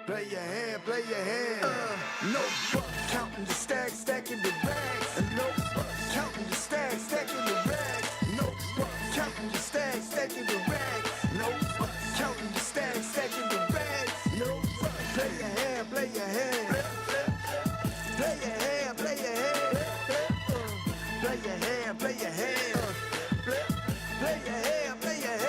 Play your hand, play your hand. No fuck, counting the stacks, stacking the bags. No fuck, counting the stacks, stacking the bags. No fuck, counting the stacks, stacking the bags. No fuck, counting the stacks, stacking the bags. No fuck, play your hand, play your hand. Play your hand, play your hand. Play your hand, play your hand. Play your hand, play your hand.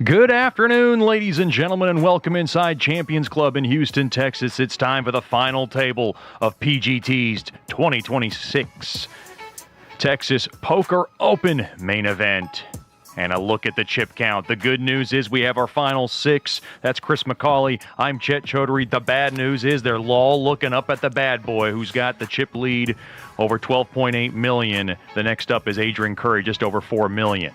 Good afternoon, ladies and gentlemen, and welcome inside Champions Club in Houston, Texas. It's time for the final table of PGT's 2026 Texas Poker Open main event. And a look at the chip count. The good news is we have our final six. That's Chris McCauley. I'm Chet Chaudhary. The bad news is they're all looking up at the bad boy who's got the chip lead over 12.8 million. The next up is Adrian Curry, just over 4 million.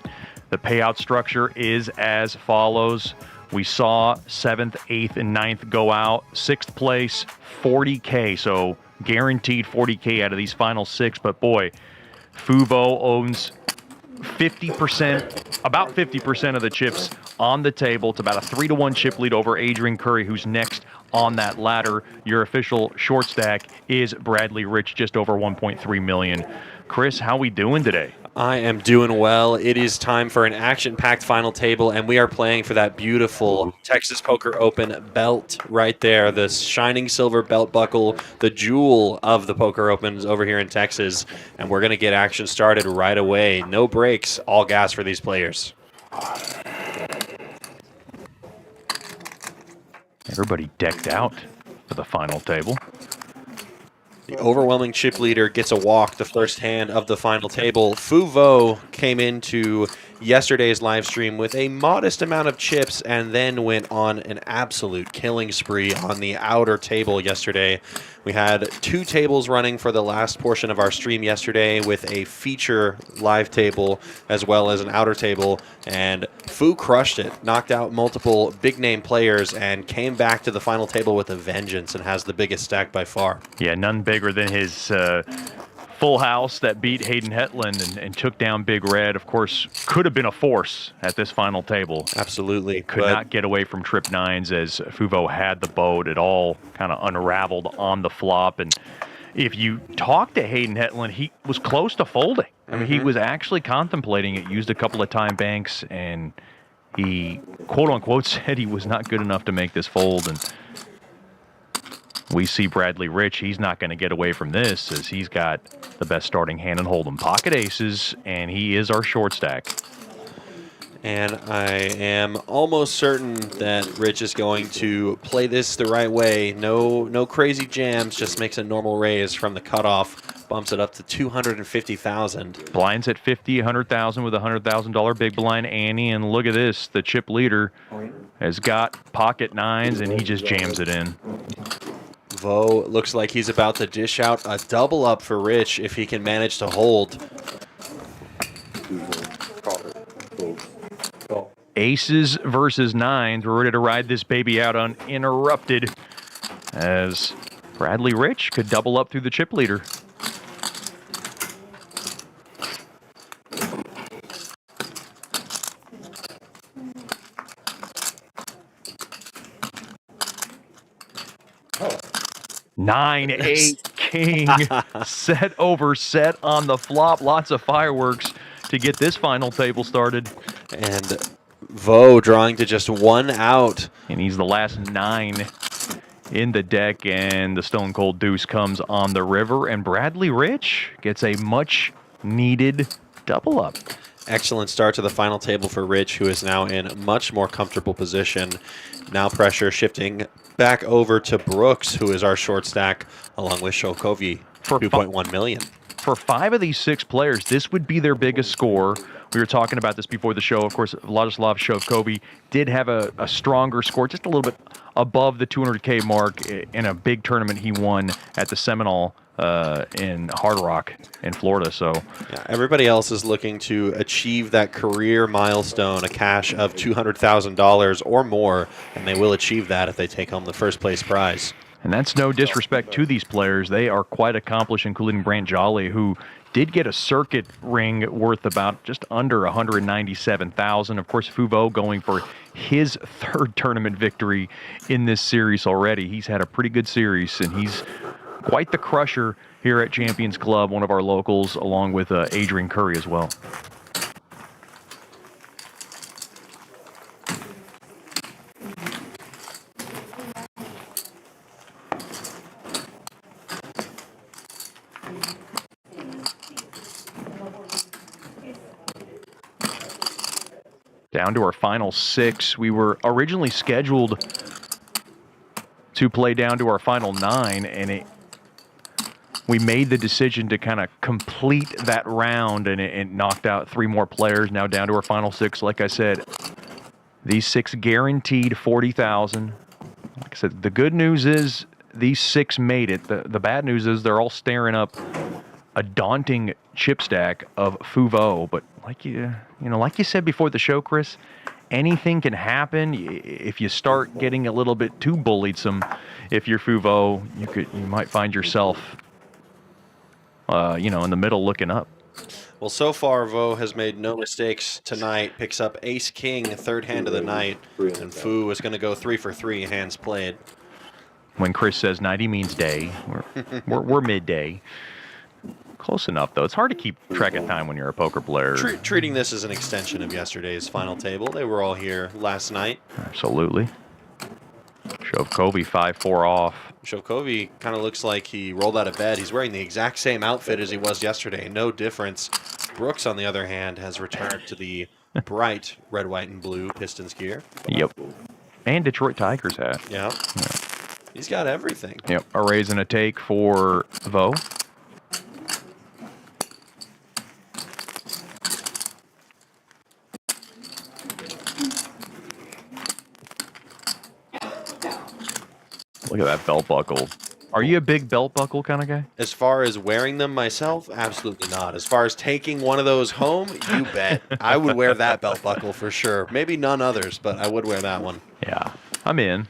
The payout structure is as follows. We saw 7th, 8th, and 9th go out. 6th place, 40K. So guaranteed 40K out of these final six. But boy, Fuvo owns 50%, about 50% of the chips on the table. It's about a 3-1 chip lead over Adrian Curry, who's next on that ladder. Your official short stack is Bradley Rich, just over 1.3 million. Chris, how we doing today? I am doing well. It is time for an action-packed final table, and we are playing for that beautiful Texas Poker Open belt right there, the shining silver belt buckle, the jewel of the Poker Opens over here in Texas, and we're going to get action started right away. No breaks, all gas for these players. Everybody decked out for the final table. The overwhelming chip leader gets a walk the first hand of the final table. Fuvo came into yesterday's live stream with a modest amount of chips and then went on an absolute killing spree on the outer table yesterday. We had 2 tables running for the last portion of our stream yesterday with a feature live table as well as an outer table, and Fu crushed it, knocked out multiple big-name players, and came back to the final table with a vengeance and has the biggest stack by far. Yeah, none bigger than his full house that beat Hayden Hetland and took down Big Red. Of course, could have been a force at this final table. Absolutely. Could not get away from trip nines as Fuvo had the boat. It all kind of unraveled on the flop. And if you talk to Hayden Hetland, he was close to folding. I mean, he was actually contemplating it, used a couple of time banks, and he, quote-unquote, said he was not good enough to make this fold. And we see Bradley Rich. He's not going to get away from this as he's got the best starting hand in Hold'em. Pocket aces, and he is our short stack. And I am almost certain that Rich is going to play this the right way. No crazy jams, just makes a normal raise from the cutoff, bumps it up to 250,000. Blinds at 50, 100,000 with a $100,000 big blind ante, and look at this. The chip leader has got pocket nines, and he just jams it in. Vo looks like he's about to dish out a double up for Rich if he can manage to hold. Aces versus nines. We're ready to ride this baby out uninterrupted as Bradley Rich could double up through the chip leader. Oh. 9-8 king set over set on the flop. Lots of fireworks to get this final table started. And Vo drawing to just 1 out. And he's the last 9 in the deck, and the Stone Cold Deuce comes on the river, and Bradley Rich gets a much needed double up. Excellent start to the final table for Rich, who is now in a much more comfortable position. Now pressure shifting back over to Brooks, who is our short stack, along with Shovkovyi, 2.1 million. For 5 of these 6 players, this would be their biggest score. We were talking about this before the show. Of course, Vladislav Shovkovyi did have a stronger score, just a little bit above the 200K mark in a big tournament he won at the Seminole in Hard Rock in Florida. So yeah, everybody else is looking to achieve that career milestone, a cash of $200,000 or more, and they will achieve that if they take home the first place prize. And that's no disrespect to these players. They are quite accomplished, including Brant Jolly, who did get a circuit ring worth about just under 197,000. Of course, Fuvo going for his third tournament victory in this series already. He's had a pretty good series, and he's quite the crusher here at Champions Club, one of our locals, along with Adrian Curry as well. Down to our final 6. We were originally scheduled to play down to our final 9, and we made the decision to kind of complete that round, and it knocked out 3 more players. Now down to our final 6. Like I said, these 6 guaranteed 40,000. Like I said, the good news is these 6 made it. The bad news is they're all staring up a daunting chip stack of Fuvo, but like you said before the show, Chris, anything can happen if you start getting a little bit too bulletsome. If you're Fuvo, you might find yourself, in the middle looking up. Well, so far, Vo has made no mistakes tonight. Picks up Ace King, third hand of the night, and Fu is going to go 3 for 3 hands played. When Chris says night, he means day. We're midday. Close enough, though. It's hard to keep track of time when you're a poker player. Treating this as an extension of yesterday's final table. They were all here last night. Absolutely. Shovkovyi 5-4 off. Shovkovyi kind of looks like he rolled out of bed. He's wearing the exact same outfit as he was yesterday. No difference. Brooks, on the other hand, has returned to the bright red, white, and blue Pistons gear. Yep. And Detroit Tigers hat. Yeah. He's got everything. Yep. A raise and a take for Vo. Look at that belt buckle. Are you a big belt buckle kind of guy? As far as wearing them myself, absolutely not. As far as taking one of those home, you bet. I would wear that belt buckle for sure. Maybe none others, but I would wear that one. Yeah, I'm in.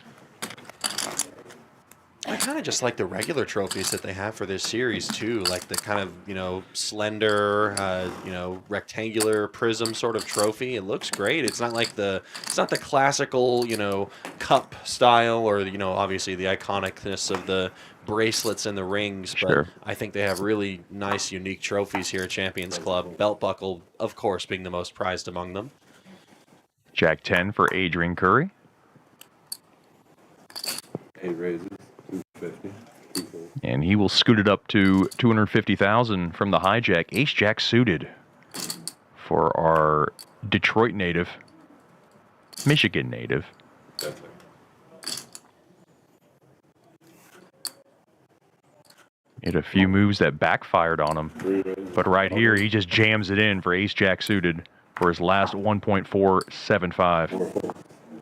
I kind of just like the regular trophies that they have for this series too, like the kind of, slender, rectangular prism sort of trophy. It looks great. It's not the classical, cup style or, obviously the iconicness of the bracelets and the rings, but sure. I think they have really nice, unique trophies here at Champions Club. Belt buckle, of course, being the most prized among them. Jack 10 for Adrian Curry. 8 raises. 250. And he will scoot it up to 250,000 from the hijack. Ace Jack suited for our Detroit native, Michigan native. That's it. He had a few moves that backfired on him. But right here, he just jams it in for Ace Jack suited for his last 1.475.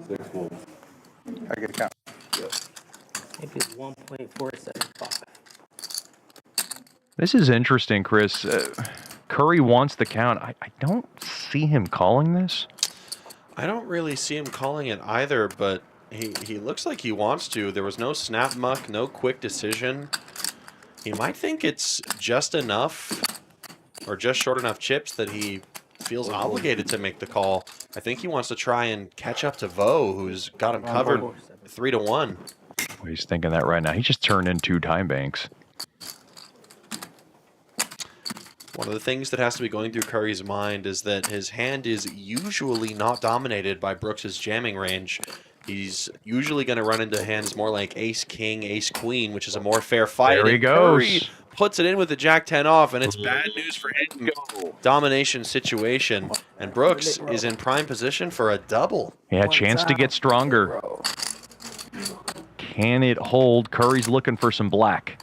6 1. I get a count. Maybe 1.475. This is interesting, Chris. Curry wants the count. I don't see him calling this. I don't really see him calling it either, but he looks like he wants to. There was no snap muck, no quick decision. He might think it's just enough or just short enough chips that he feels obligated to make the call. I think he wants to try and catch up to Vo, who's got him covered 3-1. He's thinking that right now. He just turned in 2 time banks. One of the things that has to be going through Curry's mind is that his hand is usually not dominated by Brooks's jamming range. He's usually going to run into hands more like Ace-King, Ace-Queen, which is a more fair fight. There he goes. Curry puts it in with the Jack-10 off, and it's bad news for him. Domination situation. And Brooks is in prime position for a double. Yeah, chance to get stronger. Can it hold? Curry's looking for some black.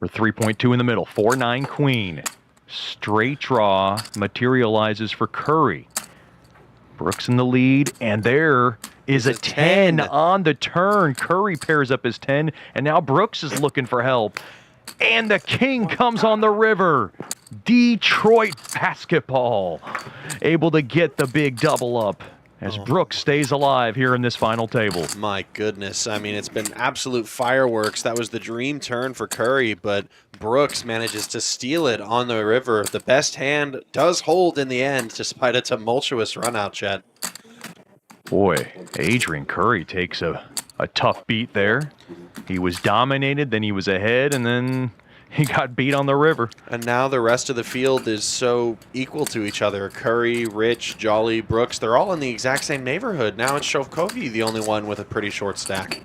We're 3.2 in the middle. 4-9 queen. Straight draw materializes for Curry. Brooks in the lead, and there is a 10 on the turn. Curry pairs up his 10, and now Brooks is looking for help. And the king comes on the river. Detroit basketball able to get the big double up. as Brooks stays alive here in this final table. My goodness. I mean, it's been absolute fireworks. That was the dream turn for Curry, but Brooks manages to steal it on the river. The best hand does hold in the end, despite a tumultuous run out, Chet. Boy, Adrian Curry takes a tough beat there. He was dominated, then he was ahead, and then he got beat on the river. And now the rest of the field is so equal to each other. Curry, Rich, Jolly, Brooks, they're all in the exact same neighborhood. Now it's Shovkovyi, the only one with a pretty short stack.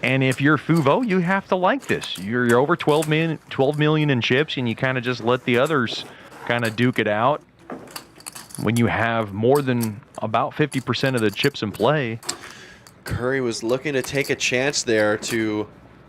And if you're Fuvo, you have to like this. You're over 12 million in chips, and you kind of just let the others kind of duke it out. When you have more than about 50% of the chips in play. Curry was looking to take a chance there to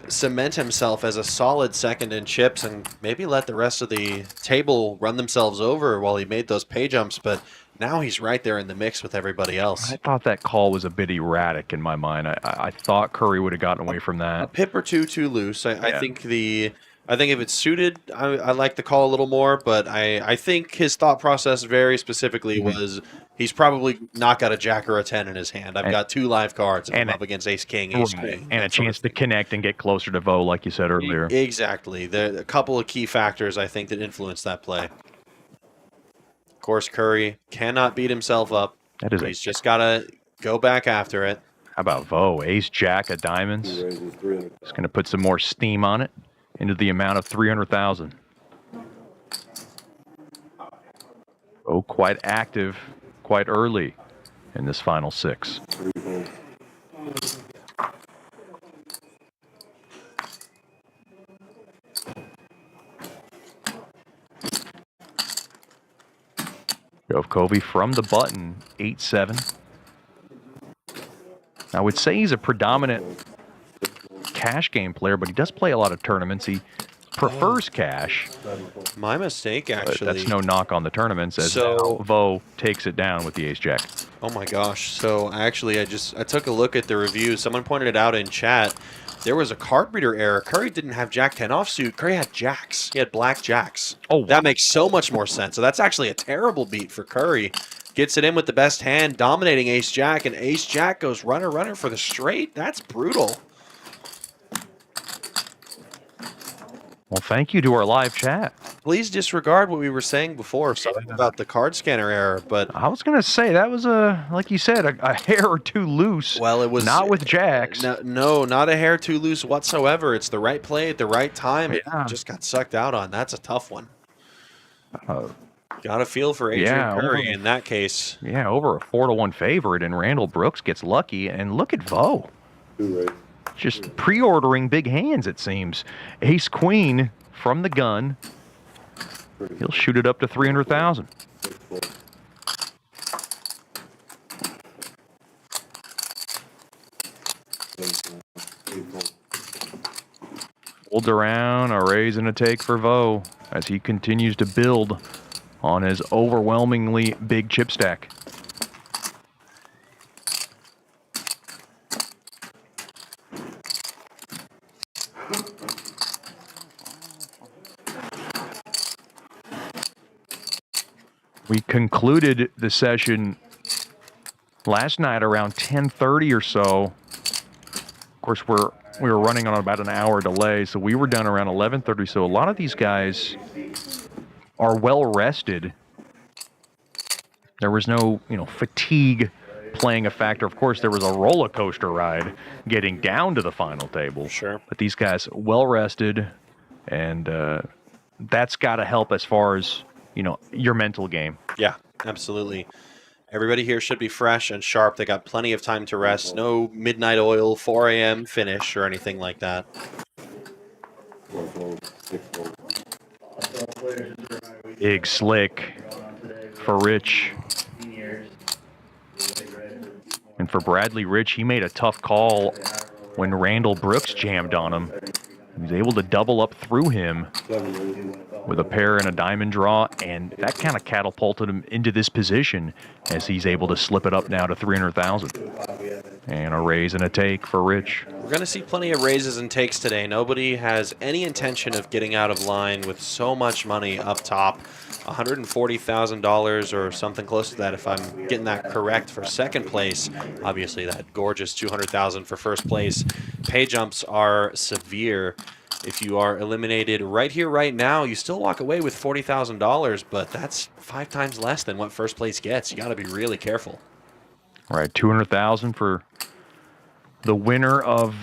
cement himself as a solid second in chips and maybe let the rest of the table run themselves over while he made those pay jumps, but now he's right there in the mix with everybody else. I thought that call was a bit erratic in my mind. I thought Curry would have gotten away from that. A pip or two too loose. I think if it's suited, I like the call a little more, but I think his thought process very specifically was he's probably not got a jack or a 10 in his hand. I've got 2 live cards, and I'm up against ace king, ace queen. And a chance to connect and get closer to Vo, like you said earlier. Exactly. There are a couple of key factors, I think, that influence that play. Of course, Curry cannot beat himself up. He's just got to go back after it. How about Vo? Ace, jack of diamonds. Just going to put some more steam on it into the amount of 300,000. Oh, quite active, quite early in this final 6. Shovkovyi from the button, 8-7. I would say he's a predominant cash game player, but he does play a lot of tournaments. He prefers cash. My mistake, actually. That's no knock on the tournaments, as Vo takes it down with the ace-jack. Oh my gosh. So actually, I took a look at the review. Someone pointed it out in chat. There was a card reader error. Curry didn't have jack-10 offsuit. Curry had jacks. He had black jacks. Oh, that makes so much more sense. So that's actually a terrible beat for Curry. Gets it in with the best hand, dominating ace-jack, and ace-jack goes runner for the straight. That's brutal. Well, thank you to our live chat. Please disregard what we were saying before about the card scanner error, but I was going to say that was like you said, a hair or two loose. Well, it was not with jacks. No, not a hair too loose whatsoever. It's the right play at the right time. Yeah. It just got sucked out on. That's a tough one. Got a feel for Adrian Curry in that case. Yeah, over a 4-1 favorite, and Randall Brooks gets lucky. And look at Vo. Just pre-ordering big hands, it seems. Ace Queen from the gun. He'll shoot it up to 300,000. Holds around, a raise and a take for Vo as he continues to build on his overwhelmingly big chip stack. We concluded the session last night around 10:30 or so. Of course, we were running on about an hour delay, so we were done around 11:30. So a lot of these guys are well rested. There was no, fatigue playing a factor. Of course, there was a roller coaster ride getting down to the final table. Sure. But these guys well rested, and that's got to help as far as your mental game. Yeah, absolutely. Everybody here should be fresh and sharp. They got plenty of time to rest. No midnight oil, 4 a.m. finish or anything like that. Big slick for Rich. And for Bradley Rich, he made a tough call when Randall Brooks jammed on him. He was able to double up through him with a pair and a diamond draw, and that kind of catapulted him into this position as he's able to slip it up now to 300,000. And a raise and a take for Rich. We're going to see plenty of raises and takes today. Nobody has any intention of getting out of line with so much money up top. $140,000 or something close to that if I'm getting that correct for second place. Obviously that gorgeous $200,000 for first place. Pay jumps are severe. If you are eliminated right here, right now, you still walk away with $40,000, but that's 5 times less than what first place gets. You got to be really careful. All right, $200,000 for the winner of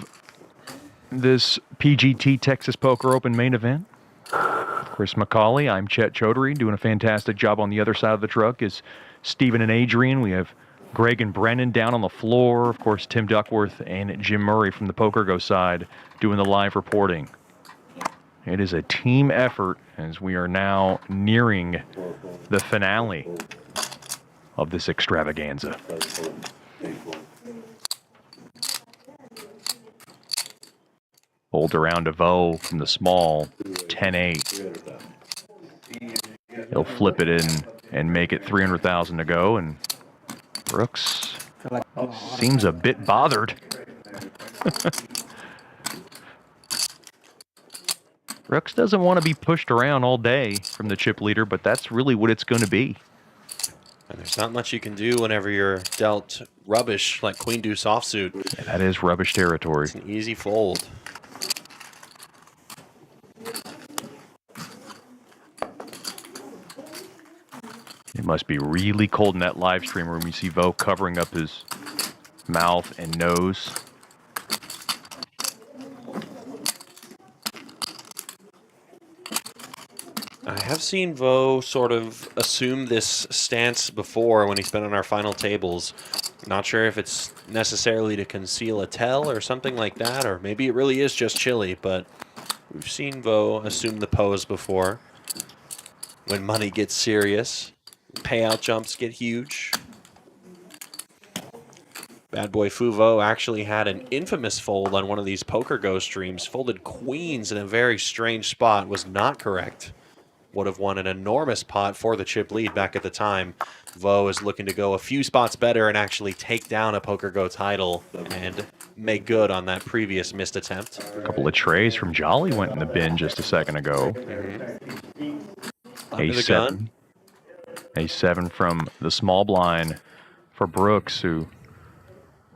this PGT Texas Poker Open main event. Chris McCauley, I'm Chet Chaudhary, doing a fantastic job on the other side of the truck is Stephen and Adrian. We have Greg and Brennan down on the floor. Of course, Tim Duckworth and Jim Murray from the Poker Go side doing the live reporting. It is a team effort as we are now nearing the finale of this extravaganza. Hold around to Vo from the small, 10-8. He'll flip it in and make it $300,000 to go, and Brooks seems a bit bothered. Brooks doesn't want to be pushed around all day from the chip leader, but that's really what it's going to be. And there's not much you can do whenever you're dealt rubbish like Queen Deuce offsuit. Yeah, that is rubbish territory. It's an easy fold. It must be really cold in that live stream room. You see Vo covering up his mouth and nose. I have seen Vo sort of assume this stance before when he's been on our final tables. Not sure if it's necessarily to conceal a tell or something like that, or maybe it really is just chilly, but we've seen Vo assume the pose before. When money gets serious, payout jumps get huge. Bad boy Fuvo actually had an infamous fold on one of these Poker Go streams. Folded queens in a very strange spot, was not correct. Would have won an enormous pot for the chip lead back at the time. Vo is looking to go a few spots better and actually take down a Poker Go title and make good on that previous missed attempt. A couple of trays from Jolly went in the bin just a second ago. Under the gun. A7 from the small blind for Brooks, who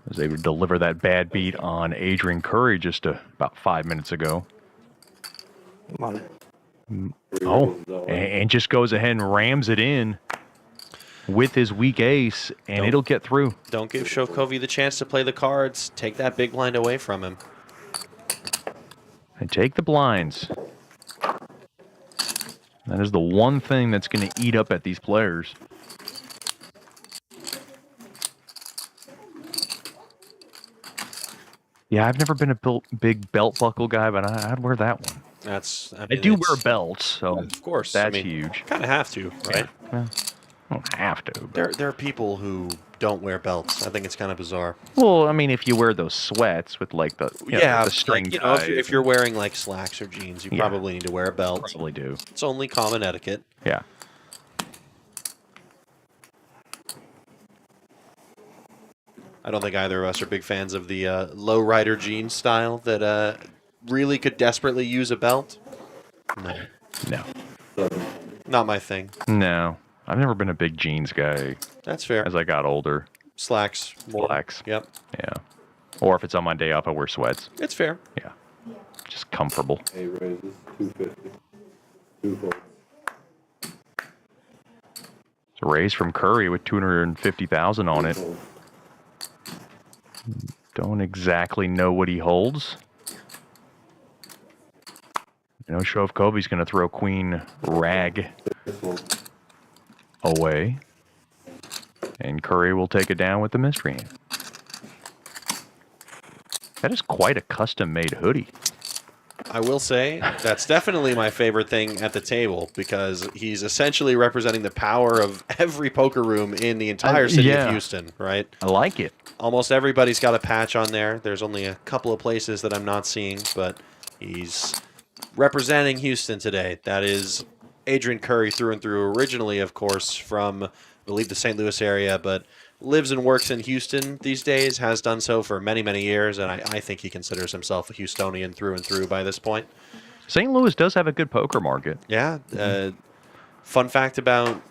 was able to deliver that bad beat on Adrian Curry just about 5 minutes ago. Come on. Oh, and just goes ahead and rams it in with his weak ace, and it'll get through. Don't give Shovkovyi the chance to play the cards. Take that big blind away from him. And take the blinds. That is the one thing that's going to eat up at these players. Yeah, I've never been a big belt buckle guy, but I'd wear that one. That's. I do wear belts, so of course, that's huge. Kind of have to, right? Yeah. I don't have to. There are people who don't wear belts. I think it's kind of bizarre. Well, I mean, if you wear those sweats with like the the string like, ties, if you're wearing like slacks or jeans, you probably need to wear a belt. Probably do. It's only common etiquette. Yeah. I don't think either of us are big fans of the low rider jean style that really could desperately use a belt. No. Not my thing. No. I've never been a big jeans guy That's fair. as I got older. Slacks. More. Slacks. Yep. Yeah. Or if it's on my day off, I wear sweats. It's fair. Yeah. Just comfortable. A raises, 250. 2 folds. It's a raise from Curry with $250,000 on it. Don't exactly know what he holds. You know, Shovkovyi's going to throw Queen Rag away. And Curry will take it down with the mystery hand. That is quite a custom-made hoodie. I will say that's definitely my favorite thing at the table because he's essentially representing the power of every poker room in the entire city of Houston, right? I like it. Almost everybody's got a patch on there. There's only a couple of places that I'm not seeing, but he's representing Houston today. That is Adrian Curry through and through, originally, of course, from believe, the St. Louis area, but lives and works in Houston these days, has done so for many, many years, and I think he considers himself a Houstonian through and through by this point. St. Louis does have a good poker market. Yeah. Fun fact about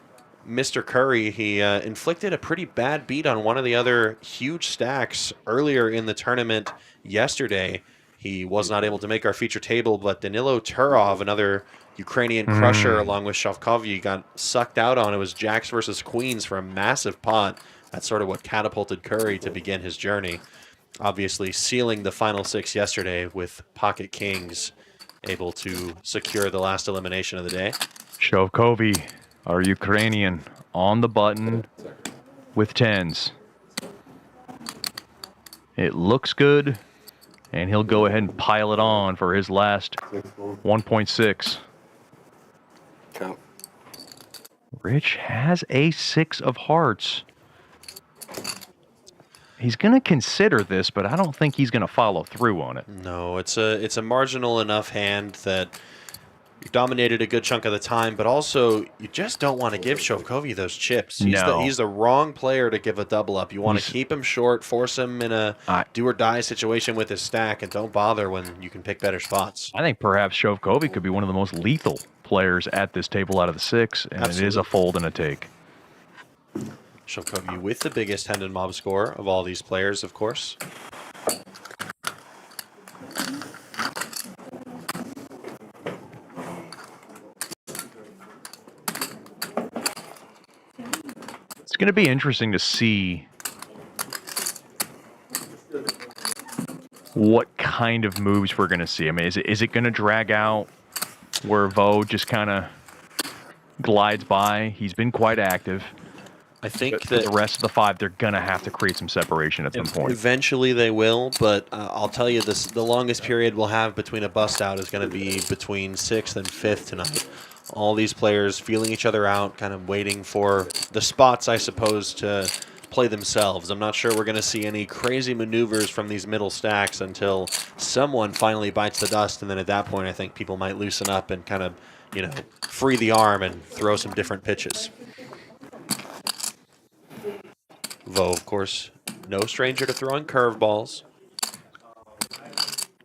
Mr. Curry, he inflicted a pretty bad beat on one of the other huge stacks earlier in the tournament yesterday. He was not able to make our feature table, but Danilo Turov, another Ukrainian crusher, along with Shovkovyi, got sucked out on. It was jacks versus queens for a massive pot. That's sort of what catapulted Curry to begin his journey. Obviously, sealing the final 6 yesterday with pocket kings, able to secure the last elimination of the day. Shovkovyi, our Ukrainian, on the button with 10s. It looks good, and he'll go ahead and pile it on for his last 1.6. Count. Rich has a 6 of hearts. He's going to consider this, but I don't think he's going to follow through on it. No, it's a marginal enough hand that you dominated a good chunk of the time, but also you just don't want to give Shovkovyi those chips. He's the wrong player to give a double up. You want to keep him short, force him in a do-or-die situation with his stack, and don't bother when you can pick better spots. I think perhaps Shovkovyi could be one of the most lethal players at this table out of the 6, and It is a fold and a take. Shovkovyi with the biggest Hendon Mob score of all these players, of course. It's going to be interesting to see what kind of moves we're going to see. I mean, is it going to drag out where Vo just kind of glides by? He's been quite active. I think that the rest of the 5, they're going to have to create some separation at some point. Eventually they will, but I'll tell you this, the longest period we'll have between a bust out is going to be between 6th and 5th tonight. All these players feeling each other out, kind of waiting for the spots, I suppose, to play themselves. I'm not sure we're going to see any crazy maneuvers from these middle stacks until someone finally bites the dust, and then at that point I think people might loosen up and kind of, you know, free the arm and throw some different pitches. Vo, of course, no stranger to throwing curveballs.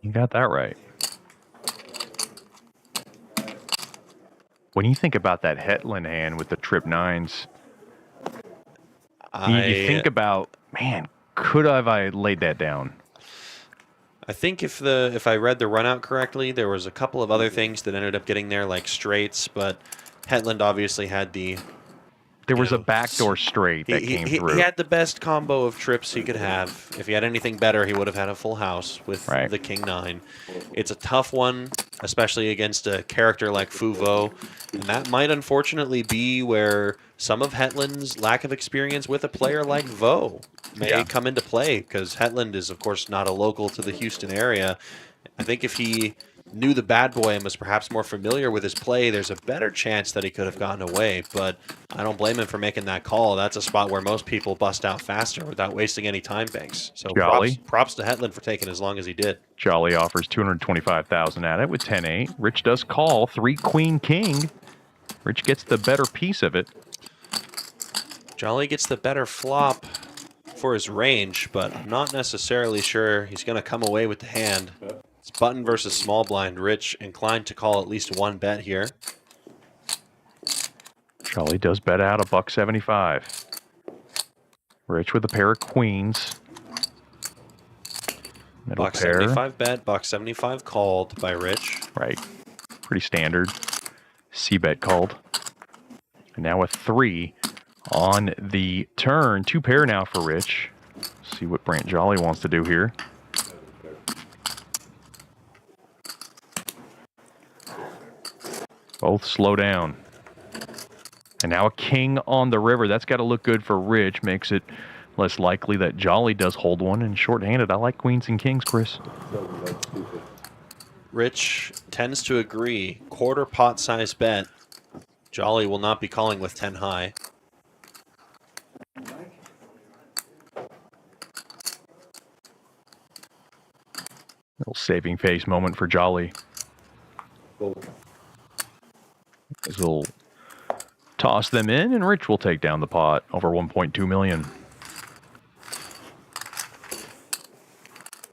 You got that right. When you think about that Hetland hand with the trip 9s, you think about, man, could have I laid that down? I think if I read the run out correctly, there was a couple of other things that ended up getting there, like straights, but Hetland obviously had the... There was a backdoor straight that came through. He had the best combo of trips he could have. If he had anything better, he would have had a full house with the King 9. It's a tough one, especially against a character like Fuvo. And that might unfortunately be where some of Hetland's lack of experience with a player like Vo may come into play, because Hetland is, of course, not a local to the Houston area. I think if he knew the bad boy and was perhaps more familiar with his play, there's a better chance that he could have gotten away, but I don't blame him for making that call. That's a spot where most people bust out faster without wasting any time banks. So props to Hetland for taking as long as he did. Jolly offers $225,000 at it with 10-8. Rich does call 3 Queen King. Rich gets the better piece of it. Jolly gets the better flop for his range, but I'm not necessarily sure he's going to come away with the hand. It's button versus small blind. Rich inclined to call at least one bet here. Jolly does bet out a $175. Rich with a pair of queens. Middle pair. $175 bet, $175 called by Rich. Right. Pretty standard. C-bet called. And now a 3 on the turn. 2 pair now for Rich. See what Brant Jolly wants to do here. Both slow down. And now a king on the river. That's got to look good for Rich. Makes it less likely that Jolly does hold one. And shorthanded, I like queens and kings, Chris. Rich tends to agree. Quarter pot size bet. Jolly will not be calling with 10 high. Little saving face moment for Jolly. His little Toss them in, and Rich will take down the pot over 1.2 million.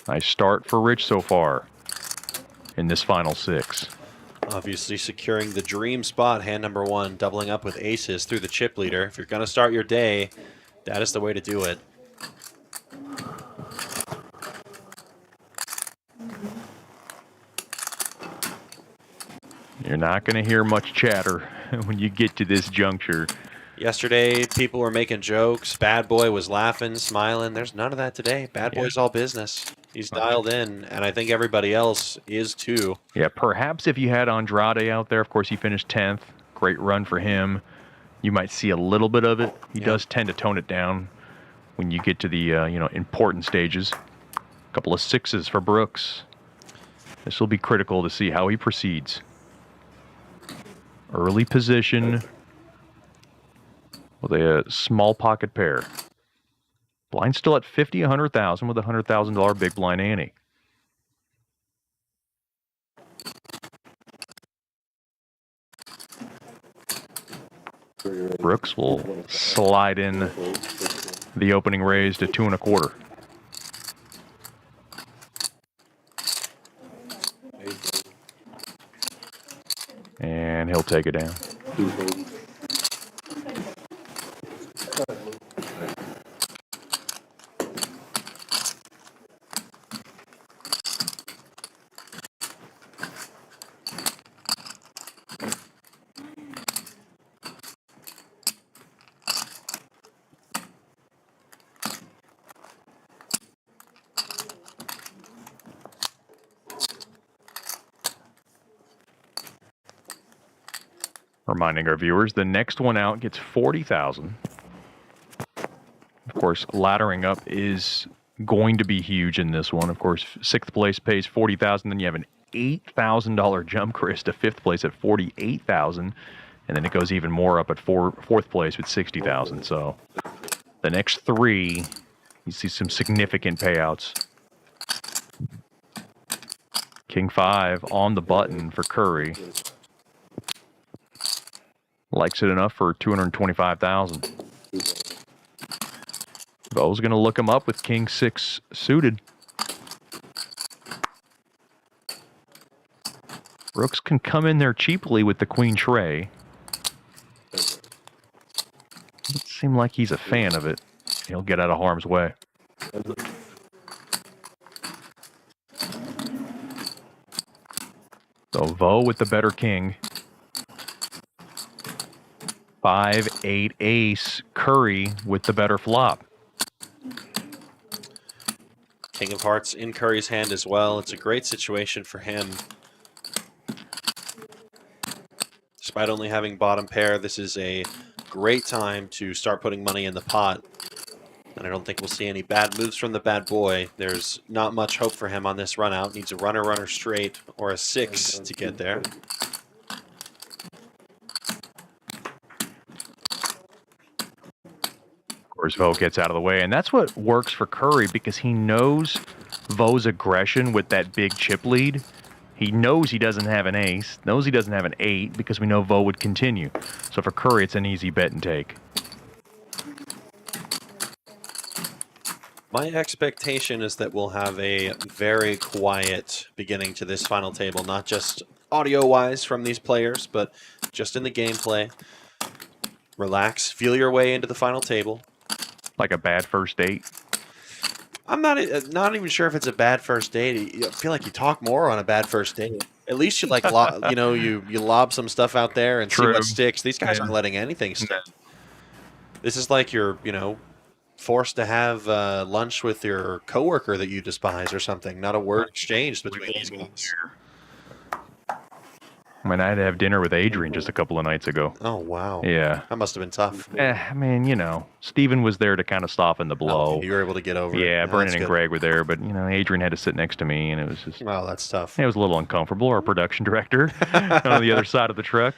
Nice start for Rich so far in this final 6. Obviously securing the dream spot, hand number 1, doubling up with aces through the chip leader. If you're going to start your day, that is the way to do it. You're not going to hear much chatter when you get to this juncture. Yesterday, people were making jokes. Bad Boy was laughing, smiling. There's none of that today. Bad Boy's all business. He's dialed in, and I think everybody else is too. Yeah, perhaps if you had Andrade out there, of course, he finished 10th. Great run for him. You might see a little bit of it. He does tend to tone it down when you get to the important stages. A couple of 6s for Brooks. This will be critical to see how he proceeds. Early position with a small pocket pair. Blind still at 50, 100,000 with a $100,000 big blind ante. Brooks will slide in the opening raise to 2 1/4. And he'll take it down. Reminding our viewers, the next one out gets 40,000. Of course, laddering up is going to be huge in this one. Of course, 6th place pays 40,000. Then you have an $8,000 jump, Chris, to 5th place at 48,000, and then it goes even more up at 4th place with 60,000. So the next 3, you see some significant payouts. King 5 on the button for Curry. Likes it enough for 225,000. Bo's going to look him up with King 6 suited. Brooks can come in there cheaply with the Queen tray. Doesn't seem like he's a fan of it. He'll get out of harm's way. So Vo with the better king. 5, 8, ace. Curry with the better flop. King of Hearts in Curry's hand as well. It's a great situation for him. Despite only having bottom pair, this is a great time to start putting money in the pot. And I don't think we'll see any bad moves from the bad boy. There's not much hope for him on this run out. Needs a runner straight or a 6 to get there. Of course, Vo gets out of the way, and that's what works for Curry because he knows Vo's aggression with that big chip lead. He knows he doesn't have an ace, knows he doesn't have an 8 because we know Vo would continue. So for Curry, it's an easy bet and take. My expectation is that we'll have a very quiet beginning to this final table, not just audio-wise from these players, but just in the gameplay. Relax, feel your way into the final table. Like a bad first date. I'm not even sure if it's a bad first date. I feel like you talk more on a bad first date. At least you like you lob some stuff out there and see what sticks. These guys aren't letting anything stick. This is like you're forced to have lunch with your coworker that you despise or something. Not a word exchanged between these guys. I mean, I had to have dinner with Adrian just a couple of nights ago. Oh, wow. Yeah. That must have been tough. I mean, Steven was there to kind of soften the blow. Oh, you were able to get over it. Yeah, Brennan and Greg were there, but, Adrian had to sit next to me, and it was just... Oh, that's tough. It was a little uncomfortable. Our production director on the other side of the truck.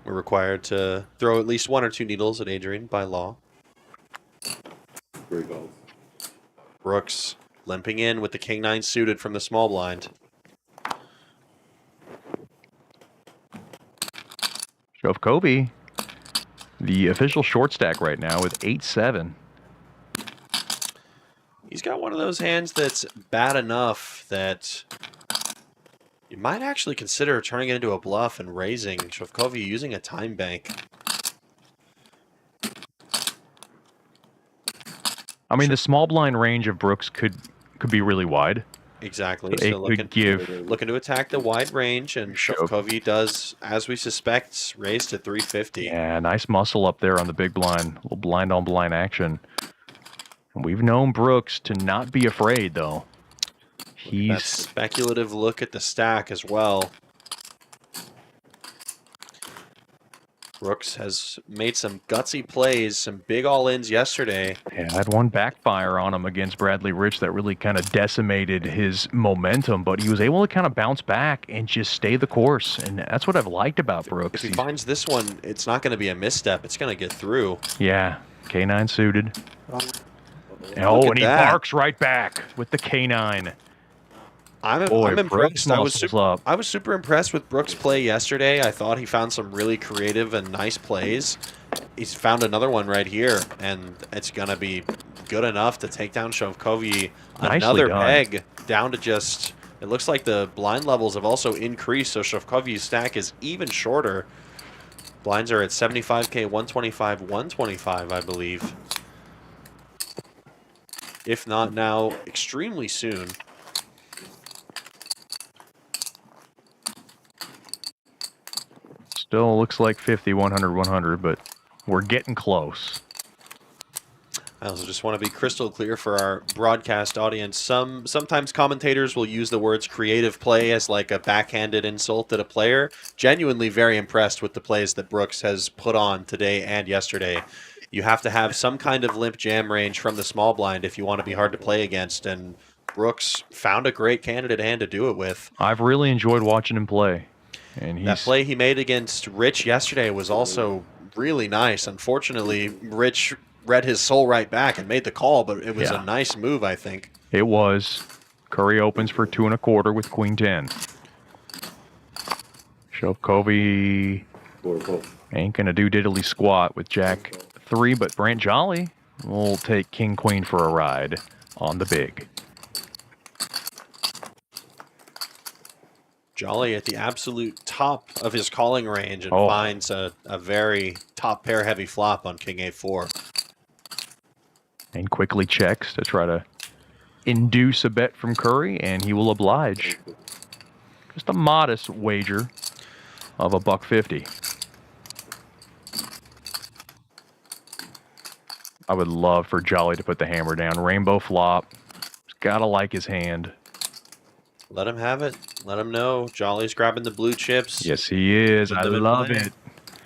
We're required to throw at least 1 or 2 needles at Adrian by law. Great balls. Brooks limping in with the King-9 suited from the small blind. Shovkovyi, the official short stack right now with 8-7. He's got one of those hands that's bad enough that you might actually consider turning it into a bluff and raising. Shovkovyi using a time bank. I mean, the small blind range of Brooks could be really wide. Exactly. It So could give looking to attack the wide range, and Shovkovyi does, as we suspect, raise to 350. Yeah, nice muscle up there on the big blind. A little blind on blind action. And we've known Brooks to not be afraid, though. That speculative look at the stack as well. Brooks has made some gutsy plays, some big all-ins yesterday. Yeah, had one backfire on him against Bradley Rich that really kind of decimated his momentum, but he was able to kind of bounce back and just stay the course, and that's what I've liked about Brooks. If he finds this one, it's not going to be a misstep. It's going to get through. Yeah, K9 suited. Oh, and he barks right back with the K9. I'm impressed. I was super impressed with Brooks' play yesterday. I thought he found some really creative and nice plays. He's found another one right here, and it's going to be good enough to take down Shovkovyi. Another peg down to just, it looks like the blind levels have also increased, so Shovkovyi's stack is even shorter. Blinds are at 75K, 125, 125, I believe. If not now, extremely soon. Still looks like 50, 100, 100, but we're getting close. I also just want to be crystal clear for our broadcast audience. Sometimes commentators will use the words creative play as like a backhanded insult at a player. Genuinely very impressed with the plays that Brooks has put on today and yesterday. You have to have some kind of limp jam range from the small blind if you want to be hard to play against, and Brooks found a great candidate hand to do it with. I've really enjoyed watching him play. And that play he made against Rich yesterday was also really nice. Unfortunately, Rich read his soul right back and made the call, but it was a nice move, I think. It was. Curry opens for 2 1/4 with Queen 10. Shovkovyi ain't gonna do diddly squat with Jack 3, but Brant Jolly will take King Queen for a ride on the big. Jolly at the absolute top of his calling range and finds a very top pair heavy flop on King A4. And quickly checks to try to induce a bet from Curry, and he will oblige. Just a modest wager of $1.50. I would love for Jolly to put the hammer down. Rainbow flop. He's gotta like his hand. Let him have it. Let him know. Jolly's grabbing the blue chips. Yes, he is. I love it.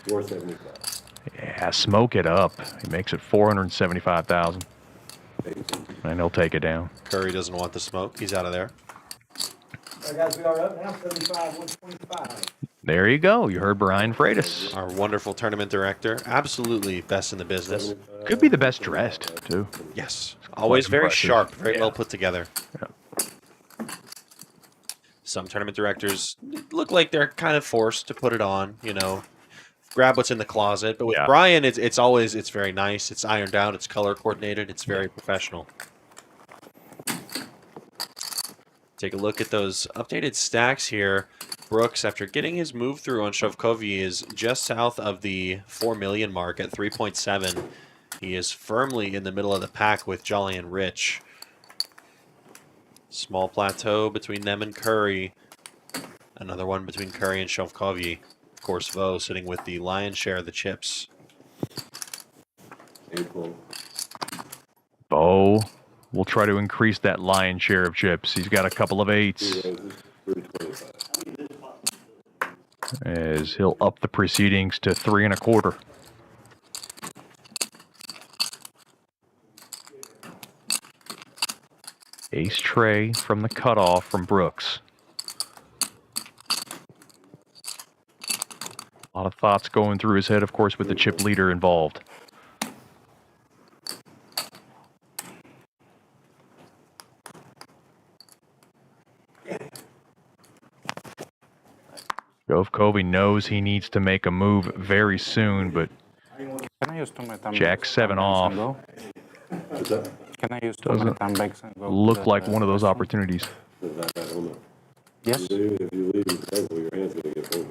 475. Yeah, smoke it up. He makes it 475,000. And he'll take it down. Curry doesn't want the smoke. He's out of there. All right, guys, we are up now, 75, 125. There you go. You heard Brian Freitas. Our wonderful tournament director. Absolutely best in the business. Could be the best dressed, too. Yes. Always very sharp. Very well put together. Yeah. Some tournament directors look like they're kind of forced to put it on, you know, grab what's in the closet. But with Brian, it's very nice. It's ironed out. It's color coordinated. It's very professional. Take a look at those updated stacks here. Brooks, after getting his move through on Shovkovyi, is just south of the 4 million mark at 3.7. He is firmly in the middle of the pack with Jolly and Rich. Small plateau between them and Curry. Another one between Curry and Shovkovyi. Of course, Vo sitting with the lion's share of the chips. Vo will try to increase that lion's share of chips. He's got a couple of 8s. As he'll up the proceedings to 3 1/4. Ace tray from the cutoff from Brooks. A lot of thoughts going through his head, of course, with the chip leader involved. Shovkovyi knows he needs to make a move very soon, but Can I use my time Jack 7 off Can I use doesn't time banks and go look like one of those opportunities. I don't know. Yes. If you leave the table, your hand's going to get full.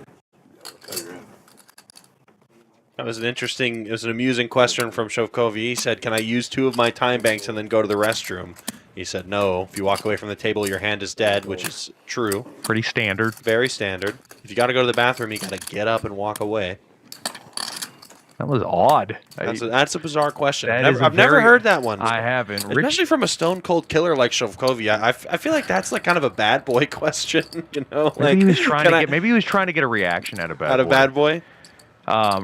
That was it was an amusing question from Shovkovyi. He said, can I use 2 of my time banks and then go to the restroom? He said, no. If you walk away from the table, your hand is dead, which is true. Pretty standard. Very standard. If you got to go to the bathroom, you got to get up and walk away. That was odd. That's a bizarre question. I've never heard that one. I haven't. Especially from a stone cold killer like Shovkovyi. I feel like that's like kind of a bad boy question. You know, maybe he was trying to get a reaction out of bad boy.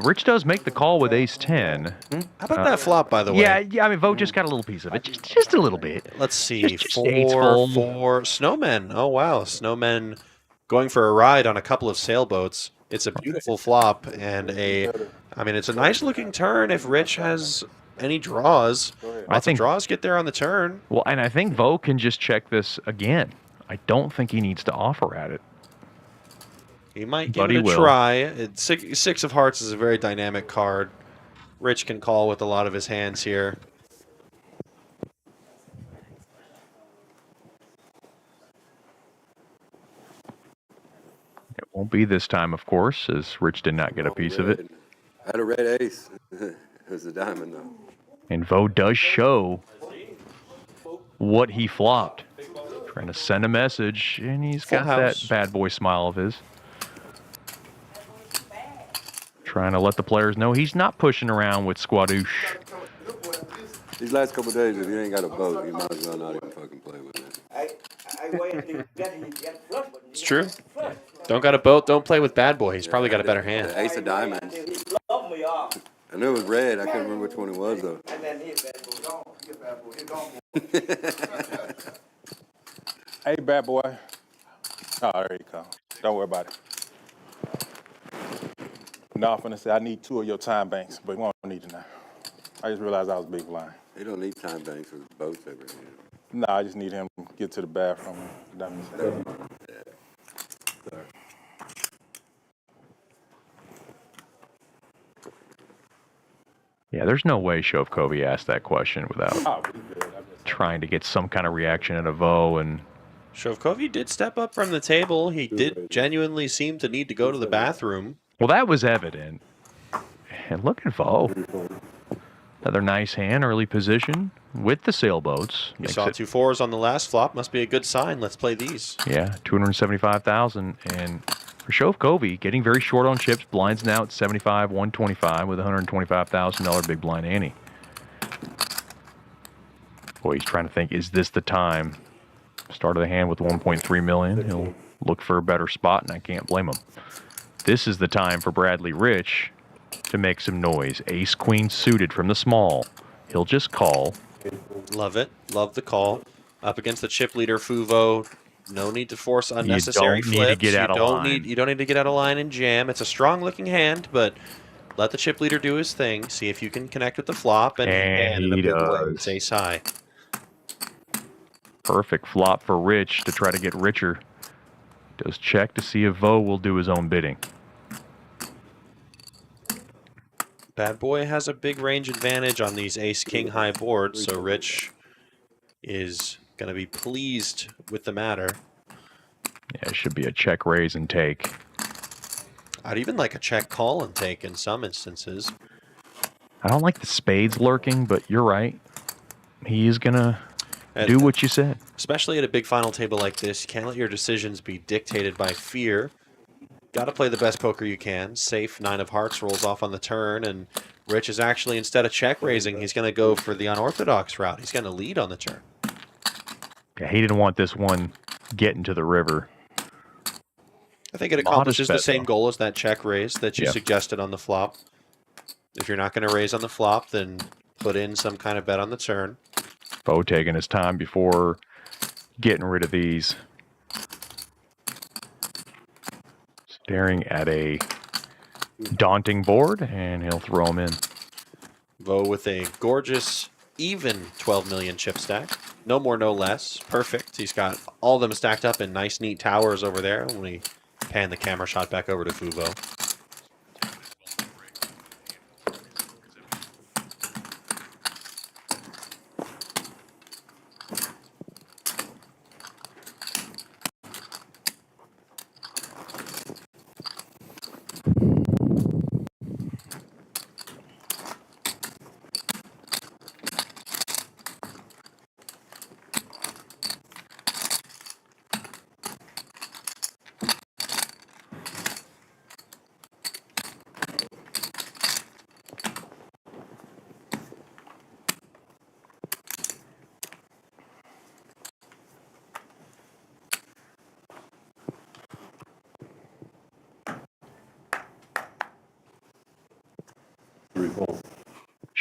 Rich does make the call with ace 10. How about that flop, by the way? Yeah. I mean, Vogt just got a little piece of it, just a little bit. Let's see, Just 4 Snowmen. Oh wow, Snowmen going for a ride on a couple of sailboats. It's a beautiful flop and it's a nice looking turn if Rich has any draws. Lots of draws get there on the turn. Well, and I think Vogt can just check this again. I don't think he needs to offer at it. He might give it a try. Six of Hearts is a very dynamic card. Rich can call with a lot of his hands here. It won't be this time, of course, as Rich did not get a piece of it. I had a red ace. It was a diamond, though. And Vogt does show what he flopped. Trying to send a message, and he's got that bad boy smile of his. Trying to let the players know he's not pushing around with Squadoosh. These last couple of days, if you ain't got a boat, you might as well not even fucking play with it. It's true. Don't got a boat, don't play with bad boy. He's probably got a better hand. Ace of diamonds. I knew it was red. I couldn't remember which one it was, though. Hey, bad boy. Oh, there you go. Don't worry about it. No, I'm finna say I need 2 of your time banks, but we won't need it now. I just realized I was big blind. He don't need time banks with boats over here. No, I just need him to get to the bathroom. Yeah, there's no way Shovkovyi asked that question without trying to get some kind of reaction out of Vogt. And Shovkovyi did step up from the table. He did genuinely seem to need to go to the bathroom. Well, that was evident. And look at Vogt. Another nice hand, early position with the sailboats. You saw 2 4s on the last flop. Must be a good sign. Let's play these. Yeah, 275,000. And for Shovkovyi, getting very short on chips, blinds now at 75, 125 with a $125,000 big blind ante. Boy, he's trying to think, is this the time? Start of the hand with 1.3 million. He'll look for a better spot, and I can't blame him. This is the time for Bradley Rich to make some noise. Ace queen suited from the small. He'll just call. Love it. Love the call. Up against the chip leader, Fuvo. No need to force unnecessary flips. You don't need to get out of line. You don't need to get out of line and jam. It's a strong looking hand, but let the chip leader do his thing. See if you can connect with the flop, and he does. It's ace high. Perfect flop for Rich to try to get richer. Does check to see if Vogt will do his own bidding. Bad boy has a big range advantage on these ace-king high boards, so Rich is going to be pleased with the matter. Yeah, it should be a check, raise, and take. I'd even like a check, call, and take in some instances. I don't like the spades lurking, but you're right. He is going to do what you said. Especially at a big final table like this, you can't let your decisions be dictated by fear. Got to play the best poker you can. Safe 9 of hearts rolls off on the turn, and Rich is actually, instead of check raising, he's going to go for the unorthodox route. He's going to lead on the turn. Yeah, he didn't want this one getting to the river. I think it accomplishes the same goal as that check raise that you suggested on the flop. If you're not going to raise on the flop, then put in some kind of bet on the turn. Vogt taking his time before getting rid of these. Staring at a daunting board, and he'll throw them in. Vogt with a gorgeous, even 12 million chip stack. No more, no less. Perfect. He's got all of them stacked up in nice, neat towers over there. When he pan the camera shot back over to Fuvo.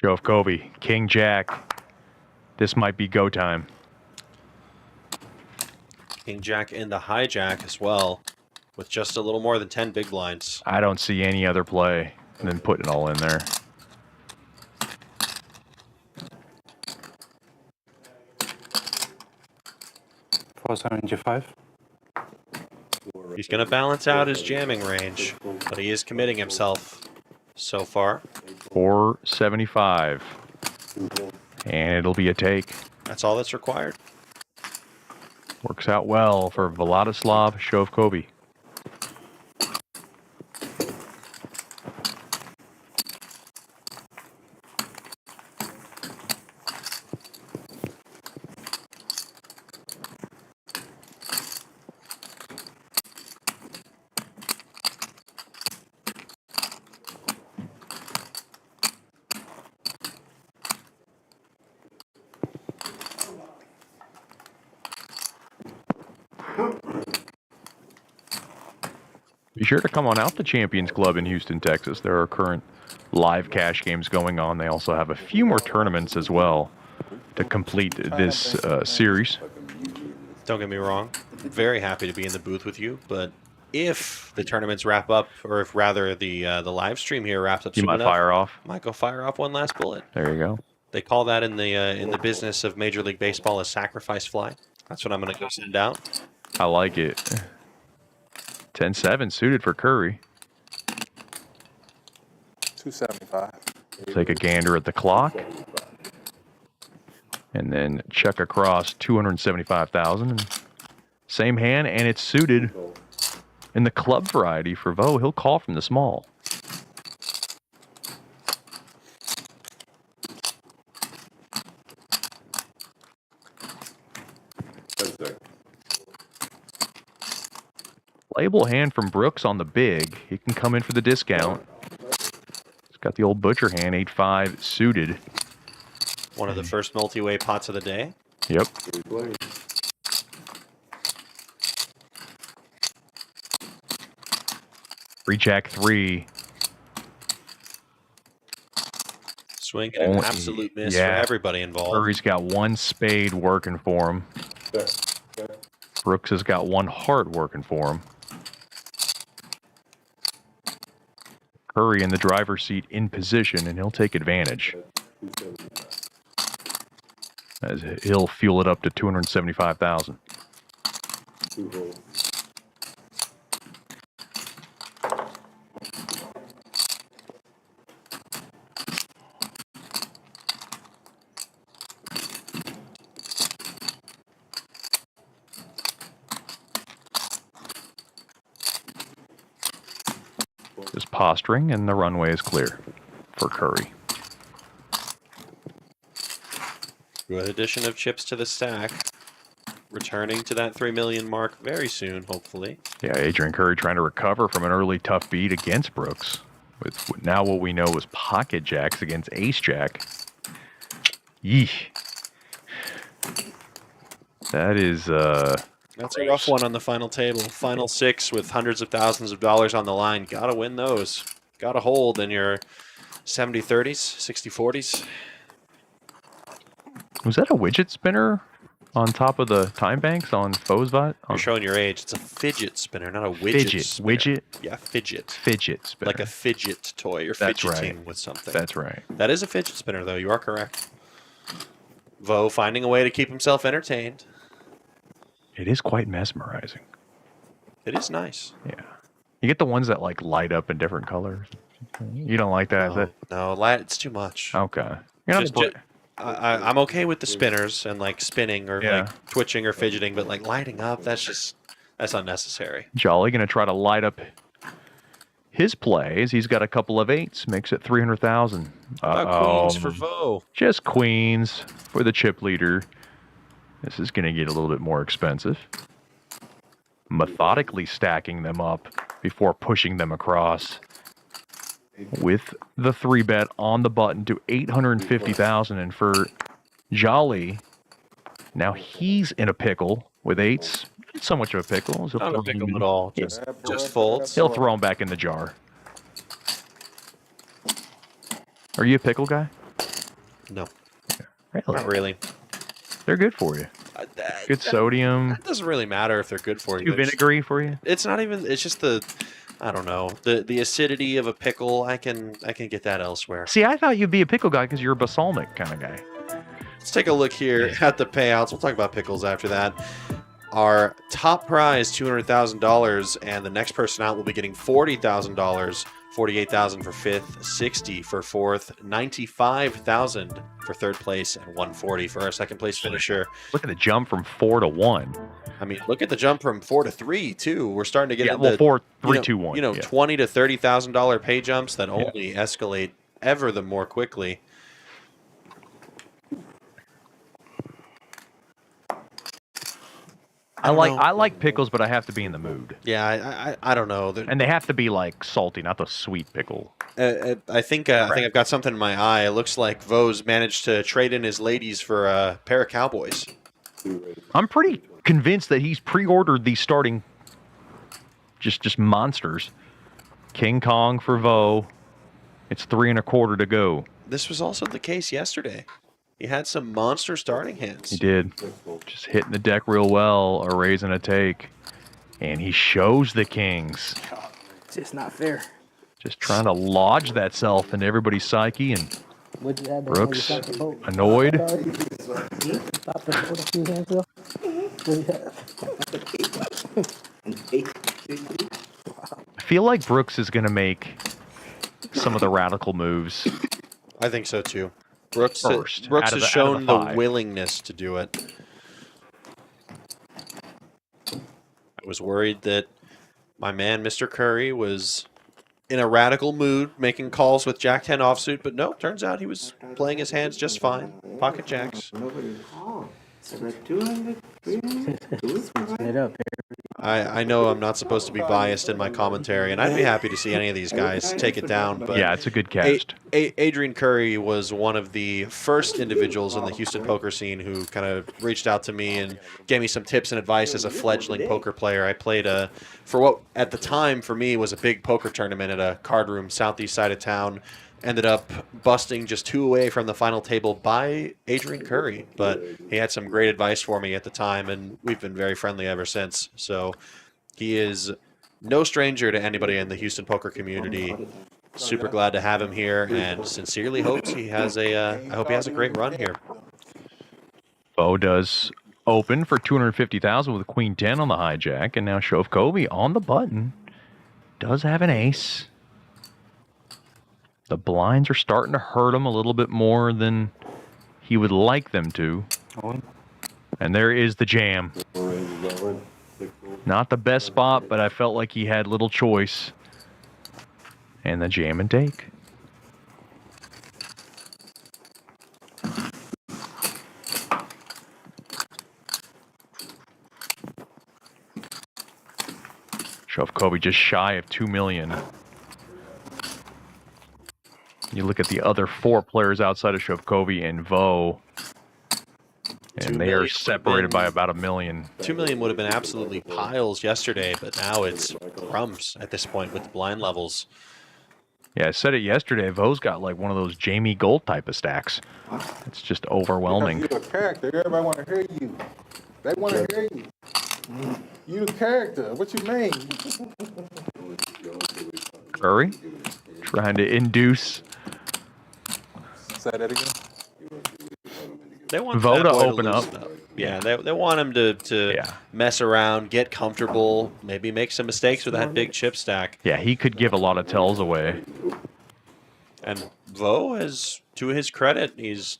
Shovkovyi, King Jack. This might be go time. King Jack in the hijack as well, with just a little more than 10 big blinds. I don't see any other play than putting it all in there. $475. He's going to balance out his jamming range, but he is committing himself so far. 475. And it'll be a take. That's all that's required. Works out well for Vladislav Shovkovyi. Be sure to come on out to Champions Club in Houston, Texas. There are current live cash games going on. They also have a few more tournaments as well to complete this series. Don't get me wrong. Very happy to be in the booth with you, but if the tournaments wrap up, or if rather the live stream here wraps up, You might fire off. Might go fire off one last bullet. There you go. They call that in the business of Major League Baseball a sacrifice fly. That's what I'm going to go send out. I like it. 10-7 suited for Curry. 275. Take a gander at the clock. And then check across 275,000. Same hand, and it's suited in the club variety for Vo. He'll call from the small. Label hand from Brooks on the big. He can come in for the discount. He's got the old butcher hand, 8-5 suited. One of the first multi-way pots of the day. Yep. Free jack 3. Swing and an absolute miss for everybody involved. Curry's got one spade working for him. Brooks has got one heart working for him. Curry in the driver's seat in position, and he'll take advantage. As he'll fuel it up to 275,000. Just posturing, and the runway is clear for Curry. Good addition of chips to the stack. Returning to that 3 million mark very soon, hopefully. Yeah, Adrian Curry trying to recover from an early tough beat against Brooks. With now what we know is pocket jacks against ace jack. Yeesh. That is That's a rough one on the final table. Final 6 with hundreds of thousands of dollars on the line. Gotta win those. Gotta hold in your 70-30s, 60-40s. Was that a widget spinner on top of the time banks on Fosbot? You're showing your age. It's a fidget spinner, not a widget spinner. Widget? Yeah, fidget. Fidget spinner. Like a fidget toy. You're That's fidgeting right. with something. That's right. That is a fidget spinner, though. You are correct. Vo finding a way to keep himself entertained. It is quite mesmerizing. It is nice. Yeah. You get the ones that like light up in different colors. You don't like that, is it? No, it's too much. Okay. You're not I'm okay with the spinners and like spinning or Yeah. like twitching or fidgeting, but like lighting up, that's unnecessary. Jolly going to try to light up his plays. He's got a couple of 8s, makes it 300,000. Queens for Vo. Just queens for the chip leader. This is going to get a little bit more expensive. Methodically stacking them up before pushing them across with the 3-bet on the button to 850,000. And for Jolly, now he's in a pickle with 8s. Not so much of a pickle. Not a pickle at all. Just folds. He'll throw them back in the jar. Are you a pickle guy? No, Really? not really. They're good for you. Good sodium. It doesn't really matter if they're good for you. Too vinegary for you? It's not even. It's just I don't know, the acidity of a pickle. I can get that elsewhere. See, I thought you'd be a pickle guy because you're a balsamic kind of guy. Let's take a look here at the payouts. We'll talk about pickles after that. Our top prize, $200,000, and the next person out will be getting $40,000. 48,000 for 5th, 60 for 4th, 95,000 for 3rd place, and 140 for our 2nd place finisher. Look at the jump from 4 to 1. I mean, look at the jump from 4 to 3 too. We're starting to get into 4, 3, 2, 1. You know, $20,000 to $30,000 pay jumps that only escalate ever the more quickly. I like pickles, but I have to be in the mood. Yeah, I don't know. And they have to be like salty, not the sweet pickle. I think I've got something in my eye. It looks like Vo's managed to trade in his ladies for a pair of Cowboys. I'm pretty convinced that he's pre-ordered these starting just monsters. King Kong for Vo. It's 3 1/4 to go. This was also the case yesterday. He had some monster starting hands. He did. Just hitting the deck real well, a raise and a take. And he shows the kings. It's just not fair. Just trying to lodge that self into everybody's psyche. And What'd you have to Brooks, stop the boat? annoyed. Stop the boat a few hands ago? What'd you have? I feel like Brooks is going to make some of the radical moves. I think so too. Brooks First, has out of shown the the 5. willingness to do it. I was worried that my man, Mr. Curry, was in a radical mood, making calls with Jack-10 offsuit, but no, turns out he was playing his hands just fine. Pocket jacks. It up. I know I'm not supposed to be biased in my commentary, and I'd be happy to see any of these guys take it down. But Yeah, it's a good cast. Adrian Curry was one of the first individuals in the Houston poker scene who kind of reached out to me and gave me some tips and advice as a fledgling poker player. I played for what at the time for me was a big poker tournament at a card room southeast side of town. Ended up busting just 2 away from the final table by Adrian Curry. But he had some great advice for me at the time, and we've been very friendly ever since. So he is no stranger to anybody in the Houston poker community. Super glad to have him here, and sincerely hopes he has I hope he has a great run here. Bo does open for 250,000 with Queen 10 on the hijack, and now Shovkovyi on the button does have an ace. The blinds are starting to hurt him a little bit more than he would like them to. And there is the jam. Not the best spot, but I felt like he had little choice. And the jam and take. Shovkovyi just shy of 2 million. You look at the other 4 players outside of Shovkovyi and Vo, and they are separated by about 1 million. 2 million would have been absolutely piles yesterday, but now it's crumbs at this point with the blind levels. Yeah, I said it yesterday. Vo's got like one of those Jamie Gold type of stacks. It's just overwhelming. You're a character. Everybody want to hear you. They want to hear you. You the character. What you mean? Curry trying to induce Say that again. They want Vo that to boy open up. loosen Yeah, they want him to Yeah. mess around, get comfortable, maybe make some mistakes with that big chip stack. Yeah, he could give a lot of tells away. And Vo has, to his credit, he's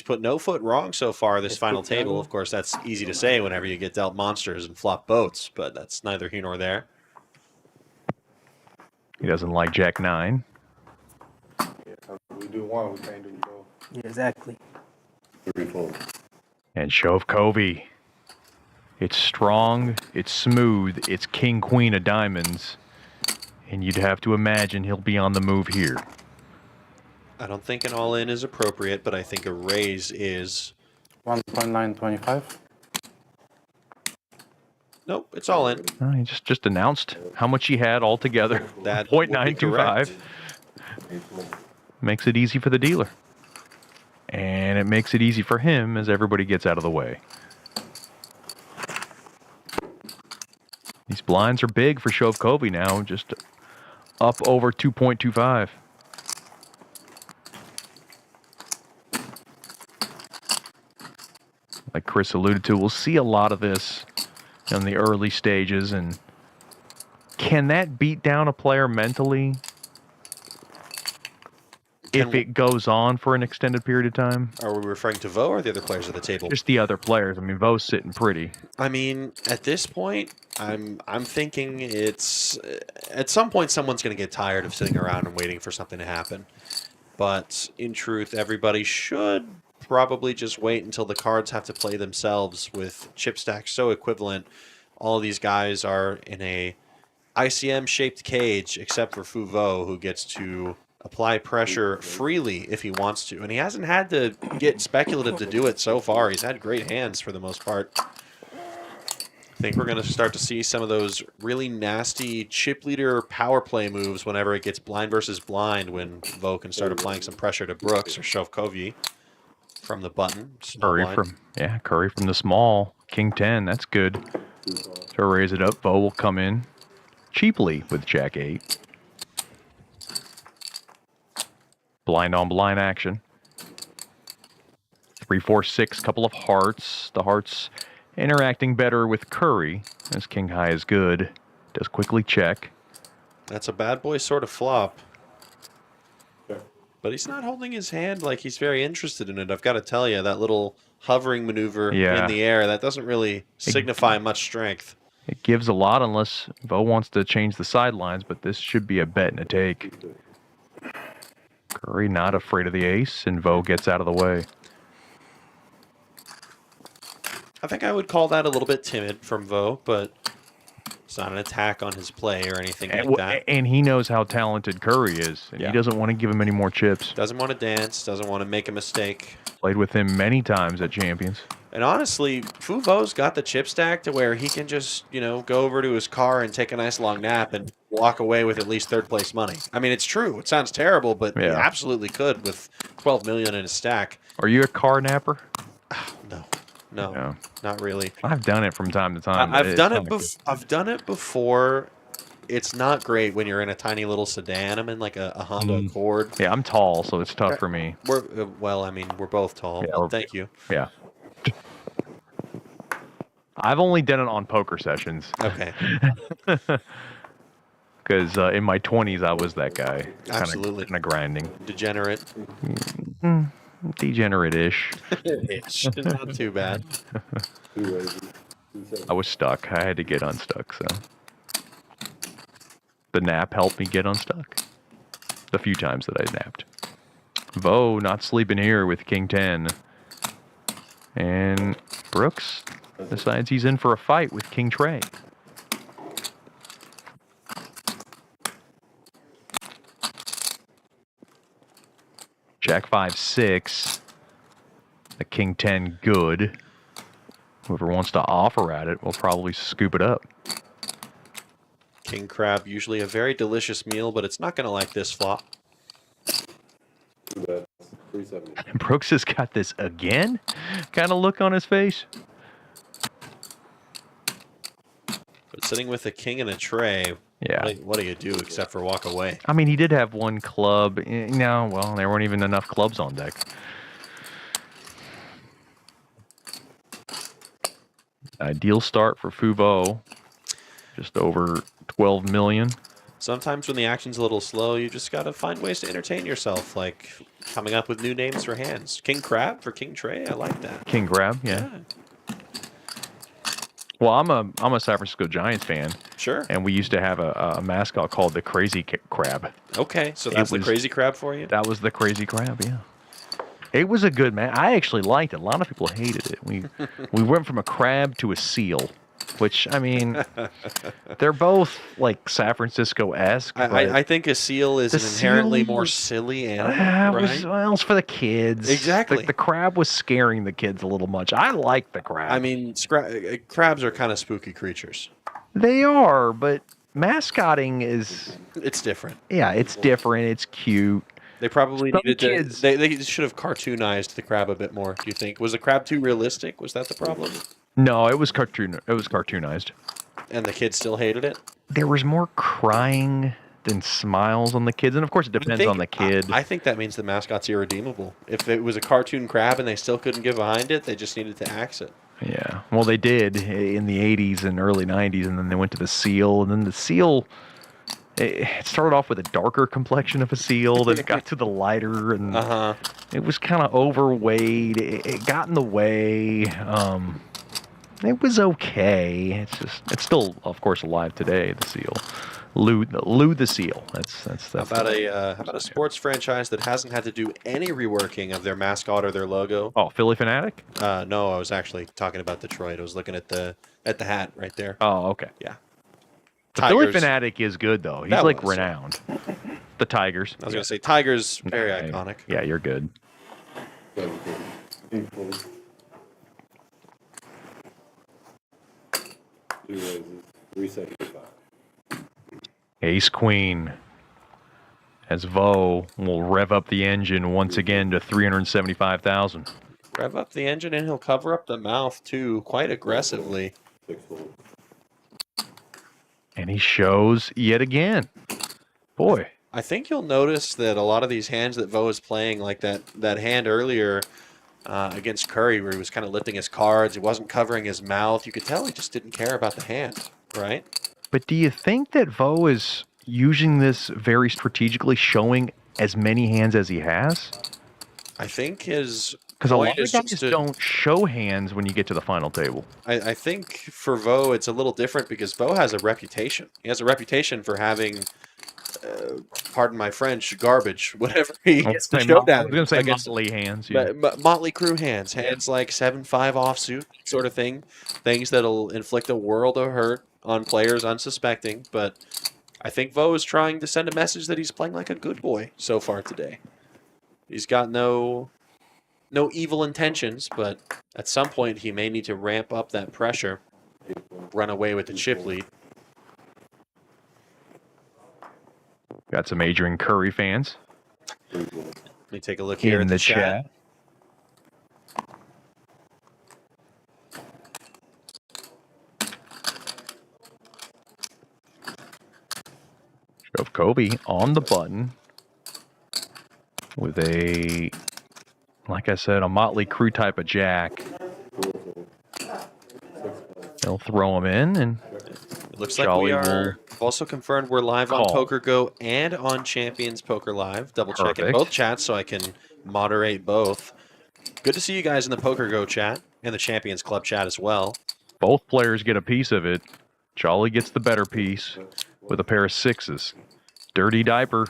put no foot wrong so far this final table. Of course, that's easy to say whenever you get dealt monsters and flop boats, but that's neither here nor there. He doesn't like Jack 9. Yeah, we do one, we can't do both. Yeah, exactly. 3-4. And Shovkovyi. It's strong, it's smooth, it's king, queen of diamonds. And you'd have to imagine he'll be on the move here. I don't think an all-in is appropriate, but I think a raise is. 1.925. Nope, it's all in. He just announced how much he had altogether. That would be 0.925. Makes it easy for the dealer. And it makes it easy for him as everybody gets out of the way. These blinds are big for Shovkovyi now, just up over 2.25. Like Chris alluded to, we'll see a lot of this in the early stages. And can that beat down a player mentally if it goes on for an extended period of time? Are we referring to Vo or the other players at the table? Just the other players. I mean, Vo's sitting pretty. I mean, at this point, I'm thinking it's at some point someone's going to get tired of sitting around and waiting for something to happen. But in truth, everybody should probably just wait until the cards have to play themselves with chip stacks so equivalent. All of these guys are in a ICM-shaped cage, except for Fuvo, who gets to apply pressure freely if he wants to. And he hasn't had to get speculative to do it so far. He's had great hands for the most part. I think we're going to start to see some of those really nasty chip leader power play moves whenever it gets blind versus blind, when Vo can start applying some pressure to Brooks or Shovkovyi from the button. Curry from the small. King 10, that's good. To raise it up, Vo will come in cheaply with Jack 8. Blind on blind action. 3, 4, 6, couple of hearts. The hearts interacting better with Curry, as King High is good. Does quickly check. That's a bad boy sort of flop. But he's not holding his hand like he's very interested in it. I've got to tell you, that little hovering maneuver in the air, that doesn't really signify much strength. It gives a lot unless Vo wants to change the sidelines, but this should be a bet and a take. Curry not afraid of the ace, and Vo gets out of the way. I think I would call that a little bit timid from Vo, but it's not an attack on his play or anything like that. And he knows how talented Curry is, and he doesn't want to give him any more chips. Doesn't want to dance, doesn't want to make a mistake. Played with him many times at Champions. And honestly, Fuvo's got the chip stack to where he can just, go over to his car and take a nice long nap and walk away with at least third place money. I mean, it's true. It sounds terrible, but he absolutely could with 12 million in his stack. Are you a car napper? No, not really. I've done it from time to time. I've done it before. It's not great when you're in a tiny little sedan. I'm in like a Honda Accord. Yeah, I'm tall, so it's tough for me. We're both tall. Yeah, thank you. Yeah. I've only done it on poker sessions. Okay. Because in my 20s, I was that guy. Absolutely. Kind of grinding. Degenerate. Degenerate-ish. Not too bad. I was stuck. I had to get unstuck, so. The nap helped me get unstuck. The few times that I napped. Vo not sleeping here with King 10. And Brooks decides he's in for a fight with King Trey. Jack 5, 6. The King 10, good. Whoever wants to offer at it will probably scoop it up. King crab, usually a very delicious meal, but it's not going to like this flop. Brooks has got this again kind of look on his face. But sitting with a king and a tray, what do you do except for walk away? I mean, he did have one club. No, well, there weren't even enough clubs on deck. Ideal start for Fuvo. Just over 12 million. Sometimes when the action's a little slow, you just got to find ways to entertain yourself, like coming up with new names for hands. King Crab for King Trey, I like that. King Crab, yeah. Well, I'm a San Francisco Giants fan. Sure. And we used to have a mascot called the Crazy Crab. Okay, so that's the Crazy Crab for you? That was the Crazy Crab, yeah. It was a good man. I actually liked it. A lot of people hated it. We went from a crab to a seal. Which, I mean, they're both like San Francisco-esque. I think a seal is an inherently more silly animal, right? Well, it's for the kids. Exactly. The crab was scaring the kids a little much. I like the crab. I mean, crabs are kind of spooky creatures. They are, but mascotting is... It's different. Yeah, it's different. It's cute. They probably needed to... They should have cartoonized the crab a bit more, do you think? Was the crab too realistic? Was that the problem? No, it was cartoonized. And the kids still hated it? There was more crying than smiles on the kids. And, of course, it depends on the kid. I think that means the mascot's irredeemable. If it was a cartoon crab and they still couldn't get behind it, they just needed to axe it. Yeah. Well, they did in the 80s and early 90s, and then they went to the seal. And then the seal... It started off with a darker complexion of a seal, then it got to the lighter, and it was kind of overweight. It got in the way. It was okay. It's still, of course, alive today. The seal, Lou the seal. That's. How about a sports franchise that hasn't had to do any reworking of their mascot or their logo? Oh, Philly Fanatic? No, I was actually talking about Detroit. I was looking at the hat right there. Oh, okay. Yeah. The Philly Fanatic is good, though. He's like renowned. The Tigers. I was going to say Tigers, very iconic. Yeah, you're good. Ace Queen. As Vo will rev up the engine once again to 375,000. Rev up the engine and he'll cover up the mouth too, quite aggressively. And he shows yet again. Boy. I think you'll notice that a lot of these hands that Vo is playing, like that hand earlier against Curry where he was kind of lifting his cards, he wasn't covering his mouth. You could tell he just didn't care about the hand, right? But do you think that Vo is using this very strategically, showing as many hands as he has? I think his... Because a lot of guys don't show hands when you get to the final table. I think for Vo, it's a little different because Vo has a reputation. He has a reputation for having, pardon my French, garbage, whatever he gets to showdown. I was going to say motley hands. Yeah. Motley Crue hands. Hands like 7-5 offsuit sort of thing. Things that'll inflict a world of hurt on players unsuspecting. But I think Vo is trying to send a message that he's playing like a good boy so far today. He's got no evil intentions, but at some point he may need to ramp up that pressure, run away with the chip lead. Got some Adrian Curry fans. Let me take a look here in the chat. Shovkovyi on the button with a... Like I said, a Motley Crue type of jack. They'll throw him in, and it looks like we are also confirmed we're live on Poker Go and on Champions Poker Live. Double checking both chats so I can moderate both. Good to see you guys in the Poker Go chat and the Champions Club chat as well. Both players get a piece of it. Charlie gets the better piece with a pair of sixes. Dirty diaper.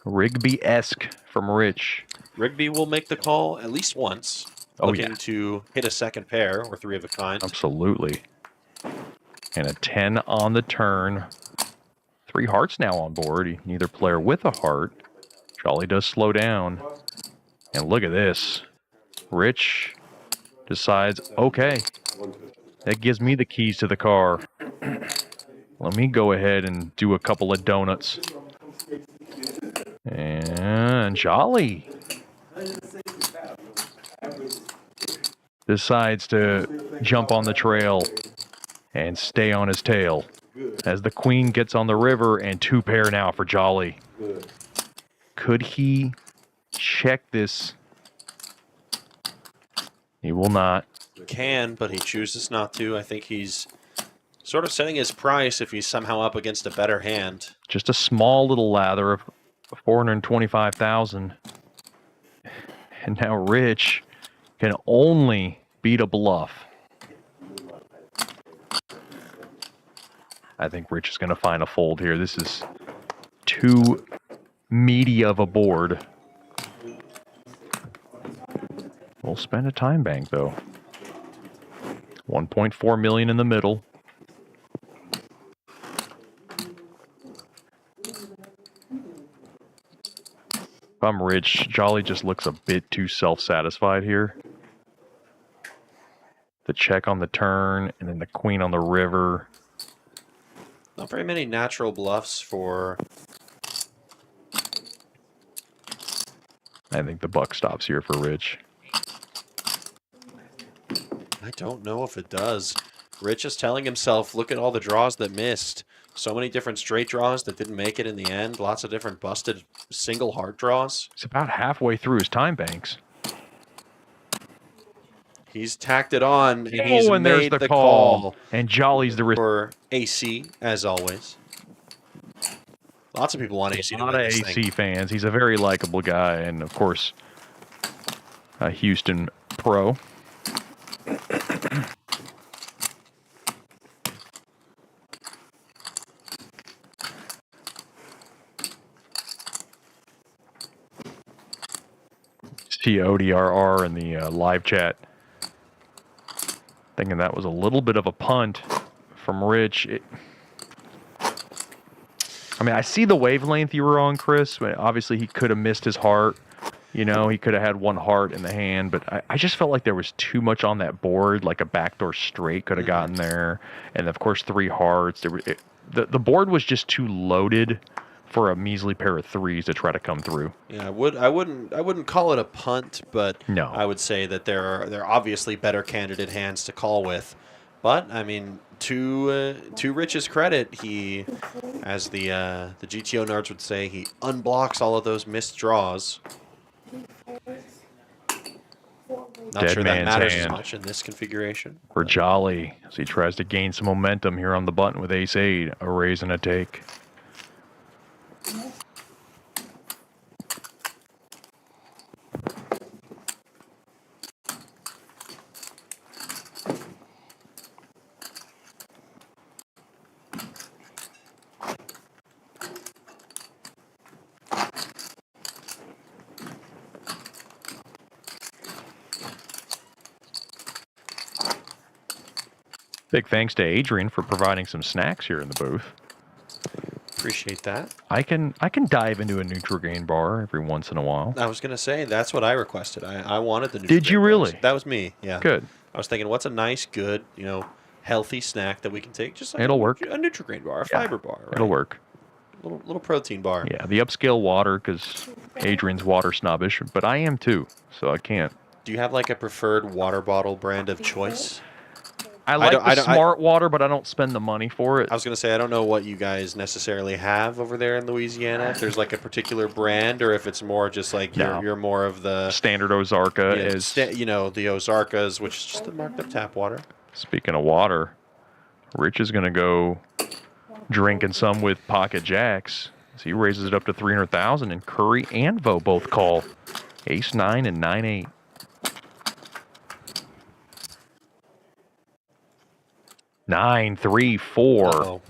Rigby-esque from Rich. Rigby will make the call at least once, looking to hit a second pair or three of a kind. Absolutely. And a 10 on the turn. 3 hearts now on board. Neither player with a heart. Charlie does slow down. And look at this. Rich decides, okay, that gives me the keys to the car. Let me go ahead and do a couple of donuts. And Charlie decides to jump on the trail and stay on his tail as the queen gets on the river, and 2 pair now for Jolly. Could he check this? He will not. can, but he chooses not to. I think he's sort of setting his price if he's somehow up against a better hand. Just a small little lather of 425,000. And now Rich can only beat a bluff. I think Rich is going to find a fold here. This is too meaty of a board. We'll spend a time bank, though. 1.4 million in the middle. If I'm Rich, Jolly just looks a bit too self-satisfied here. The check on the turn, and then the queen on the river. Not very many natural bluffs for... I think the buck stops here for Rich. I don't know if it does. Rich is telling himself, look at all the draws that missed. So many different straight draws that didn't make it in the end. Lots of different busted single heart draws. He's about halfway through his time banks. He's tacked it on, and he's and made there's the call. call. And Jolly's the risk. For AC, as always. Lots of people want AC A to lot win of this AC thing. fans. He's a very likable guy, and of course, a Houston pro. See ODRR in the live chat, thinking that was a little bit of a punt from Rich. I mean, I see the wavelength you were on, Chris. Obviously, he could have missed his heart. You know, he could have had one heart in the hand, but I just felt like there was too much on that board, like a backdoor straight could have gotten there. And, of course, 3 hearts. The board was just too loaded for a measly pair of 3s to try to come through. Yeah, I wouldn't call it a punt, but No. I would say that there are obviously better candidate hands to call with. But I mean, to Rich's credit, he, as the GTO nerds would say, he unblocks all of those missed draws. Not Dead sure that man's matters hand. as much in this configuration. For Jolly, as he tries to gain some momentum here on the button with ace-8, a raise and a take. Big thanks to Adrian for providing some snacks here in the booth. Appreciate that. I can dive into a Nutrigrain bar every once in a while. I was gonna say that's what I requested. I wanted the. Did you Nutrigrain really? bars. That was me. Yeah. Good. I was thinking, what's a nice, good, healthy snack that we can take? Just like It'll work. A Nutrigrain bar, a Yeah, fiber bar. Right? It'll work. Little protein bar. Yeah, the upscale water, because Adrian's water snobbish, but I am too, so I can't. Do you have like a preferred water bottle brand of choice? I like don't- the I don't- smart water, but I don't spend the money for it. I was gonna say I don't know what you guys necessarily have over there in Louisiana. If there's like a particular brand, or if it's more just like No. you're more of the Standard Ozarka is. the Ozarkas, which is just the marked up tap water. Speaking of water, Rich is going to go drinking some with Pocket Jacks. So he raises it up to 300,000, and Curry and Vo both call. Ace-9 and 9-8. Nine, 3, 4. Uh-oh.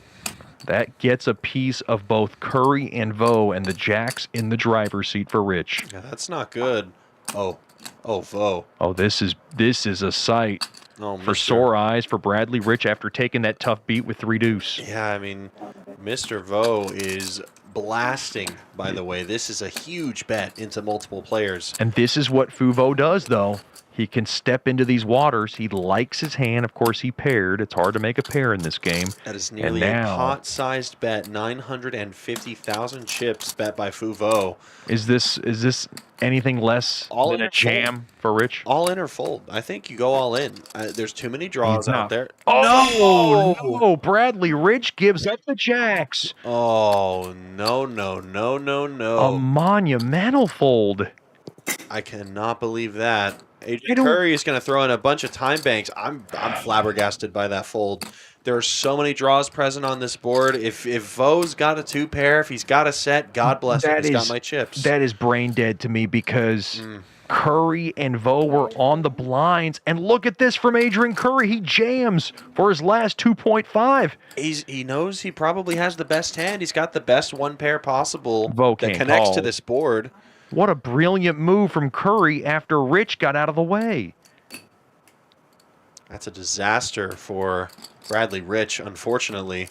That gets a piece of both Curry and Vo, and the Jacks in the driver's seat for Rich. Yeah, that's not good. Oh, Vo. Oh, this is a sight Oh, for Mr. sore eyes for Bradley Rich after taking that tough beat with 3 deuce. Yeah, I mean, Mr. Vo is blasting, by the way. This is a huge bet into multiple players. And this is what Fuvo does, though. He can step into these waters. He likes his hand. Of course, he paired. It's hard to make a pair in this game. That is And nearly a now- pot-sized bet. 950,000 chips bet by Fuvo. Is this anything less All than in a or fold? jam for Rich? All in or fold? I think you go all in. There's too many draws out there. Oh, no! Bradley Rich gives up the Jacks. Oh, no. A monumental fold. I cannot believe that. AJ Curry is going to throw in a bunch of time banks. I'm flabbergasted by that fold. There are so many draws present on this board. If Vo's got a 2-pair, if he's got a set, God bless him. He's got my chips. That is brain dead to me because Curry and Vo were on the blinds. And look at this from Adrian Curry. He jams for his last 2.5. He knows he probably has the best hand. He's got the best 1-pair possible Vo that can't connects call. to this board. What a brilliant move from Curry after Rich got out of the way. That's a disaster for Bradley Rich, unfortunately.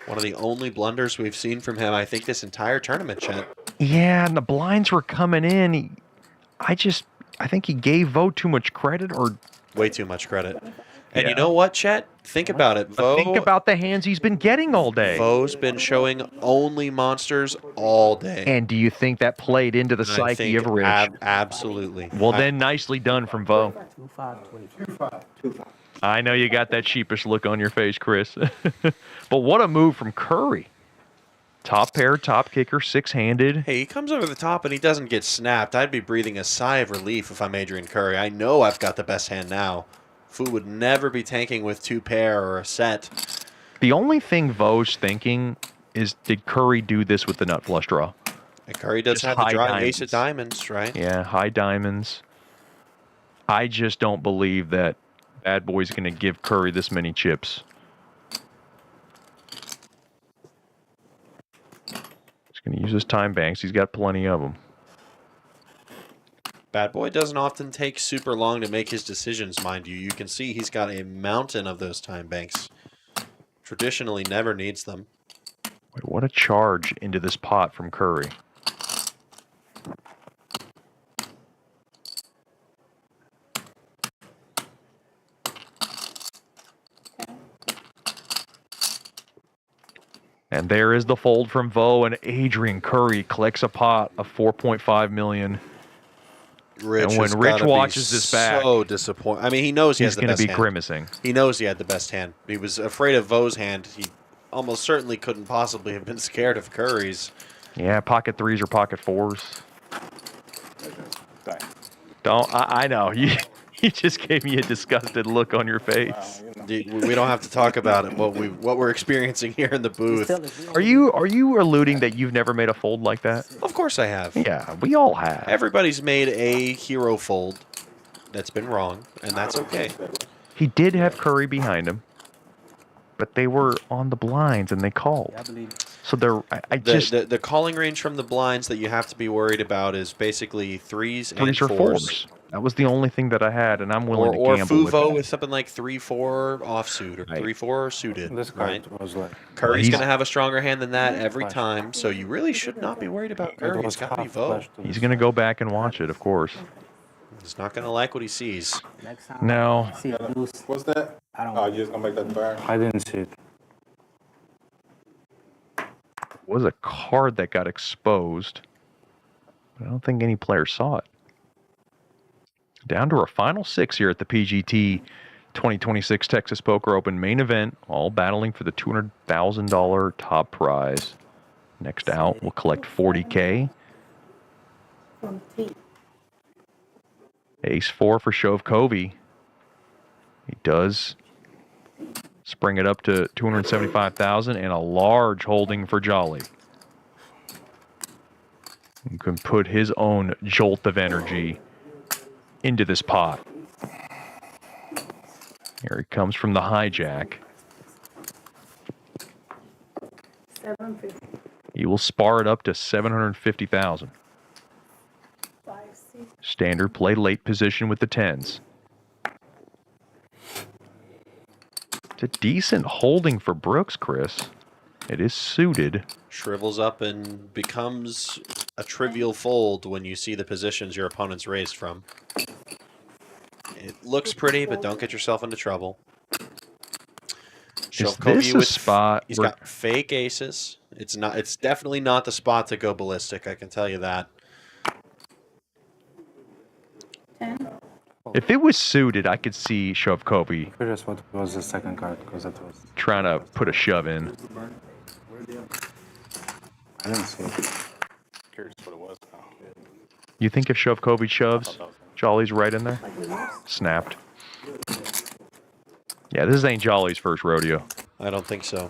One of the only blunders we've seen from him, I think, this entire tournament, Chet. Yeah, and the blinds were coming in. I think he gave Vo too much credit or... Way too much credit. And you know what, Chet? Think about it. Think about the hands he's been getting all day. Vo's been showing only monsters all day. And do you think that played into the psyche of Rich? Absolutely. Well, then nicely done from Vo. 2-5. I know you got that sheepish look on your face, Chris. But what a move from Curry. Top pair, top kicker, 6-handed. Hey, he comes over the top and he doesn't get snapped. I'd be breathing a sigh of relief if I'm Adrian Curry. I know I've got the best hand now. Fu would never be tanking with 2-pair or a set. The only thing Vo's thinking is, did Curry do this with the nut flush draw? And Curry does Just have the high drawing ace diamonds. of diamonds, right? Yeah, high diamonds. I just don't believe that Bad Boy's going to give Curry this many chips. He's going to use his time banks. He's got plenty of them. Bad Boy doesn't often take super long to make his decisions, mind you. You can see he's got a mountain of those time banks. Traditionally never needs them. Wait, what a charge into this pot from Curry. And there is the fold from Vo, and Adrian Curry collects a pot of $4.5 million. Rich and when Rich watches this back, so disappointed. I mean, he knows he has he's the going best to be hand. grimacing. He knows he had the best hand. He was afraid of Vo's hand. He almost certainly couldn't possibly have been scared of Curry's. Yeah, pocket threes or pocket fours. Thanks. I know. You just gave me a disgusted look on your face. We don't have to talk about it. What we're experiencing here in the booth. Are you alluding that you've never made a fold like that? Of course I have. Yeah, we all have. Everybody's made a hero fold that's been wrong, and that's okay. He did have Curry behind him, but they were on the blinds and they called. So The calling range from the blinds that you have to be worried about is basically threes and or fours. That was the only thing that I had, and I'm willing to gamble with Fuvo that. with something like 3-4 offsuit or 3-4 suited. This Right? card was like Curry's going to have a stronger hand than that every time, so you really should not be worried about Curry. it It's was got to be half Vo. flash to He's this. going to go back and watch it, of course. He's not going to like what he sees. Next time. No. See a deuce. What's that? I don't Oh, you just gonna make that the bar? I didn't see it. Was a card that got exposed, but I don't think any player saw it. Down to our final 6 here at the PGT 2026 Texas Poker Open main event, all battling for the $200,000 top prize. Next out, we'll collect $40K. Ace-4 for Shovkovyi. He does spring it up to $275,000 and a large holding for Jolly. You can put his own jolt of energy into this pot. Here he comes from the hijack. He will spar it up to $750,000. Standard play late position with the 10s. It's a decent holding for Brooks, Chris. It is suited. Shrivels up and becomes a trivial fold when you see the positions your opponent's raised from. It looks pretty, but don't get yourself into trouble. Is this a spot He's where- got fake aces. It's not. It's definitely not the spot to go ballistic. I can tell you that. If it was suited, I could see Shovkovyi Curious what was the second card because that was trying to put a shove in. I didn't see it. Curious what it was. You think if Shovkovyi shoves, Jolly's right in there? Snapped. Yeah, this ain't Jolly's first rodeo. I don't think so.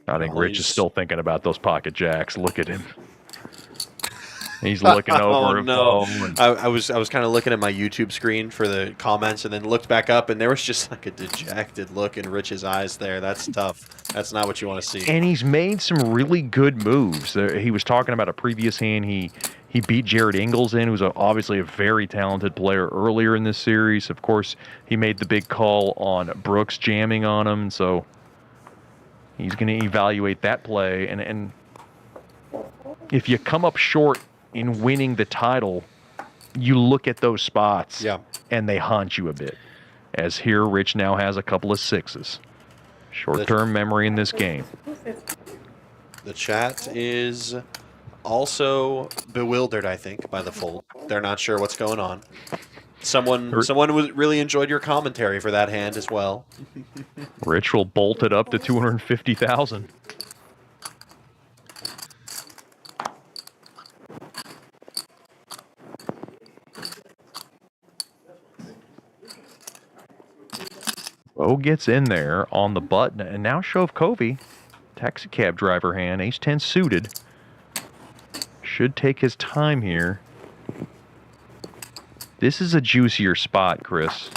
I think Well, Rich is he's- still thinking about those pocket jacks. Look at him. He's looking over. Oh no! And I was kind of looking at my YouTube screen for the comments, and then looked back up, and there was just like a dejected look in Rich's eyes. There, that's tough. That's not what you want to see. and he's made some really good moves. He was talking about a previous hand. He beat Jared Ingles in, who's obviously a very talented player earlier in this series. Of course, he made the big call on Brooks jamming on him, so he's going to evaluate that play. And if you come up short in winning the title, you look at those spots and they haunt you a bit. As here, Rich now has a couple of sixes. Short-term memory in this game. The chat is also bewildered, I think, by the fold. They're not sure what's going on. Someone really enjoyed your commentary for that hand as well. Rich will bolt it up to 250,000. Bo gets in there on the button, and now Shovkovyi, taxi cab driver hand, ace-10 suited, should take his time here. This is a juicier spot, Chris.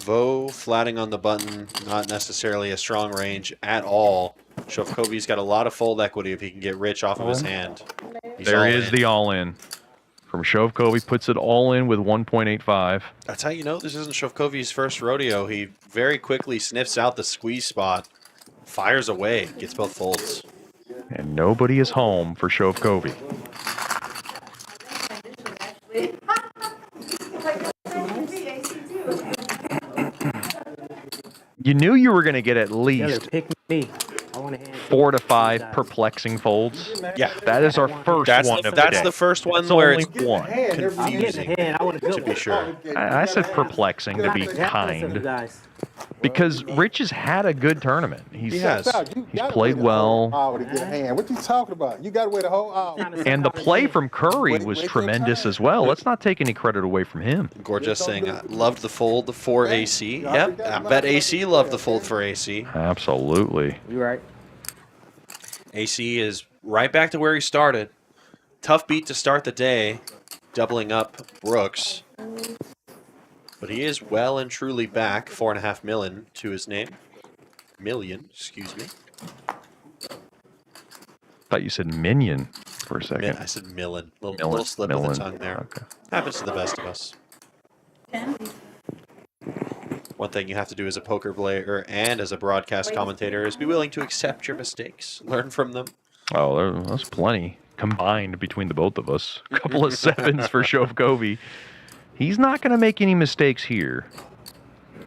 Vo flatting on the button, not necessarily a strong range at all. Shovkovyi's got a lot of fold equity if he can get Rich off of his hand. He's There all is in. the all-in. From Shovkovyi, puts it all in with 1.85. That's how you know this isn't Shovkovyi's first rodeo. He very quickly sniffs out the squeeze spot, fires away, gets both folds. And nobody is home for Shovkovyi. You knew you were going to get at least Pick me. I want to hand 4 to 5 perplexing folds. Yeah, That is our first that's one the, of that's the the day. first one That's where only it's one. I'm getting a confusing, hand. I want to to be sure. I said perplexing to be kind. Guys. Because Rich has had a good tournament. He has. He's played well. Hour to get a hand. What you talking about? You got to wait a whole hour. And the play from Curry was tremendous as well. Let's not take any credit away from him. Gorgeous saying, loved the fold for AC. Yep, I bet AC loved the fold for AC. Absolutely. You're right. AC is right back to where he started. Tough beat to start the day, doubling up Brooks. But he is well and truly back, 4.5 million to his name. Excuse me. Thought you said minion for a second. I said million. Little Millen, slip of the Millen. tongue there. Okay. Happens to the best of us. One thing you have to do as a poker player and as a broadcast commentator is be willing to accept your mistakes, learn from them. Oh, that's plenty combined between the both of us. A couple of sevens for Shovkovyi. He's not going to make any mistakes here.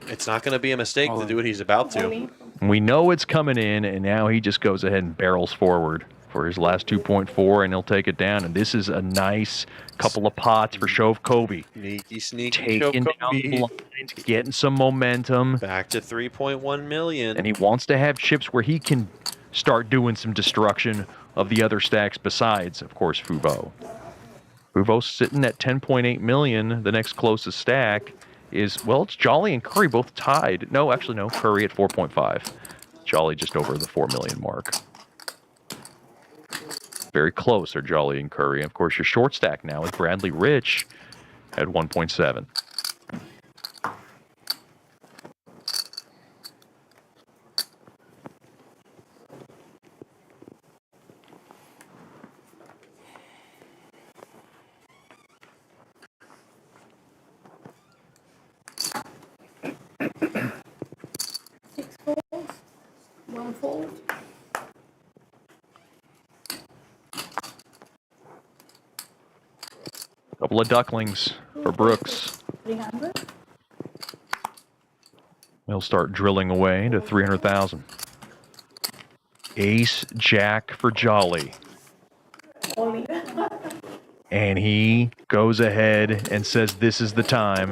It's not going to be a mistake to do what he's about to. We know it's coming in, and now he just goes ahead and barrels forward for his last 2.4, and he'll take it down. And this is a nice couple of pots for Shovkovyi. Sneaky Taking down the Shovkovyi. lines, getting some momentum. Back to 3.1 million. And he wants to have chips where he can start doing some destruction of the other stacks besides, of course, Fuvo. Fuvo's sitting at 10.8 million. The next closest stack is, well, it's Jolly and Curry both tied. No, actually, no. Curry at 4.5. Jolly just over the 4 million mark. Very close are Jolly and Curry. And of course, your short stack now is Bradley Rich at 1.7. One fold. Couple of ducklings for Brooks. 300. He'll start drilling away to 300,000. Ace Jack for Jolly. Only. And he goes ahead and says this is the time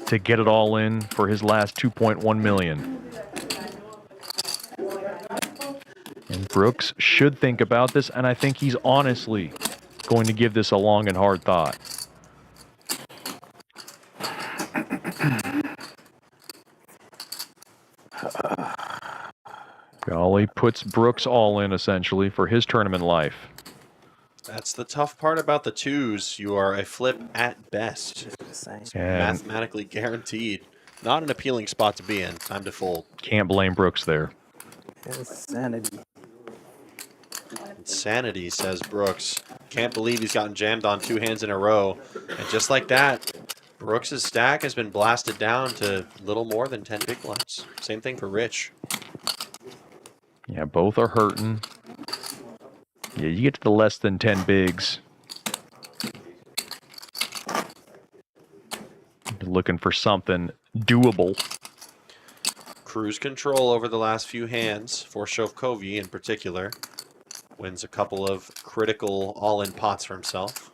to get it all in for his last 2.1 million. And Brooks should think about this, and I think he's honestly going to give this a long and hard thought. Golly puts Brooks all in, essentially, for his tournament life. That's the tough part about the twos. You are a flip at best. It's mathematically guaranteed. Not an appealing spot to be in. Time to fold. Can't blame Brooks there. Insanity. Insanity, says Brooks. Can't believe he's gotten jammed on 2 hands in a row. And just like that, Brooks' stack has been blasted down to little more than 10 big blinds. Same thing for Rich. Yeah, both are hurting. Yeah, you get to the less than 10 bigs. Looking for something doable. Cruise control over the last few hands for Shovkovyi in particular. Wins a couple of critical all-in pots for himself.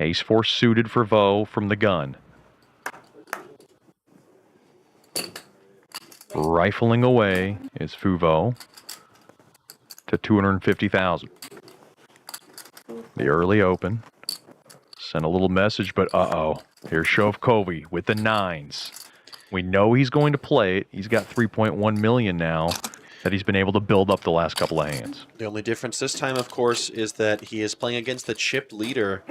Ace-4 suited for Vo from the gun. Rifling away is Fuvo to 250,000. The early open. Sent a little message, but uh-oh. Here's Shovkovyi with the 9s. We know he's going to play it. He's got 3.1 million now that he's been able to build up the last couple of hands. The only difference this time, of course, is that he is playing against the chipped leader.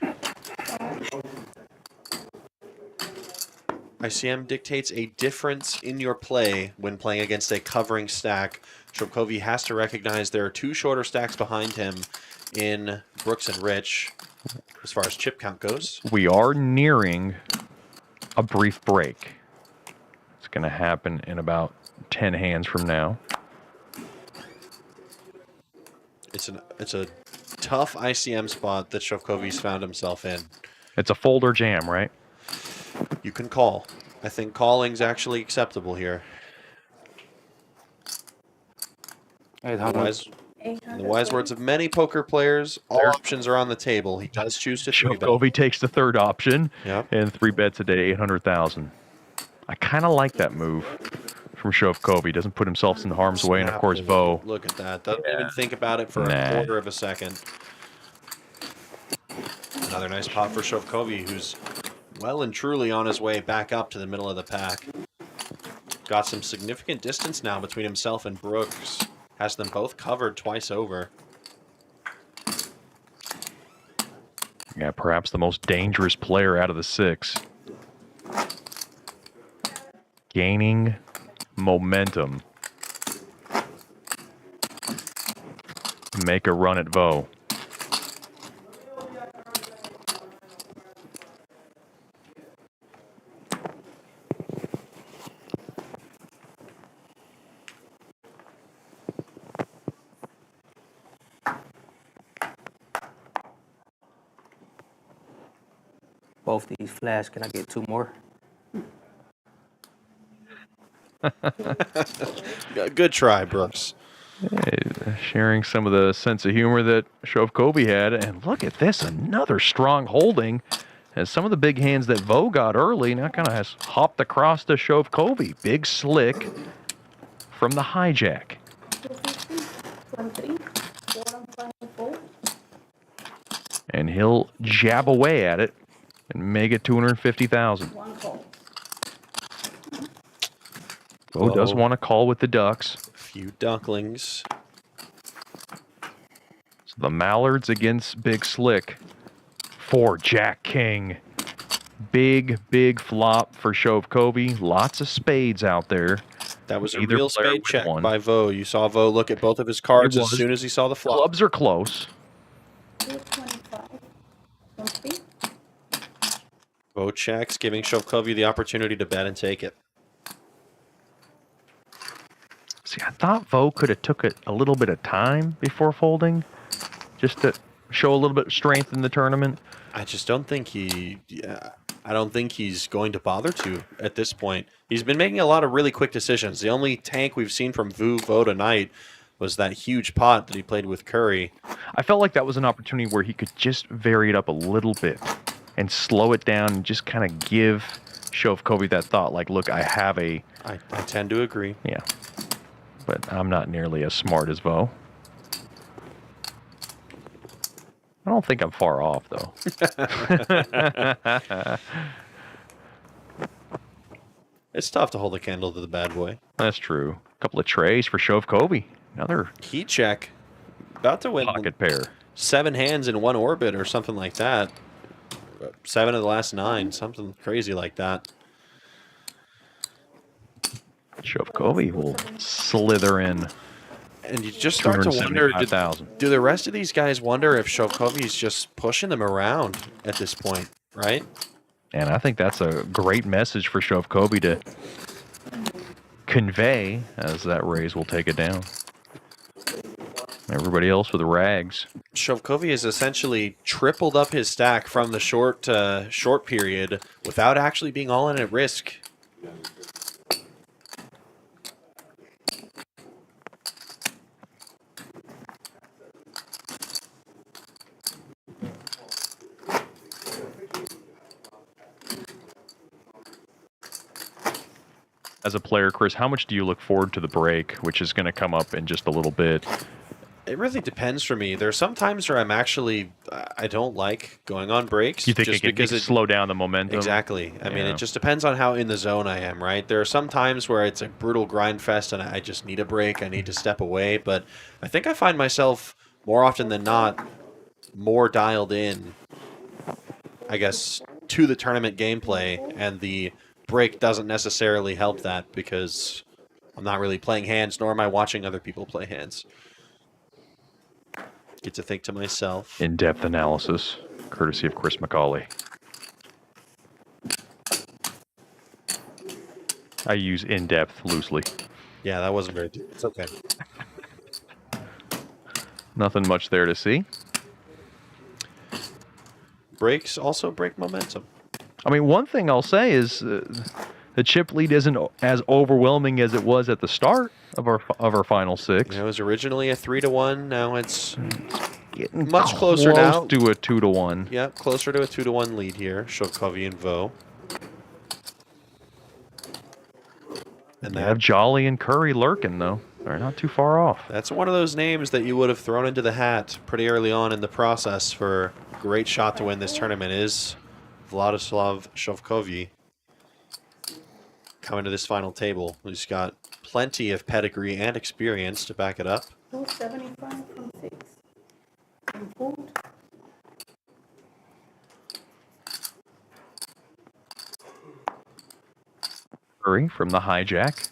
ICM dictates a difference in your play when playing against a covering stack. Shovkovyi has to recognize there are 2 shorter stacks behind him in Brooks and Rich as far as chip count goes. We are nearing a brief break. It's going to happen in about 10 hands from now. It's a tough ICM spot that Shovkovyi's found himself in. It's a fold or jam, right? You can call. I think calling's actually acceptable here. 800. In the wise words of many poker players, all options are on the table. He does choose to 3-bet. Shovkovyi takes the 3rd option Yep. and 3 bets a day, 800,000. I kind of like that move from Shovkovyi. Doesn't put himself in harm's way, and of course, Vo. Look at that. Doesn't even think about it for a quarter of a second. Another nice pot for Shovkovyi, who's well and truly on his way back up to the middle of the pack. Got some significant distance now between himself and Brooks. Has them both covered twice over. Yeah, perhaps the most dangerous player out of the 6. Gaining momentum. Make a run at Vo. Both these flash. Can I get 2 more? Good try, Brooks. Sharing some of the sense of humor that Shovkovyi had. And look at this, another strong holding. As some of the big hands that Vo got early now kind of has hopped across to Shovkovyi. Big slick from the hijack. 23, 4, And he'll jab away at it and make it 250,000. 1 call. Vo does want to call with the ducks. A few ducklings. So the Mallards against Big Slick for Jack King. Big, big flop for Shovkovyi. Lots of spades out there. That was a Either real player spade with check one. by Vo. You saw Vo look at both of his cards It as was. soon as he saw the flop. Clubs are close. 225, 23. Vo checks, giving Shovkovyi the opportunity to bet and take it. See, I thought Vo could have took a little bit of time before folding, just to show a little bit of strength in the tournament. I just don't think I don't think he's going to bother to at this point. He's been making a lot of really quick decisions. The only tank we've seen from Vo tonight was that huge pot that he played with Curry. I felt like that was an opportunity where he could just vary it up a little bit and slow it down and just kind of give Shovkovyi that thought, like, look, I have a... I tend to agree. Yeah. But I'm not nearly as smart as Vo. I don't think I'm far off, though. It's tough to hold a candle to the bad boy. That's true. A couple of trays for Shovkovyi. Another Heat check. About to win pocket pair. 7 hands in 1 orbit or something like that. 7 of the last 9. Something crazy like that. Shovkovyi will slither in. And you just start to wonder, do the rest of these guys wonder if Shovkovyi's just pushing them around at this point, right? And I think that's a great message for Shovkovyi to convey, as that raise will take it down. Everybody else with rags. Shovkovyi has essentially tripled up his stack from the short period without actually being all in at risk. As a player, Chris, how much do you look forward to the break, which is going to come up in just a little bit? It really depends for me. There are some times where I don't like going on breaks. You think just it can slow down the momentum? Exactly. I mean, it just depends on how in the zone I am, right? There are some times where it's a brutal grind fest and I just need a break. I need to step away. But I think I find myself more often than not more dialed in, I guess, to the tournament gameplay, and the break doesn't necessarily help that because I'm not really playing hands, nor am I watching other people play hands. Get to think to myself. In-depth analysis, courtesy of Chris McCauley. I use in-depth loosely. Yeah, that wasn't very deep. It's okay. Nothing much there to see. Breaks also break momentum. I mean, one thing I'll say is the chip lead isn't as overwhelming as it was at the start of our final 6. It was originally a 3-1. Now it's getting much closer now to a 2-1. Yep, closer to a 2-1 lead here. Shovkovyi and Vo. And they have Jolly and Curry lurking, though. They're not too far off. That's one of those names that you would have thrown into the hat pretty early on in the process for a great shot to win this tournament is Vladislav Shovkovyi. Coming to this final table, he's got plenty of pedigree and experience to back it up. 275 from 6. From 4. Curry from the hijack.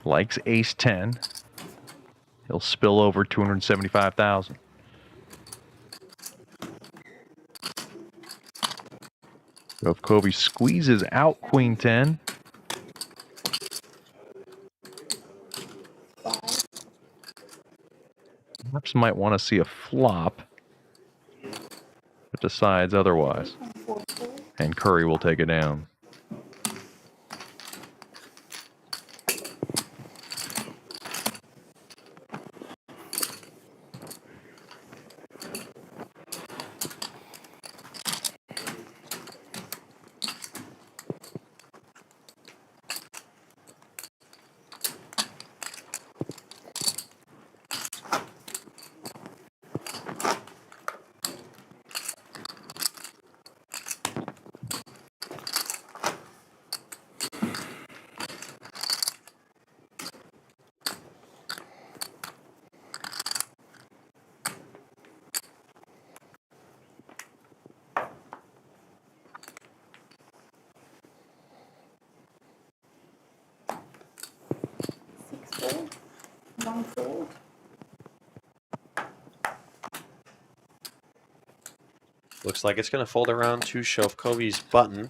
Likes ace-10. He'll spill over 275,000. Shovkovyi squeezes out queen-10. Perhaps might want to see a flop, but decides otherwise. And Curry will take it down. Looks like it's going to fold around to Shovkovyi's button.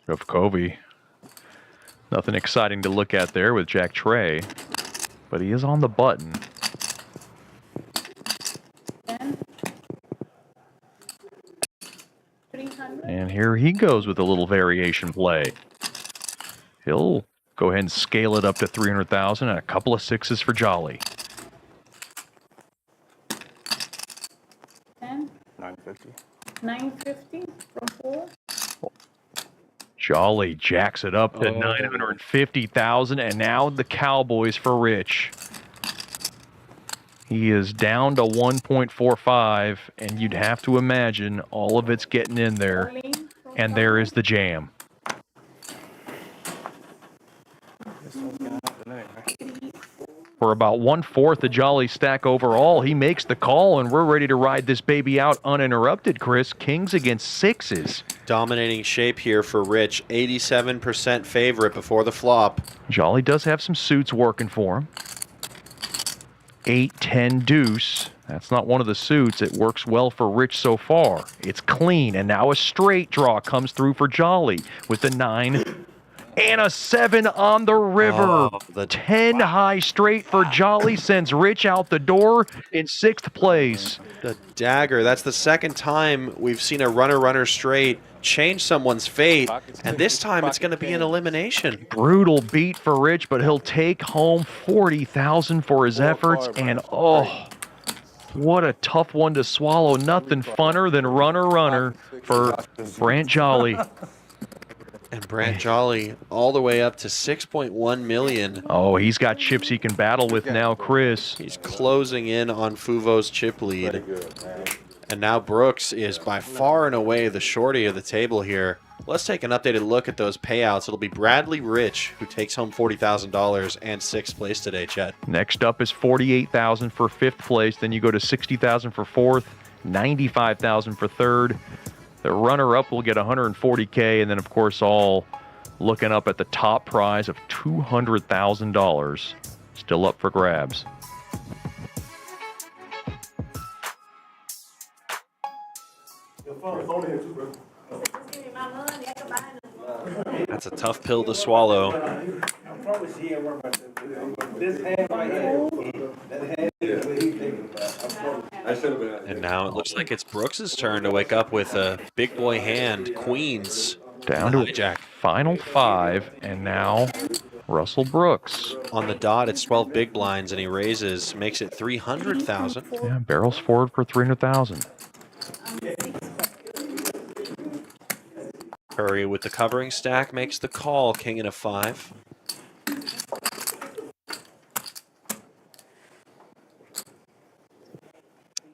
Shovkovyi. Nothing exciting to look at there with Jack Trey, but he is on the button. $300. And here he goes with a little variation play. He'll Go ahead and scale it up to 300,000 and a couple of sixes for Jolly. 10, 950. 950 from 4. Jolly jacks it up to 950,000, and now the Cowboys for Rich. He is down to 1.45, and you'd have to imagine all of it's getting in there. And there is the jam. For about 1/4 of Jolly's stack overall, he makes the call, and we're ready to ride this baby out uninterrupted, Chris. Kings against sixes. Dominating shape here for Rich. 87% favorite before the flop. Jolly does have some suits working for him. 8-10 deuce. That's not one of the suits. It works well for Rich so far. It's clean, and now a straight draw comes through for Jolly with the 9 and a 7 on the river. The 10 high straight for Jolly sends Rich out the door in 6th place. The dagger. That's the second time we've seen a runner straight change someone's fate, and this time it's going to be an elimination. Brutal beat for Rich, but he'll take home 40,000 for his efforts, and oh, what a tough one to swallow. Nothing funner than runner for Brant Jolly. And Brant Jolly all the way up to 6.1 million. Oh, he's got chips he can battle with now, Chris. He's closing in on Fuvo's chip lead. And now Brooks is by far and away the shorty of the table here. Let's take an updated look at those payouts. It'll be Bradley Rich, who takes home $40,000 and 6th place today, Chet. Next up is 48,000 for 5th place. Then you go to 60,000 for 4th, 95,000 for 3rd. The runner-up will get 140K, and then, of course, all looking up at the top prize of $200,000. Still up for grabs. That's a tough pill to swallow. And now it looks like it's Brooks's turn to wake up with a big boy hand, queens. Down to hijack. Final 5, and now Russell Brooks. On the dot, it's 12 big blinds, and he raises, makes it 300,000. Yeah, barrels forward for 300,000. Curry with the covering stack makes the call, king and a 5.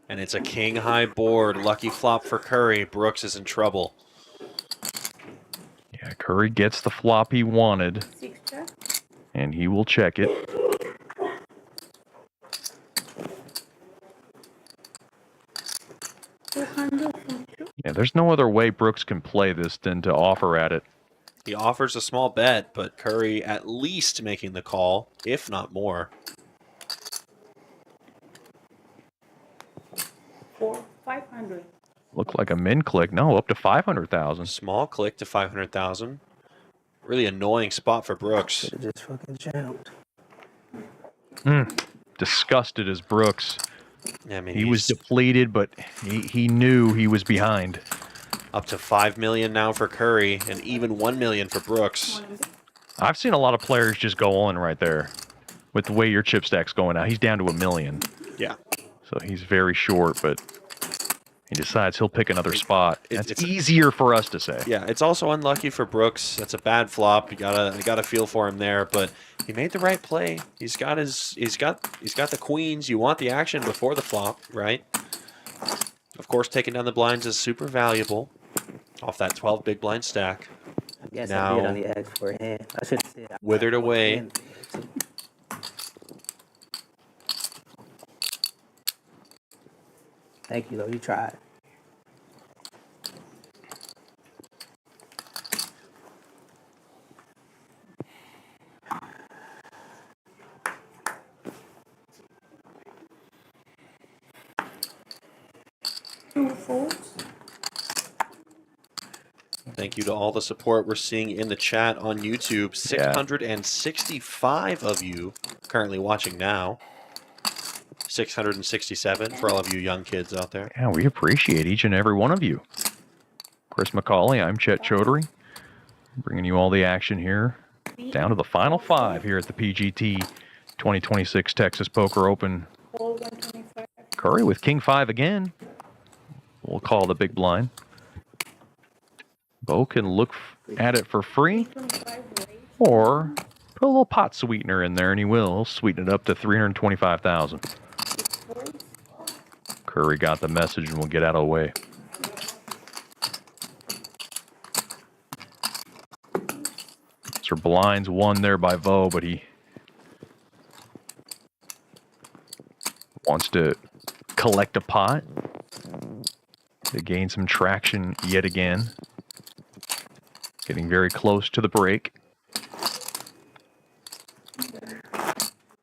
And it's a king high board. Lucky flop for Curry. Brooks is in trouble. Yeah, Curry gets the flop he wanted, and he will check it. Yeah, there's no other way Brooks can play this than to offer at it. He offers a small bet, but Curry at least making the call, if not more. 500. Looked like a min click. No, up to 500,000. Small click to 500,000. Really annoying spot for Brooks. Just fucking jumped. Disgusted as Brooks. Yeah, I mean, He was depleted, but he knew he was behind. up to 5 million now for Curry, and even 1 million for Brooks. I've seen a lot of players just go on right there with the way your chip stack's going out. He's down to 1 million. Yeah. So he's very short, but he decides he'll pick another spot. It's That's easier for us to say. Yeah, it's also unlucky for Brooks. That's a bad flop. You gotta feel for him there, but he made the right play. He's got the queens. You want the action before the flop, right? Of course, taking down the blinds is super valuable off that 12 big blind stack. Yes, Now, I did only ask for a hand. I should have said. withered away. Thank you, though. You tried. Thank you to all the support we're seeing in the chat on YouTube. 665 of you currently watching now. 667 for all of you young kids out there. Yeah, we appreciate each and every one of you. Chris McCauley, I'm Chet Chaudhary, bringing you all the action here Down to the final 5 here at the PGT 2026 Texas Poker Open. All 125. Curry with King 5 again. We'll call the big blind. Bo can look at it for free, 25 raise. or put a little pot sweetener in there, and he will. He'll sweeten it up to 325,000. Curry got the message, and we'll get out of the way. Sir Blinds won there by Vo, but he wants to collect a pot to gain some traction yet again. Getting very close to the break.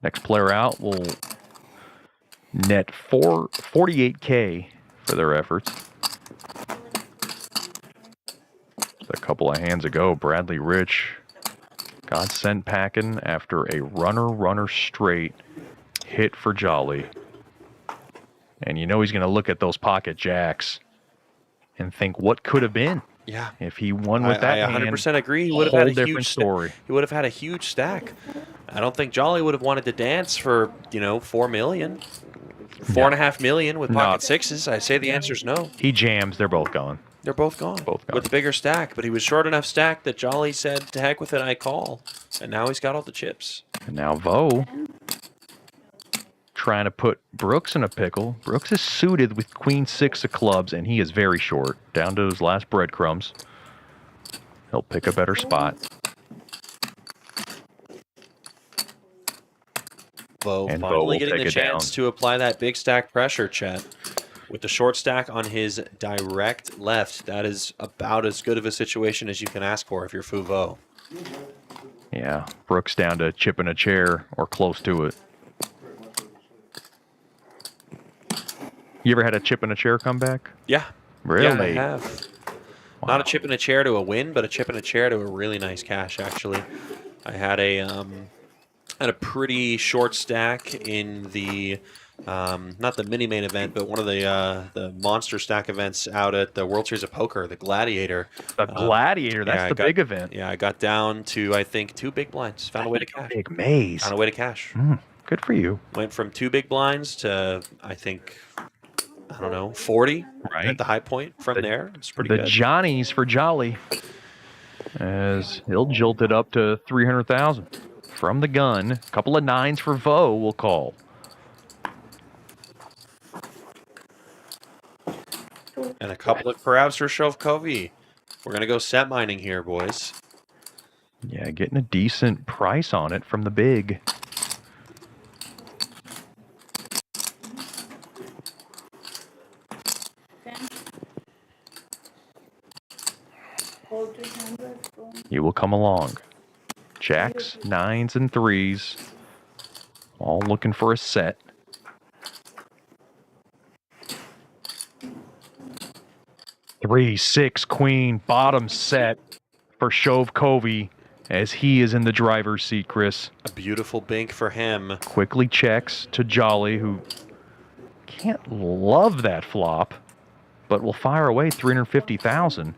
Next player out will net 48K for their efforts. Just a couple of hands ago, Bradley Rich got sent packing after a runner straight hit for Jolly. And you know he's going to look at those pocket jacks and think, what could have been? Yeah. If he won with that I 100% hand, agree. He would have had a different huge story. He would have had a huge stack. I don't think Jolly would have wanted to dance for, you know, 4 million. 4.5 million with pocket sixes. I say the answer is no. He jams, they're both gone. They're both gone. Both gone. With the bigger stack, but he was short enough stack that Jolly said, to heck with it, I call. And now he's got all the chips. And now Vo trying to put Brooks in a pickle. Brooks is suited with Queen 6 of clubs, and he is very short, down to his last breadcrumbs. He'll pick a better spot. Vo And Vo finally will getting take the it down. chance to apply that big stack pressure, Chet. With the short stack on his direct left, that is about as good of a situation as you can ask for if you're Fuvo. Yeah, Brooks down to chipping a chair or close to it. You ever had a chip in a chair comeback? Yeah. Really? Yeah, I have. Wow. Not a chip in a chair to a win, but a chip in a chair to a really nice cash, actually. I had a pretty short stack in the not the mini main event, but one of the monster stack events out at the World Series of Poker, the Gladiator. The Gladiator, that's the big event. Yeah, I got down to, I think, 2 big blinds. Found a way to cash. Big maze. Found a way to cash. Good for you. Went from 2 big blinds to, I think, I don't know, 40 at the high point from there. It's pretty good. The Johnnies for Jolly, as he'll jolt it up to 300,000 from the gun. A couple of 9s for Vo, we'll call. And a couple of perhaps for Shovkovyi. We're going to go set mining here, boys. Yeah, getting a decent price on it from the big. All 300 from You will come along. Jacks, 9s, and 3s. All looking for a set. Three, 6, queen, bottom set for Shovkovyi as he is in the driver's seat, Chris. A beautiful bink for him. Quickly checks to Jolly, who can't love that flop, but will fire away 350,000.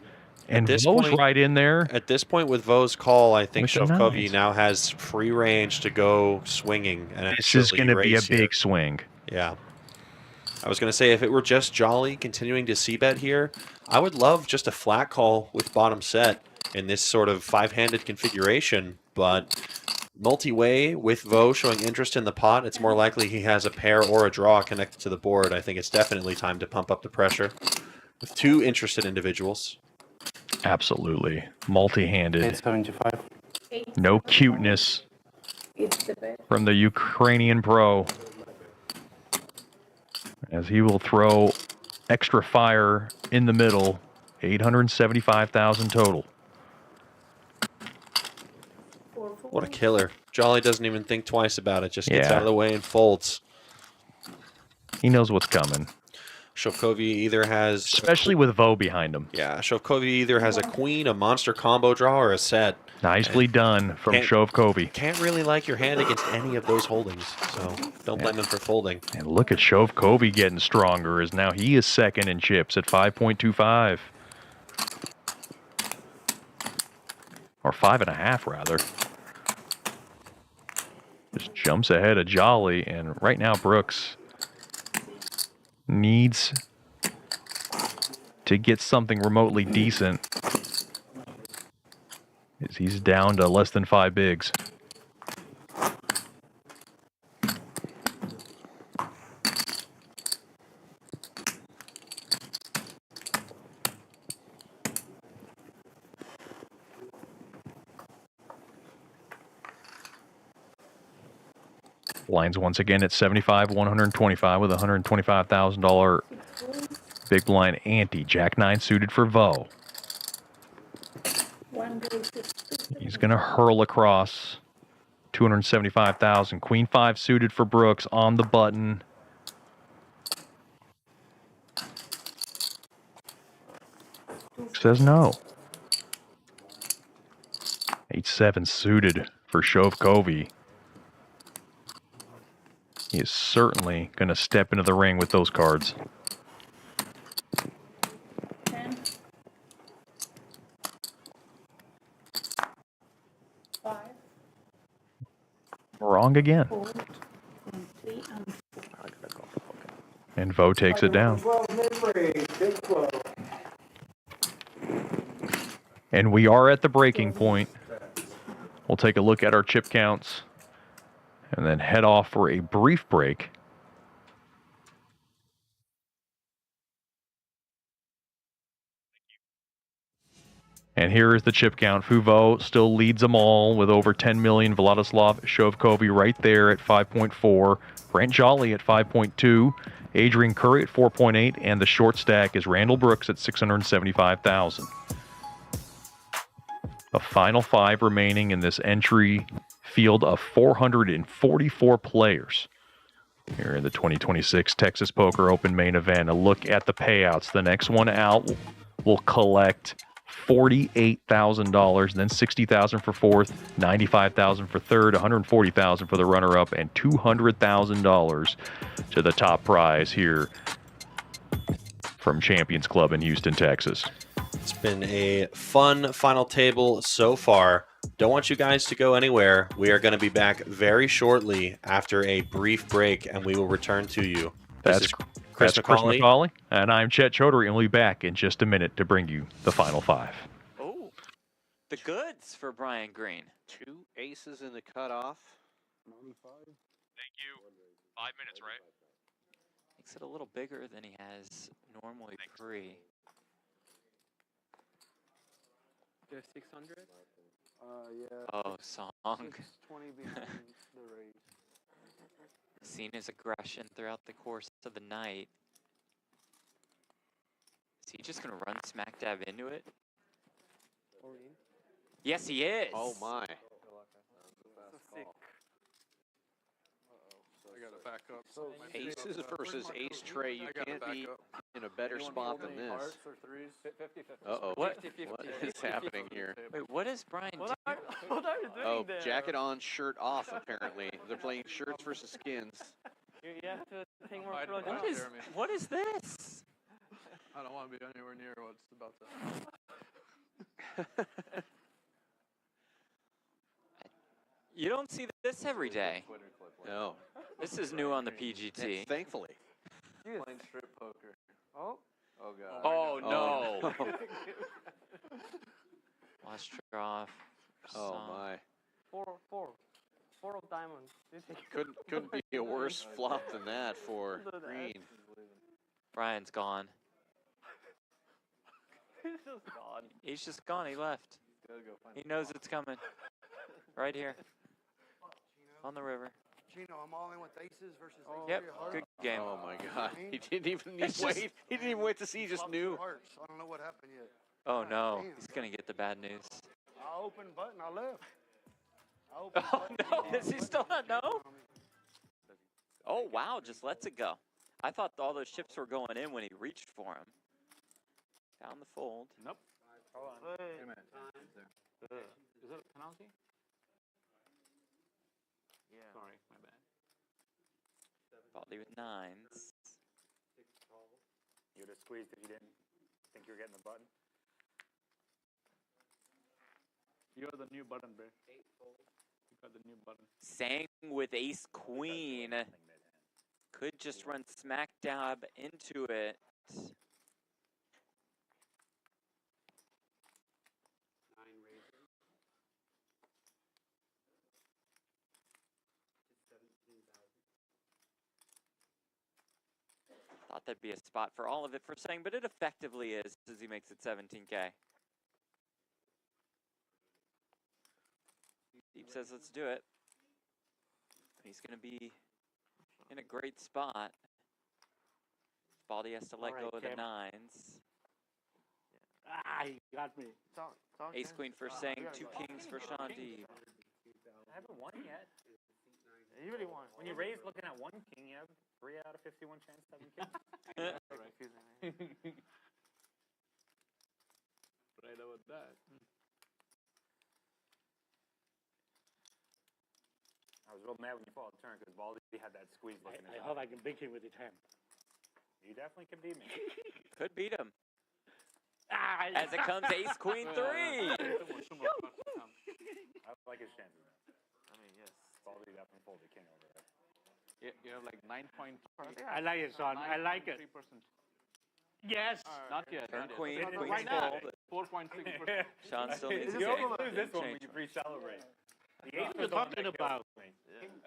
And this Vo's point- right in there. At this point with Vo's call, I think With the Shovkovyi nines. now has free range to go swinging. And This is going to be a raise here. big swing. Yeah. I was going to say, if it were just Jolly continuing to c-bet here, I would love just a flat call with bottom set in this sort of 5-handed configuration. But multi-way with Vo showing interest in the pot, it's more likely he has a pair or a draw connected to the board. I think it's definitely time to pump up the pressure with 2 interested individuals. Absolutely. Multi-handed. 875. No cuteness it's the best. from the Ukrainian pro. As he will throw extra fire in the middle. 875,000 total. What a killer. Jolly doesn't even think twice about it. Just gets Yeah. out of the way and folds. He knows what's coming. Shovkovyi either has... Especially with Vo behind him. Yeah, Shovkovyi either has a queen, a monster combo draw, or a set. Nicely done from Can't- Shovkovyi. Can't really like your hand against any of those holdings, so don't blame him for folding. And look at Shovkovyi getting stronger, as now he is second in chips at 5.25. Or 5.5, rather. Just jumps ahead of Jolly, and right now Brooks needs to get something remotely decent. As he's down to less than 5 bigs. Lines once again at 75, 125 with a $125,000 big blind ante. Jack 9 suited for Vo. He's going to hurl across 275,000. Queen 5 suited for Brooks on the button. Says no. 8-7 suited for Shovkovyi. He is certainly going to step into the ring with those cards. 10. 5. Wrong again. 4. And 3 and 4. And Vo takes it down. 12 mid-break, big 12. And we are at the breaking point. We'll take a look at our chip counts and then head off for a brief break. And here is the chip count. Fuvo still leads them all with over 10 million. Vladislav Shovkovyi right there at 5.4. Brent Jolly at 5.2. Adrian Curry at 4.8. And the short stack is Randall Brooks at 675,000. A final 5 remaining in this entry field of 444 players here in the 2026 Texas Poker Open main event. A look at the payouts. The next one out will collect $48,000, then $60,000 for fourth, $95,000 for third, $140,000 for the runner-up, and $200,000 to the top prize here from Champions Club in Houston, Texas. It's been a fun final table so far. Don't want you guys to go anywhere. We are going to be back very shortly after a brief break, and we will return to you. That's Chris McCauley. And I'm Chet Chaudhary, and we'll be back in just a minute to bring you the final 5. Oh, the goods for Brian Green. 2 aces in the cutoff. Thank you. 5 minutes, right? Makes it a little bigger than he has normally pre. 600? Yeah. Oh, Song. 20 behind the race. Seen his aggression throughout the course of the night. Is he just going to run smack dab into it? Yes, he is. Oh, my. Back up. Aces versus ace tray. You can't be in a better spot than this. Uh-oh. What is happening here? Wait, what is Brian doing? What are you doing Oh, there? jacket on, shirt off, apparently. They're playing shirts versus skins. You have to think more What is this? I don't want to be anywhere near what's about to. You don't see this every day. No. This is new on the PGT. Thankfully. Playing strip poker. Oh. Oh, God. Oh, no. Oh, Last draw. oh my. Four of diamonds. Couldn't be a worse flop than that for Green. Brian's gone. He's just gone. He's just gone. He left. He knows it's coming. Right here. On the river. Gino, I'm all in with aces versus Yep. Good game. Oh my God. He didn't even wait. He didn't even wait to see. He just knew. Hearts. I don't know what happened yet. Oh no. He's gonna get the bad news. I opened button. I left. Oh no. Does he still not know? Oh wow. Just lets it go. I thought all those chips were going in when he reached for him. Down the fold. Nope. Hold on. Wait a minute. Is that a penalty? Yeah. Sorry, my bad. Baldy with 9s. You would have squeezed if you didn't think you were getting the button. You're the new button, bro. Sang with ace queen. Could just run smack dab into it. Thought that'd be a spot for all of it for saying, but it effectively is as he makes it 17K. Deep says, let's do it. He's going to be in a great spot. Baldy has to let go of the nines. Ah, he got me. Ace queen for Sang, 2 kings for Sean Deeb. I haven't won yet. You really want. When you raise looking at 1 king, you have 3 out of 51 chance 7 kings. Right about that. I was real mad when you followed the turn because Baldy had that squeeze looking at I hope I can beat you with his hand. You definitely can beat me. Could beat him. As it comes ace queen 3. I like his chances now. I mean, yes. Baldy definitely folded king over there. You have like 9.3. I like it, Sean. I like it. 3%. Yes. Not yet. Turn queen. Why Queen's not? fold. 4.6%. Sean still needs a You king. only lose this one when you pre-celebrate. The eight What are you talking about?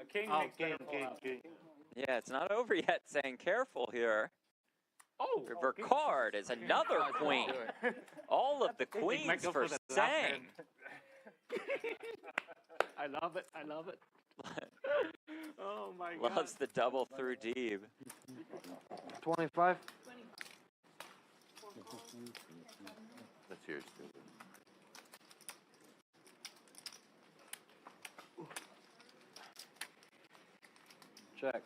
A king Oh, makes better fold. Yeah, it's not over yet. Saying careful here. Oh, River card is another queen. All of the queens for Sang. I love it. I love it. Oh my God. Loves the double through Deeb. 25. That's yours, too. Check.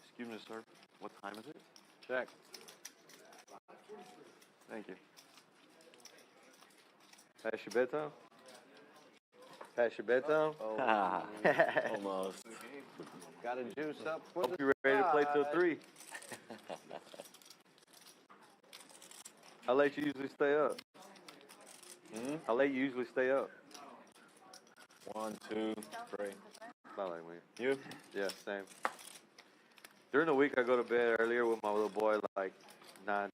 Excuse me, sir. What time is it? Check. Thank you. Past your bedtime? Past your bedtime? Oh, almost. Got to juice up. Hope you're ready to play till 3. How late you usually stay up? How late you usually stay up? 1, 2, 3. About like me. You? Yeah, same. During the week, I go to bed earlier with my little boy, like 9.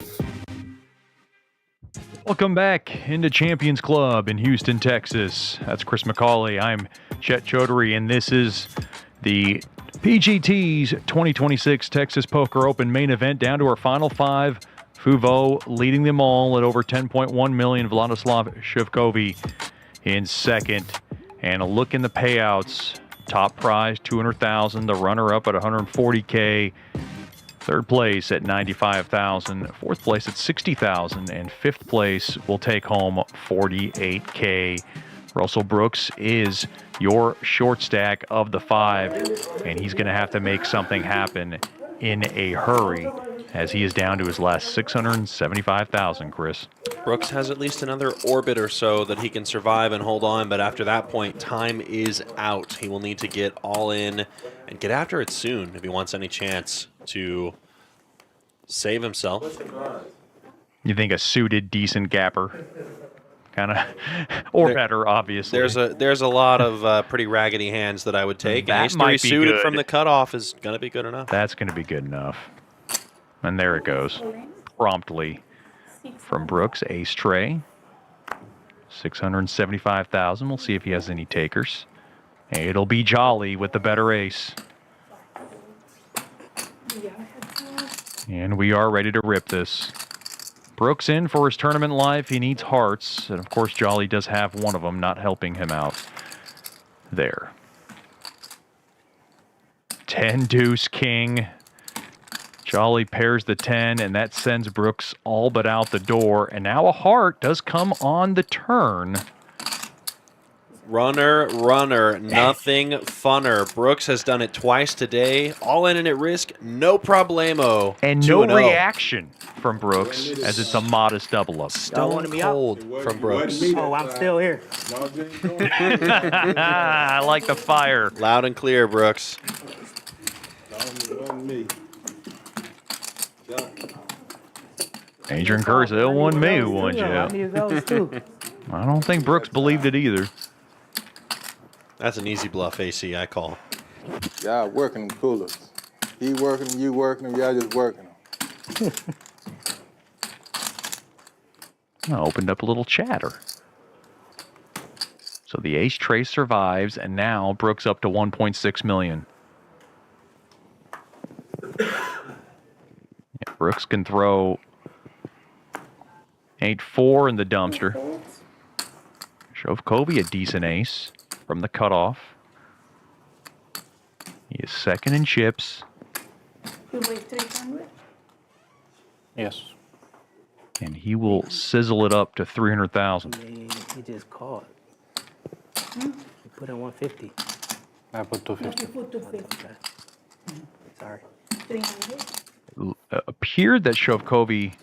Welcome back into Champions Club in Houston, Texas. That's Chris McCauley. I'm Chet Chaudhary, and this is the PGT's 2026 Texas Poker Open main event. Down to our final 5. Fuvo leading them all at over 10.1 million. Vladislav Shovkovyi in second. And a look in the payouts. Top prize, $200,000. The runner-up at $140K. Third place at $95,000. Fourth place at $60,000. And fifth place will take home $48K. Russell Brooks is your short stack of the 5, and he's going to have to make something happen in a hurry, as he is down to his last $675,000, Chris. Brooks has at least another orbit or so that he can survive and hold on, but after that point, time is out. He will need to get all in and get after it soon if he wants any chance to save himself. You think a suited, decent gapper? Kind of, or better, obviously. There's a lot of pretty raggedy hands that I would take. That And ace might 3 be suited good. from the cutoff is going to be good enough. That's going to be good enough. And there it goes. Promptly from Brooks, ace tray. $675,000. We'll see if he has any takers. It'll be Jolly with the better ace. And we are ready to rip this. Brooks in for his tournament life. He needs hearts. And, of course, Jolly does have one of them, not helping him out there. 10 deuce king. Jolly pairs the 10, and that sends Brooks all but out the door. And now a heart does come on the turn. Runner, runner, nothing funner. Brooks has done it twice today. All in and at risk, no problemo. And no 2-0. reaction from Brooks, as it's a modest double up. Stone cold from Brooks. Oh, I'm still here. I like the fire. Loud and clear, Brooks. Adrian Curse, it wasn't me who won, I Joe. need those too. I don't think Brooks believed it either. That's an easy bluff, AC, I call. Y'all working them coolers. He working them, you working them, y'all just working them. I opened up a little chatter. So the ace trace survives, and now Brooks up to 1.6 million. Yeah, Brooks can throw 8-4 in the dumpster. Shovkovyi, a decent ace from the cutoff. He is second in chips. You wait 300? Yes. And he will sizzle it up to 300,000. He just called. He put in 150. I put 250. You put 250. Sorry. 300? Appeared that Shovkovyi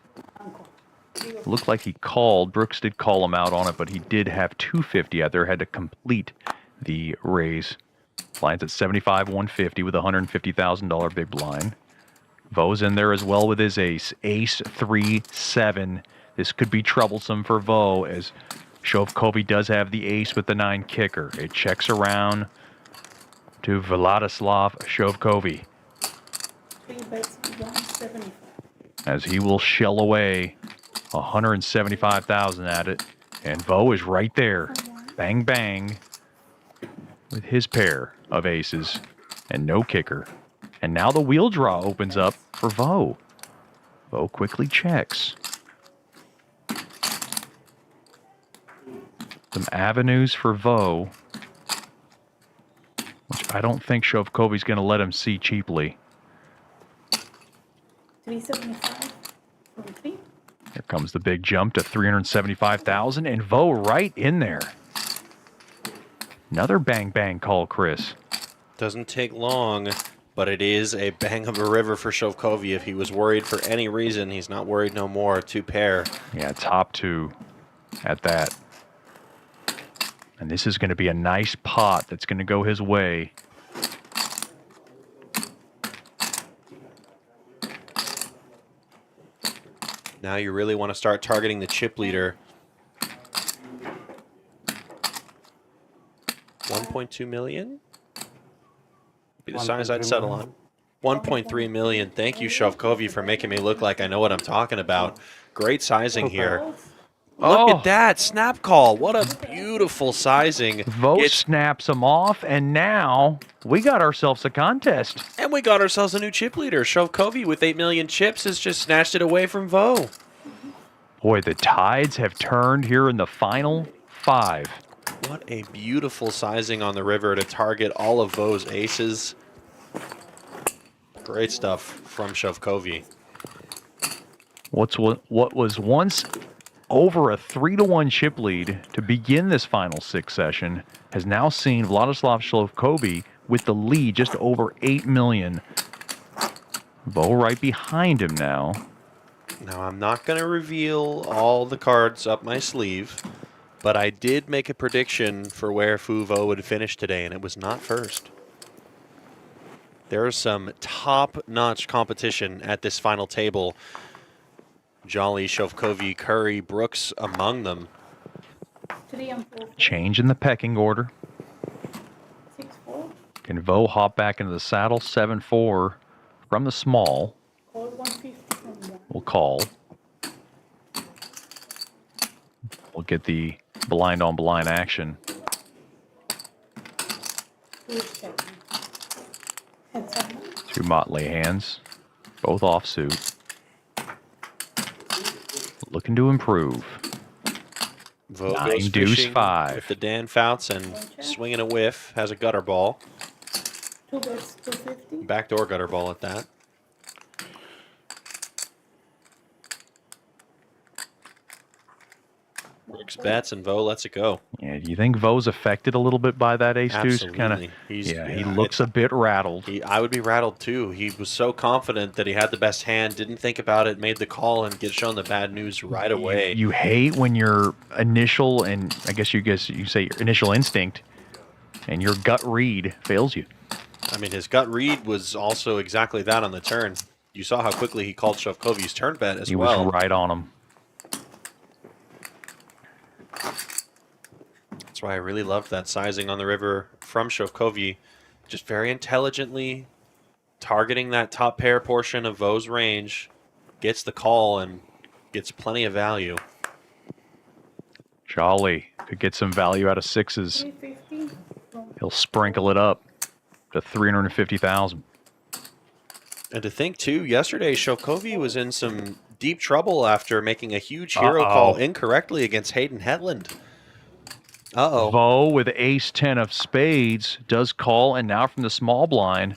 looked like he called. Brooks did call him out on it, but he did have 250 out there. Had to complete the raise. Blinds at 75-150 with a $150,000 big blind. Vo's in there as well with his ace. Ace 3-7. This could be troublesome for Vo, as Shovkovyi does have the ace with the 9 kicker. It checks around to Vladislav Shovkovyi, 3 bets, 175. as he will shell away 175,000 at it. And Vo is right there. Bang, bang, with his pair of aces and no kicker. And now the wheel draw opens up for Vo. Vo quickly checks. Some avenues for Vo, which I don't think Shovkovyi's going to let him see cheaply. 375 from 3. Here comes the big jump to 375,000, and Vo right in there. Another bang bang call, Chris. Doesn't take long, but it is a bang of a river for Shovkovyi. If he was worried for any reason, he's not worried no more. 2 pair. Yeah, top 2 at that. And this is going to be a nice pot that's going to go his way. Now you really want to start targeting the chip leader. 1.2 million? Be the size I'd settle on. 1.3 million. Thank you, Shovkovyi, for making me look like I know what I'm talking about. Great sizing here. Look at that snap call. What a beautiful sizing. Vo snaps him off, and now we got ourselves a contest. And we got ourselves a new chip leader. Shovkovyi with 8 million chips has just snatched it away from Vo. Boy, the tides have turned here in the final 5. What a beautiful sizing on the river to target all of Vo's aces. Great stuff from Shovkovyi. What was once over a 3-1 chip lead to begin this final 6 session has now seen Vladislav Shovkovyi with the lead just over 8 million. Vo right behind him now. Now, I'm not going to reveal all the cards up my sleeve, but I did make a prediction for where Vo would finish today, and it was not first. There's some top-notch competition at this final table. Jolly, Shovkovyi, Curry, Brooks among them. 3 and 4. Change in the pecking order. 6-4. Can Vo hop back into the saddle? 7-4 from the small. Call 150 from 1. We'll call. We'll get the blind on blind action. Who's checking? Heads up. 2 motley hands, both offsuit. Looking to improve. Vo 9 goes deuce fishing 5. with the Dan Fouts and swinging a whiff. Has a gutter ball. 2 bets, 250. Backdoor gutter ball at that. Brooks bets and Vo lets it go. Yeah, do you think Vo's affected a little bit by that ace-deuce? Absolutely. He looks a bit rattled. I would be rattled too. He was so confident that he had the best hand, didn't think about it, made the call, and get shown the bad news right away. You hate when your initial, and I guess you say your initial instinct and your gut read fails you. I mean, his gut read was also exactly that on the turn. You saw how quickly he called Shovkovyi's turn bet as well. He was right on him. That's why I really loved that sizing on the river from Shovkovyi. Just very intelligently targeting that top pair portion of Vo's range. Gets the call and gets plenty of value. Jolly could get some value out of sixes. 350. He'll sprinkle it up to 350,000. And to think, too, yesterday Shovkovyi was in some deep trouble after making a huge hero call incorrectly against Hayden Hetland. Uh-oh. Vo with ace-10 of spades does call, and now from the small blind,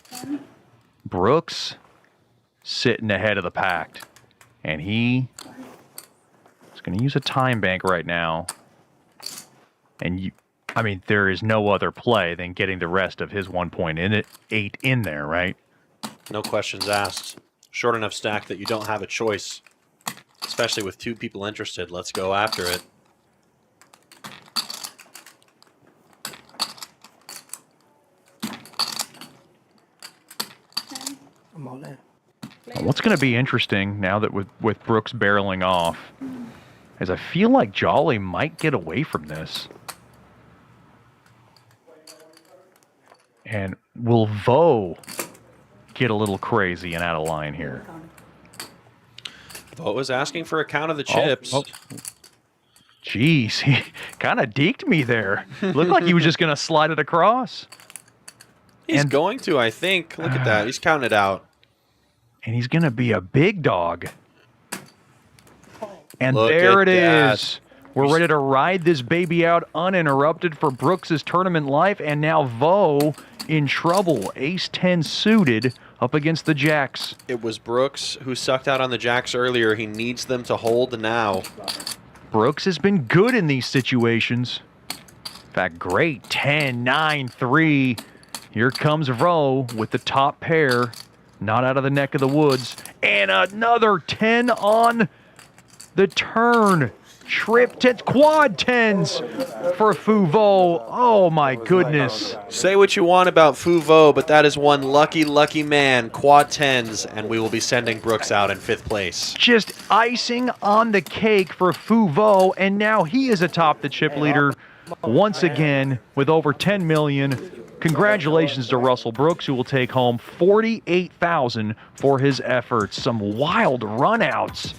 Brooks sitting ahead of the pack. And he is going to use a time bank right now. And, I mean, there is no other play than getting the rest of his 1.8 in there, right? No questions asked. Short enough stack that you don't have a choice, especially with two people interested. Let's go after it. I'm all in. What's going to be interesting now that with Brooks barreling off is I feel like Jolly might get away from this. And will Vo get a little crazy and out of line here? Vo was asking for a count of the chips. Jeez, he kind of deked me there. Looked like he was just going to slide it across. He's going to, I think. Look at that. He's counting it out. And he's going to be a big dog. And Look there at it that. is. We're ready to ride this baby out uninterrupted for Brooks's tournament life. And now Vo in trouble. Ace-10 suited up against the jacks. It was Brooks who sucked out on the jacks earlier. He needs them to hold now. Brooks has been good in these situations. In fact, great. 10, 9, 3. Here comes Vo with the top pair. Not out of the neck of the woods. And another 10 on the turn. Trip 10s, quad 10s for Vo. Oh my goodness. Say what you want about Vo, but that is one lucky, lucky man. Quad 10s, and we will be sending Brooks out in 5th place. Just icing on the cake for Vo, and now he is atop the chip leader once again with over 10 million. Congratulations to Russell Brooks, who will take home $48,000 for his efforts. Some wild runouts.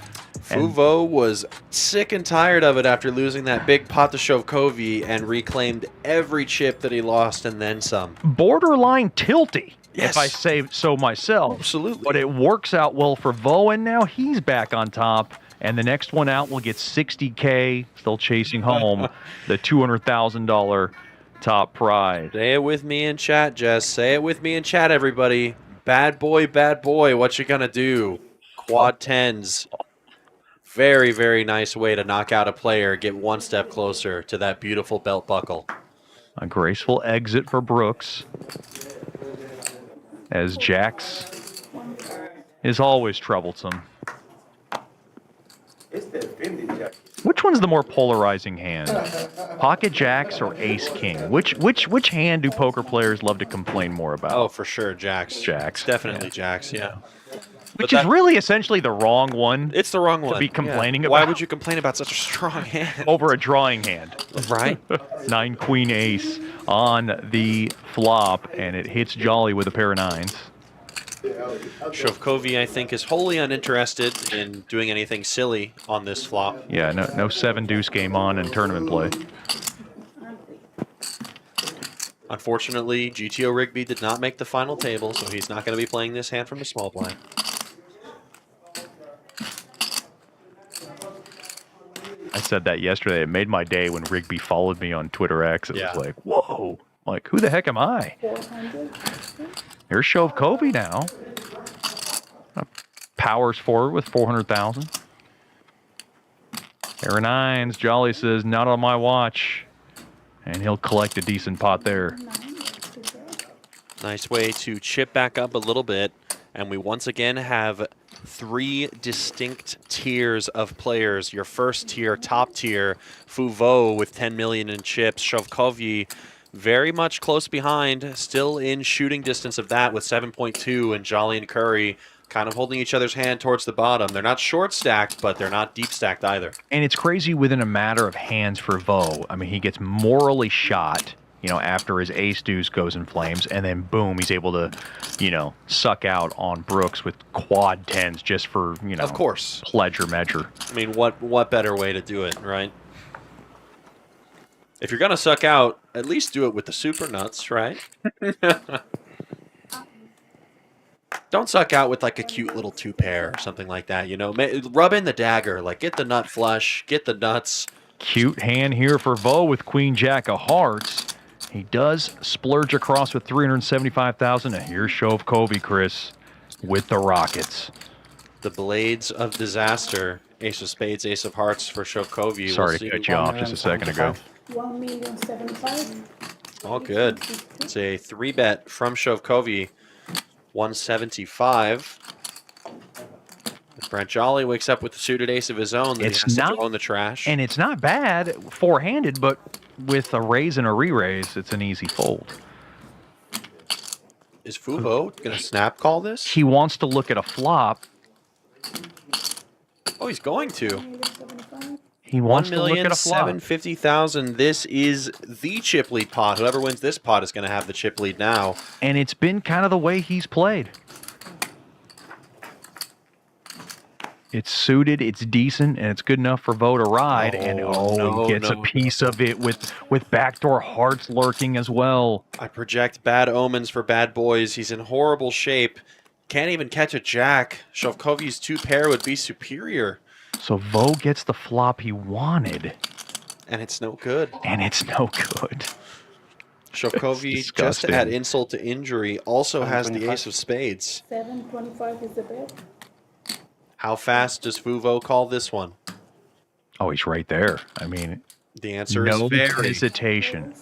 Vo was sick and tired of it after losing that big pot to Shovkovyi and reclaimed every chip that he lost and then some. Borderline tilty, yes, if I say so myself. Absolutely. But it works out well for Vo, and now he's back on top. And the next one out will get $60K, still chasing home the $200,000 top prize. Say it with me in chat, Jess. Say it with me in chat, everybody. Bad boy, what you gonna do? Quad 10s. Very, very nice way to knock out a player, get one step closer to that beautiful belt buckle. A graceful exit for Brooks, as Jacks is always troublesome. Which one's the more polarizing hand? Pocket Jacks or Ace King? Which hand do poker players love to complain more about? Oh, for sure, Jacks. Jacks. Definitely Jacks, yeah. Which is really essentially the wrong one. It's the wrong one to be complaining about. Why would you complain about such a strong hand? Over a drawing hand. Right. 9 Queen Ace on the flop, and it hits Jolly with a pair of 9s. Shovkovyi, I think, is wholly uninterested in doing anything silly on this flop. Yeah, no 7-deuce game on in tournament play. Unfortunately, GTO Rigby did not make the final table, so he's not going to be playing this hand from the small blind. I said that yesterday. It made my day when Rigby followed me on Twitter X. It was like, whoa, like, who the heck am I? 400. Here's Shovkovyi now. Powers forward with 400,000. Pair of nines. Jolly says, not on my watch. And he'll collect a decent pot there. Nice way to chip back up a little bit. And we once again have 3 distinct tiers of players. Your first tier, top tier, Fuvo with 10 million in chips. Shovkovyi very much close behind, still in shooting distance of that with 7.2, and Jolly and Curry kind of holding each other's hand towards the bottom. They're not short stacked, but they're not deep stacked either. And it's crazy within a matter of hands for Vo. I mean, he gets morally shot, you know, after his ace deuce goes in flames, and then boom, he's able to, you know, suck out on Brooks with quad tens just for, you know, of course, pleasure measure. I mean, what better way to do it, right? If you're gonna suck out, at least do it with the super nuts, right? Don't suck out with like a cute little 2-pair or something like that, you know? Rub in the dagger, like get the nut flush, get the nuts. Cute hand here for Vo with Queen Jack of Hearts. He does splurge across with 375,000. And here's Shovkovyi, Chris, with the Rockets. The Blades of Disaster. Ace of Spades, Ace of Hearts for Shovkovyi. Sorry to cut you off just a second ago. 1,075,000. All good. It's a 3-bet from Shovkovyi. 175. Brent Jolly wakes up with the suited ace of his own that he has to throw in the trash. And it's not bad four-handed, but with a raise and a re-raise, it's an easy fold. Is Fuvo going to snap call this? He wants to look at a flop. Oh, he's going to. He wants to look at a flop. 1,750,000. This is the chip lead pot. Whoever wins this pot is going to have the chip lead now. And it's been kind of the way he's played. It's suited, it's decent, and it's good enough for Vo to ride. He gets a piece of it with backdoor hearts lurking as well. I project bad omens for bad boys. He's in horrible shape. Can't even catch a jack. Shovkovyi's 2-pair would be superior. So Vo gets the flop he wanted. And it's no good. Shovkovyi, just to add insult to injury, also has the ace of spades. 725 is the bet. How fast does Fuvo call this one? Oh, he's right there. I mean, the answer is no very. Hesitation.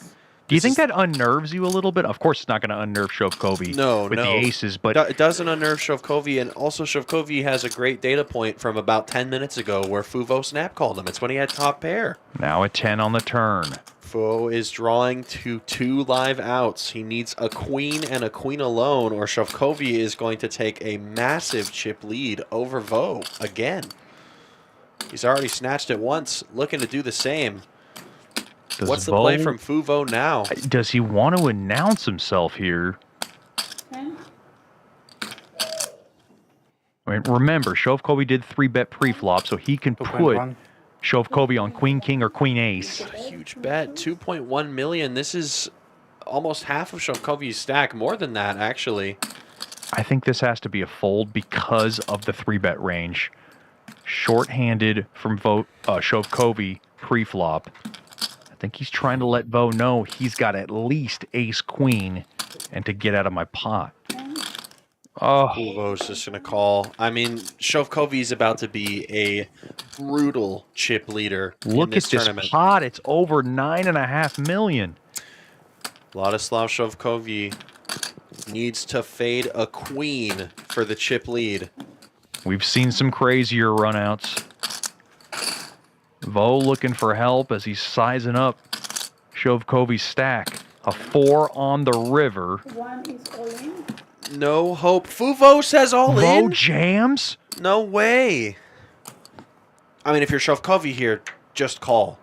Do you think that unnerves you a little bit? Of course, it's not going to unnerve Shovkovyi with the aces, but it doesn't unnerve Shovkovyi, and also Shovkovyi has a great data point from about 10 minutes ago where Fuvo snap called him. It's when he had top pair. Now a 10 on the turn. Fuvo is drawing to 2 live outs. He needs a queen and a queen alone, or Shovkovyi is going to take a massive chip lead over Vo again. He's already snatched it once, looking to do the same. What's the play from Fuvo now? Does he want to announce himself here? I mean, remember, Shovkovyi did 3-bet pre-flop, so he can put Shovkovyi on queen, king, or queen, ace. A huge bet, 2.1 million. This is almost half of Shovkovyi's stack, more than that, actually. I think this has to be a fold because of the 3-bet range. Short-handed from Shovkovyi pre-flop. I think he's trying to let Vo know he's got at least ace-queen and to get out of my pot. Oh, Fuvo's just going to call. I mean, Shovkovyi's about to be a brutal chip leader look in this at this tournament. pot. It's over 9.5 million. Vladislav Shovkovyi needs to fade a queen for the chip lead. We've seen some crazier runouts. Vo looking for help as he's sizing up Shovkovyi's stack. A 4 on the river. 1 is all in. No hope. Fuvo says all in. Vo jams? No way. I mean, if you're Shovkovyi here, just call.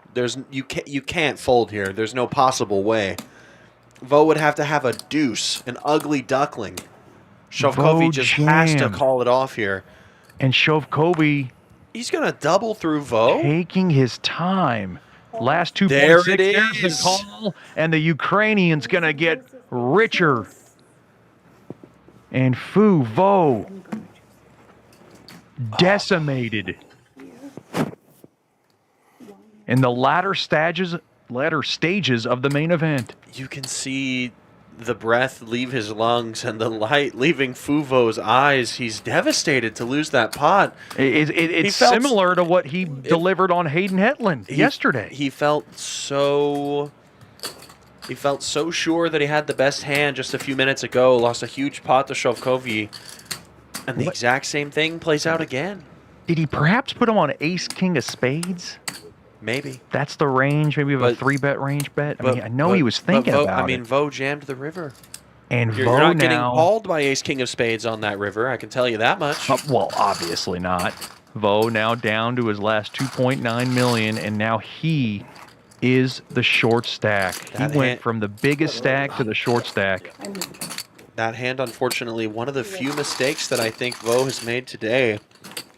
You can't fold here. There's no possible way. Vo would have to have a deuce, an ugly duckling. Shovkovyi just has to call it off here. And Shovkovyi, he's going to double through Vo. Taking his time. Last 2.6, there's the call, and the Ukrainian's going to get richer. And Fuvo decimated. In the latter stages of the main event. You can see the breath leave his lungs and the light leaving Fuvo's eyes. He's devastated to lose that pot. It's similar to what he delivered on Hayden Hetland yesterday. He felt so sure that he had the best hand just a few minutes ago. Lost a huge pot to Shovkovyi, and the exact same thing plays out again. Did he perhaps put him on ace king of spades? Maybe. That's the range, maybe of a 3-bet range bet. I mean, I know he was thinking about it. I mean, Vo jammed the river. And You're Vo not now, getting called by ace king of spades on that river, I can tell you that much. well, obviously not. Vo now down to his last 2.9 million, and now he is the short stack. He went from the biggest stack to the short stack. That hand, unfortunately, one of the few mistakes that I think Vo has made today.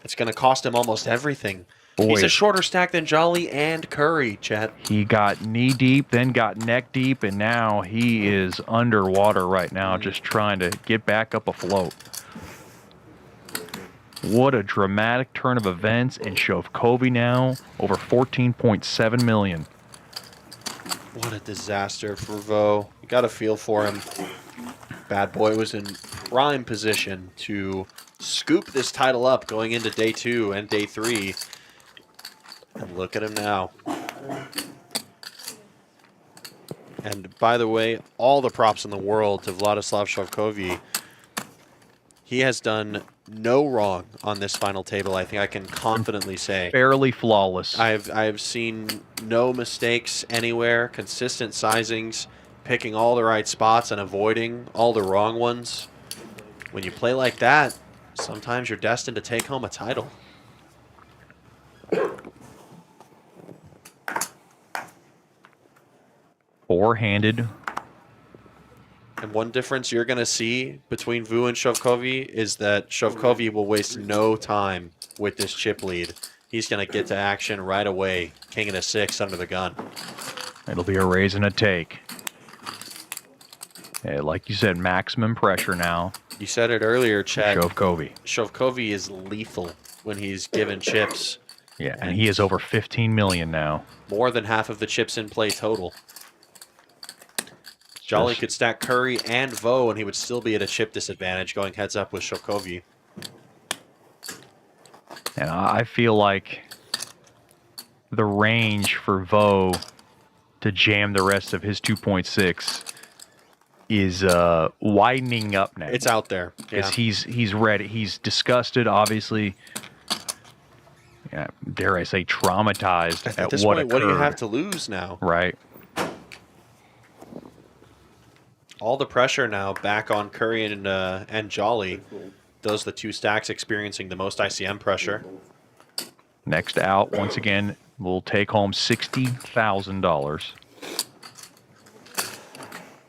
It's going to cost him almost everything. Boy. He's a shorter stack than Jolly and Curry, Chet. He got knee deep, then got neck deep, and now he is underwater right now, just trying to get back up afloat. What a dramatic turn of events, and Shovkovyi now over 14.7 million. What a disaster for Vo. You got to feel for him. Bad boy was in prime position to scoop this title up going into day 2 and day 3. And look at him now. And by the way, all the props in the world to Vladislav Shovkovyi. He has done no wrong on this final table, I think I can confidently say. Fairly flawless. I've seen no mistakes anywhere, consistent sizings, picking all the right spots and avoiding all the wrong ones. When you play like that, sometimes you're destined to take home a title. Four-handed. And one difference you're going to see between Vu and Shovkovyi is that Shovkovyi will waste no time with this chip lead. He's going to get to action right away. King and a 6 under the gun. It'll be a raise and a take. Yeah, like you said, maximum pressure now. You said it earlier, Chad. Shovkovyi. Shovkovyi is lethal when he's given chips. Yeah, and he is over 15 million now. More than half of the chips in play total. Jolly could stack Curry and Vo, and he would still be at a chip disadvantage going heads up with Shovkovyi. And I feel like the range for Vo to jam the rest of his 2.6 is widening up now. It's out there. Because he's ready. He's disgusted, obviously. Yeah, dare I say, traumatized at this what point, occurred. what do you have to lose now? Right. All the pressure now back on Curry and Jolly. Those are the two stacks experiencing the most ICM pressure. Next out, once again, will take home $60,000.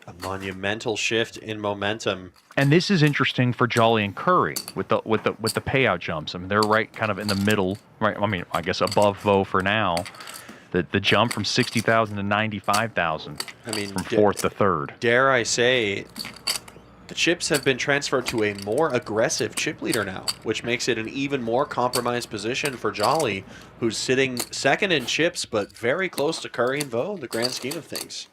A monumental shift in momentum. And this is interesting for Jolly and Curry with the payout jumps. I mean, they're right kind of in the middle, right? I mean, I guess above Vo for now. The jump from 60,000 to 95,000. I mean, from fourth to third. Dare I say, the chips have been transferred to a more aggressive chip leader now, which makes it an even more compromised position for Jolly, who's sitting second in chips, but very close to Curry and Vo in the grand scheme of things.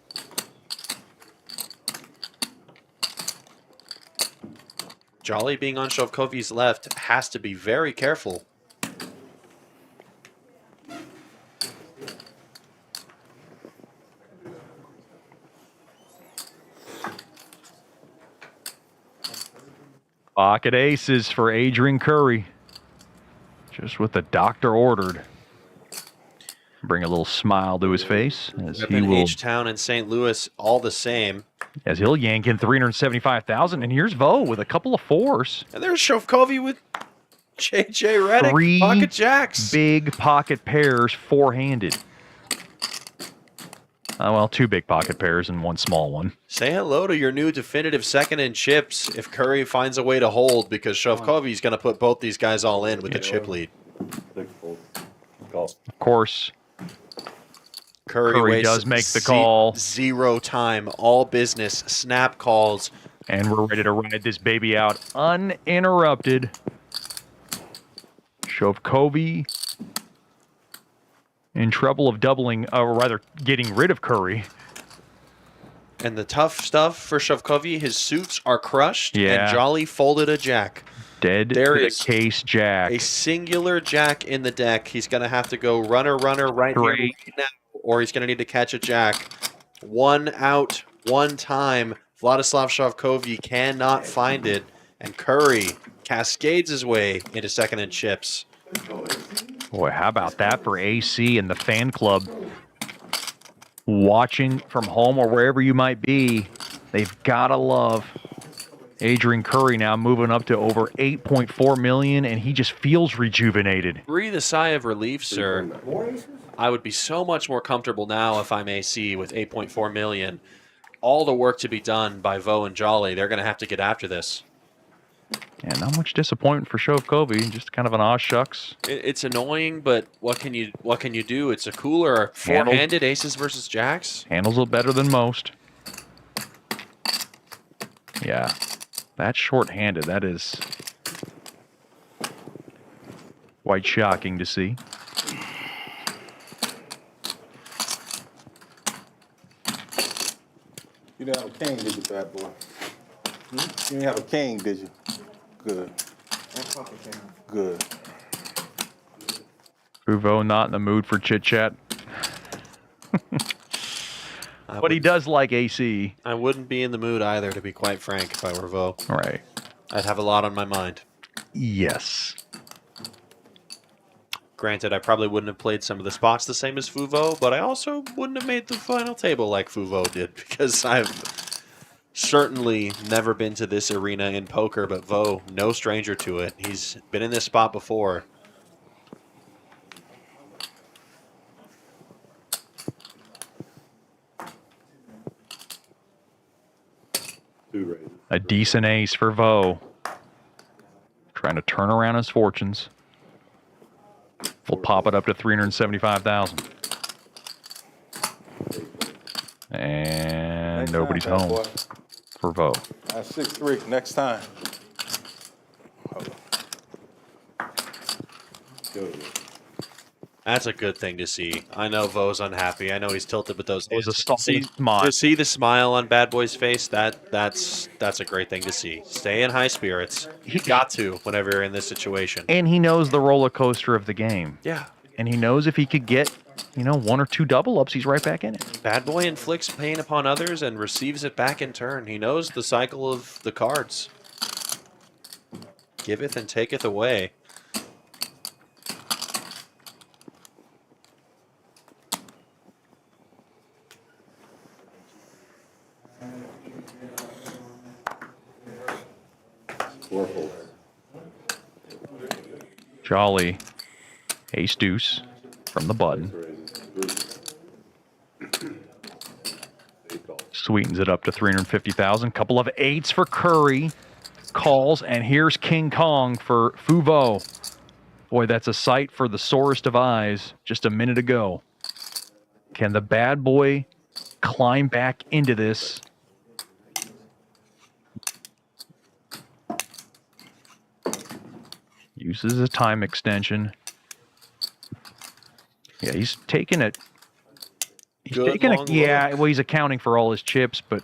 Jolly being on Shovkovyi's left has to be very careful. Pocket aces for Adrian Curry. Just what the doctor ordered. Bring a little smile to his face as he will. H-Town and St. Louis all the same. As he'll yank in 375,000, and here's Vo with a couple of fours. And there's Shovkovyi with J.J. Reddick, Three pocket jacks. Big pocket pairs, four-handed. Well, two big pocket pairs and one small one. Say hello to your new definitive second in chips if Curry finds a way to hold, because Shovkovyi's going to put both these guys all in with the chip lead. Of course, Curry does make the call. Zero time, all business, snap calls. And we're ready to ride this baby out uninterrupted. Shovkovyi in trouble of doubling, or rather getting rid of Curry. And the tough stuff for Shovkovyi, his suits are crushed, Yeah. and Jolly folded a jack. Dead There to the is case jack. a singular jack in the deck. He's going to have to go runner right here Great. right now, or he's going to need to catch a jack. One out, one time. Vladislav Shovkovyi cannot find it, and Curry cascades his way into second in chips. Boy, how about that for AC and the fan club? Watching from home or wherever you might be, they've got to love Adrian Curry now moving up to over 8.4 million, and he just feels rejuvenated. Breathe a sigh of relief, sir. I would be so much more comfortable now if I'm AC with 8.4 million. All the work to be done by Vo and Jolly. They're going to have to get after this. Yeah, not much disappointment for Shovkovyi. Just kind of an aw shucks. It's annoying, but what can you do? It's a cooler four-handed aces versus jacks. Handles it better than most. Yeah, that's short-handed. That is quite shocking to see. You didn't have a king, did you, bad boy? You didn't have a king, did you? Good. Good. Uvo not in the mood for chit-chat. But he does like AC. I wouldn't be in the mood either, to be quite frank, if I were Vo. Right. I'd have a lot on my mind. Yes. Granted, I probably wouldn't have played some of the spots the same as Fuvo, but I also wouldn't have made the final table like Fuvo did, because I've certainly never been to this arena in poker, but Vo, no stranger to it. He's been in this spot before. A decent ace for Vo. Trying to turn around his fortunes. We'll pop it up to 375,000. And Next nobody's time, bad home boy. for Vo. That's 6-3 next time. That's a good thing to see. I know Vo's unhappy. I know he's tilted with those. It was a See- smile. To see the smile on Bad Boy's face, that's a great thing to see. Stay in high spirits. You got to whenever you're in this situation. And he knows the roller coaster of the game. Yeah. And he knows if he could get, one or two double ups, he's right back in it. Bad Boy inflicts pain upon others and receives it back in turn. He knows the cycle of the cards. Giveth and taketh away. Jolly, ace deuce from the button. Sweetens it up to 350,000. Couple of eights for Curry. Calls, and here's King Kong for Fuvo. Boy, that's a sight for the sorest of eyes just a minute ago. Can the bad boy climb back into this? Uses a time extension. Yeah, he's taking it. He's Good taking long it. Yeah, well, he's accounting for all his chips, but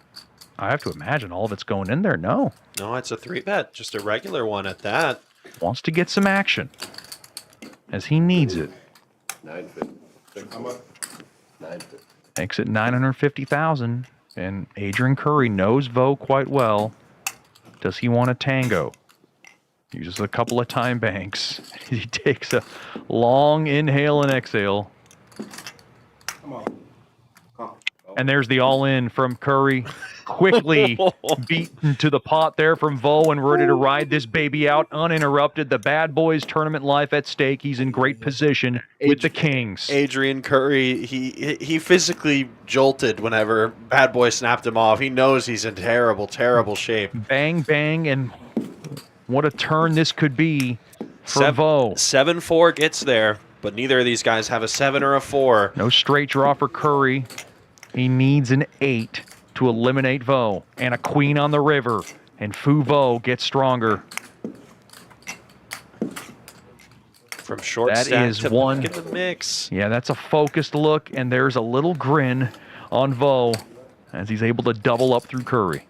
I have to imagine all of it's going in there. No. No, it's a 3-bet. Just a regular one at that. Wants to get some action as he needs it. 950. How much? 950. Makes it 950,000, and Adrian Curry knows Vo quite well. Does he want a tango? Uses a couple of time banks. He takes a long inhale and exhale. Come on. And there's the all-in from Curry. Quickly beaten to the pot there from Vo, and ready to ride this baby out uninterrupted. The bad boys tournament life at stake. He's in great position with the Kings. Adrian Curry, he physically jolted whenever Bad Boy snapped him off. He knows he's in terrible, terrible shape. Bang, bang, and what a turn this could be for Vo. 7-4 gets there, but neither of these guys have a 7 or a 4. No straight draw for Curry. He needs an 8 to eliminate Vo, and a queen on the river, and Fuvo gets stronger. From short That stack is to one. back in the mix. Yeah, that's a focused look, and there's a little grin on Vo as he's able to double up through Curry.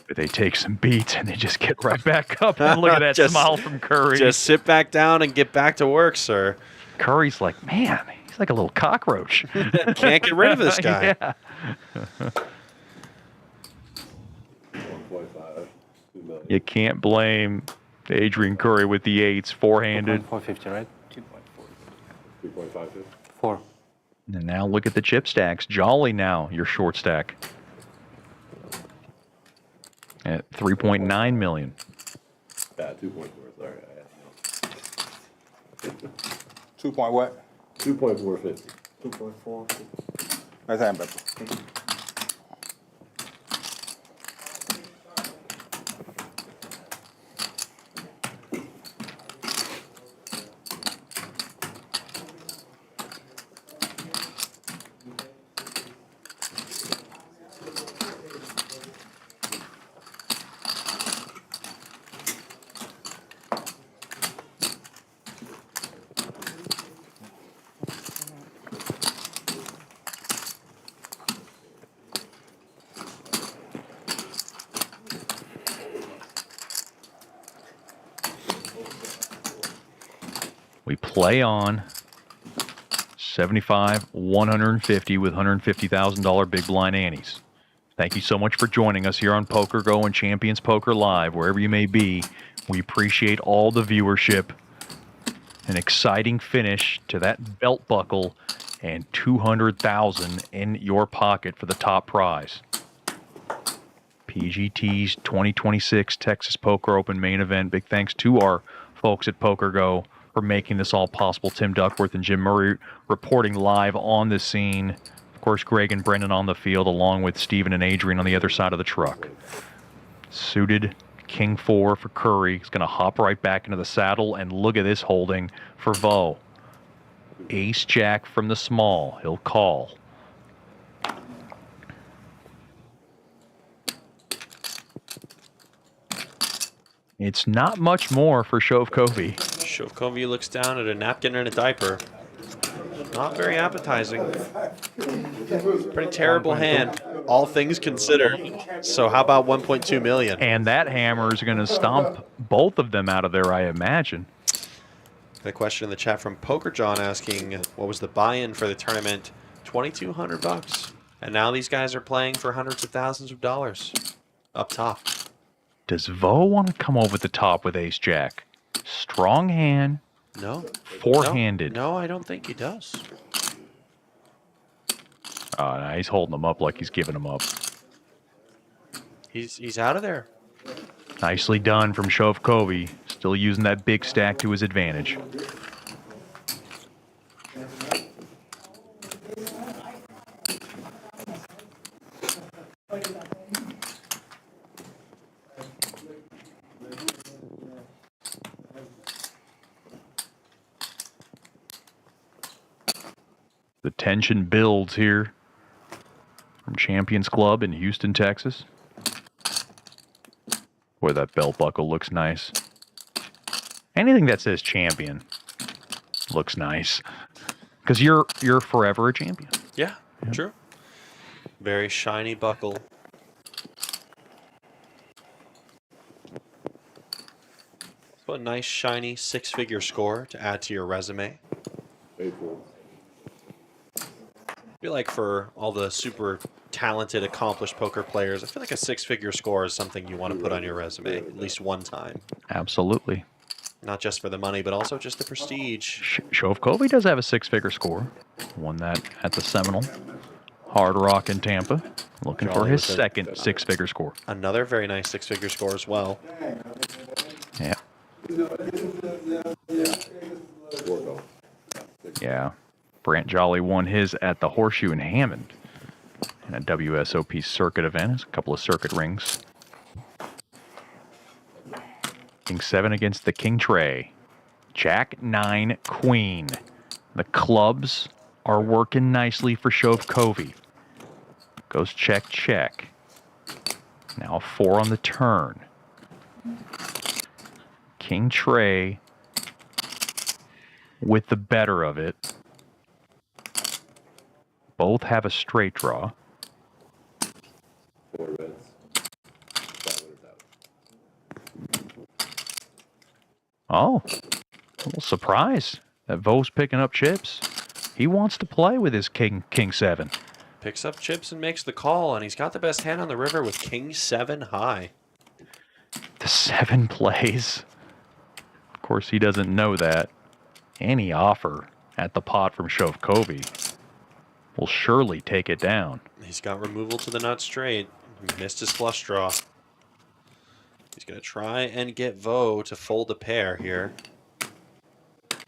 But they take some beats and they just get right back up. And look at that smile from Curry. Just sit back down and get back to work, sir. Curry's like, man, he's like a little cockroach. Can't get rid of this guy. Yeah. 1.5, 2 million. You can't blame Adrian Curry with the eights, four-handed. 450, right? 3.5. 4. And now look at the chip stacks. Jolly now, your short stack. At 3.9 million. Yeah, 2.4. Sorry. I had 2 point what? 2.450. 2.4. That's that better. We play on 75, 150 with $150,000 big blind antes. Thank you so much for joining us here on Poker Go and Champions Poker Live, wherever you may be. We appreciate all the viewership. An exciting finish to that belt buckle and $200,000 in your pocket for the top prize. PGT's 2026 Texas Poker Open main event. Big thanks to our folks at Poker Go for making this all possible. Tim Duckworth and Jim Murray reporting live on the scene. Of course, Greg and Brendan on the field, along with Steven and Adrian on the other side of the truck. Suited King 4 for Curry. He's going to hop right back into the saddle, and look at this holding for Vo. Ace Jack from the small. He'll call. It's not much more for Shovkovyi. Shovkovyi looks down at a napkin and a diaper. Not very appetizing. Pretty terrible hand, all things considered. So how about 1.2 million? And that hammer is going to stomp both of them out of there, I imagine. The question in the chat from Poker John asking, what was the buy-in for the tournament? $2,200. And now these guys are playing for hundreds of thousands of dollars up top. Does Vo want to come over the top with Ace Jack? Strong hand. No. Four-handed. No, I don't think he does. No, he's holding them up like he's giving them up. He's out of there. Nicely done from Shovkovyi. Still using that big stack to his advantage. The tension builds here from Champions Club in Houston, Texas. Boy, that belt buckle looks nice. Anything that says champion looks nice. Because you're forever a champion. Yeah, true. Very shiny buckle. So a nice, shiny six-figure score to add to your resume. Very cool. I feel like for all the super talented, accomplished poker players, I feel like a six-figure score is something you want to put on your resume at least one time. Absolutely. Not just for the money, but also just the prestige. Shovkovyi does have a six-figure score. Won that at the Seminole Hard Rock in Tampa. Looking for his second six-figure score. Another very nice six-figure score as well. Yeah. Yeah. Brant Jolly won his at the Horseshoe in Hammond in a WSOP circuit event. It's a couple of circuit rings. King 7 against the King Tray. Jack 9 Queen. The clubs are working nicely for Shovkovyi. Goes check, check. Now 4 on the turn. King Tray with the better of it. Both have a straight draw. 4 reds. 5 winners out. Oh, a little surprise that Vo's picking up chips. He wants to play with his King 7. Picks up chips and makes the call, and he's got the best hand on the river with King 7 high. The 7 plays. Of course, he doesn't know that. Any offer at the pot from Shovkovyi will surely take it down. He's got removal to the nut straight. He missed his flush draw. He's going to try and get Vo to fold a pair here.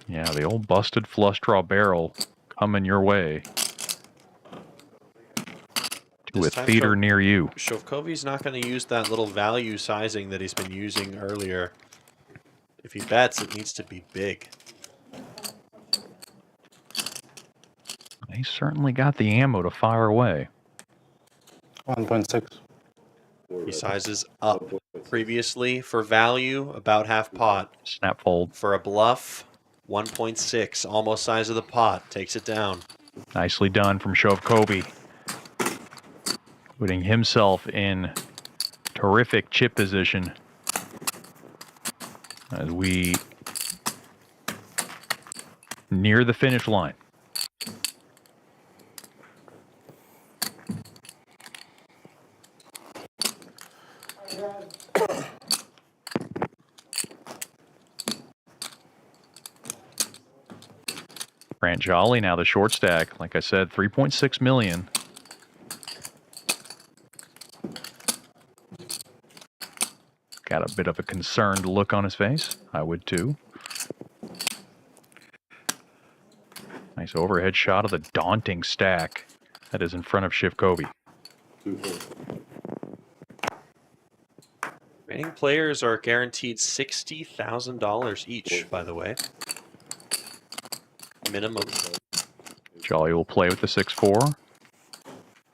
Yeah, the old busted flush draw barrel coming your way. To a theater near you. Shovkovyi's not going to use that little value sizing that he's been using earlier. If he bets, it needs to be big. He certainly got the ammo to fire away. 1.6. He sizes up. Previously, for value, about half pot. Snap fold. For a bluff, 1.6. Almost size of the pot. Takes it down. Nicely done from Shovkovyi. Putting himself in terrific chip position as we near the finish line. Grant Jolly now the short stack. Like I said, 3.6 million. Got a bit of a concerned look on his face. I would too. Nice overhead shot of the daunting stack that is in front of Shovkovyi. Remaining players are guaranteed $60,000 each, by the way. Minimum. Jolly will play with the 6-4.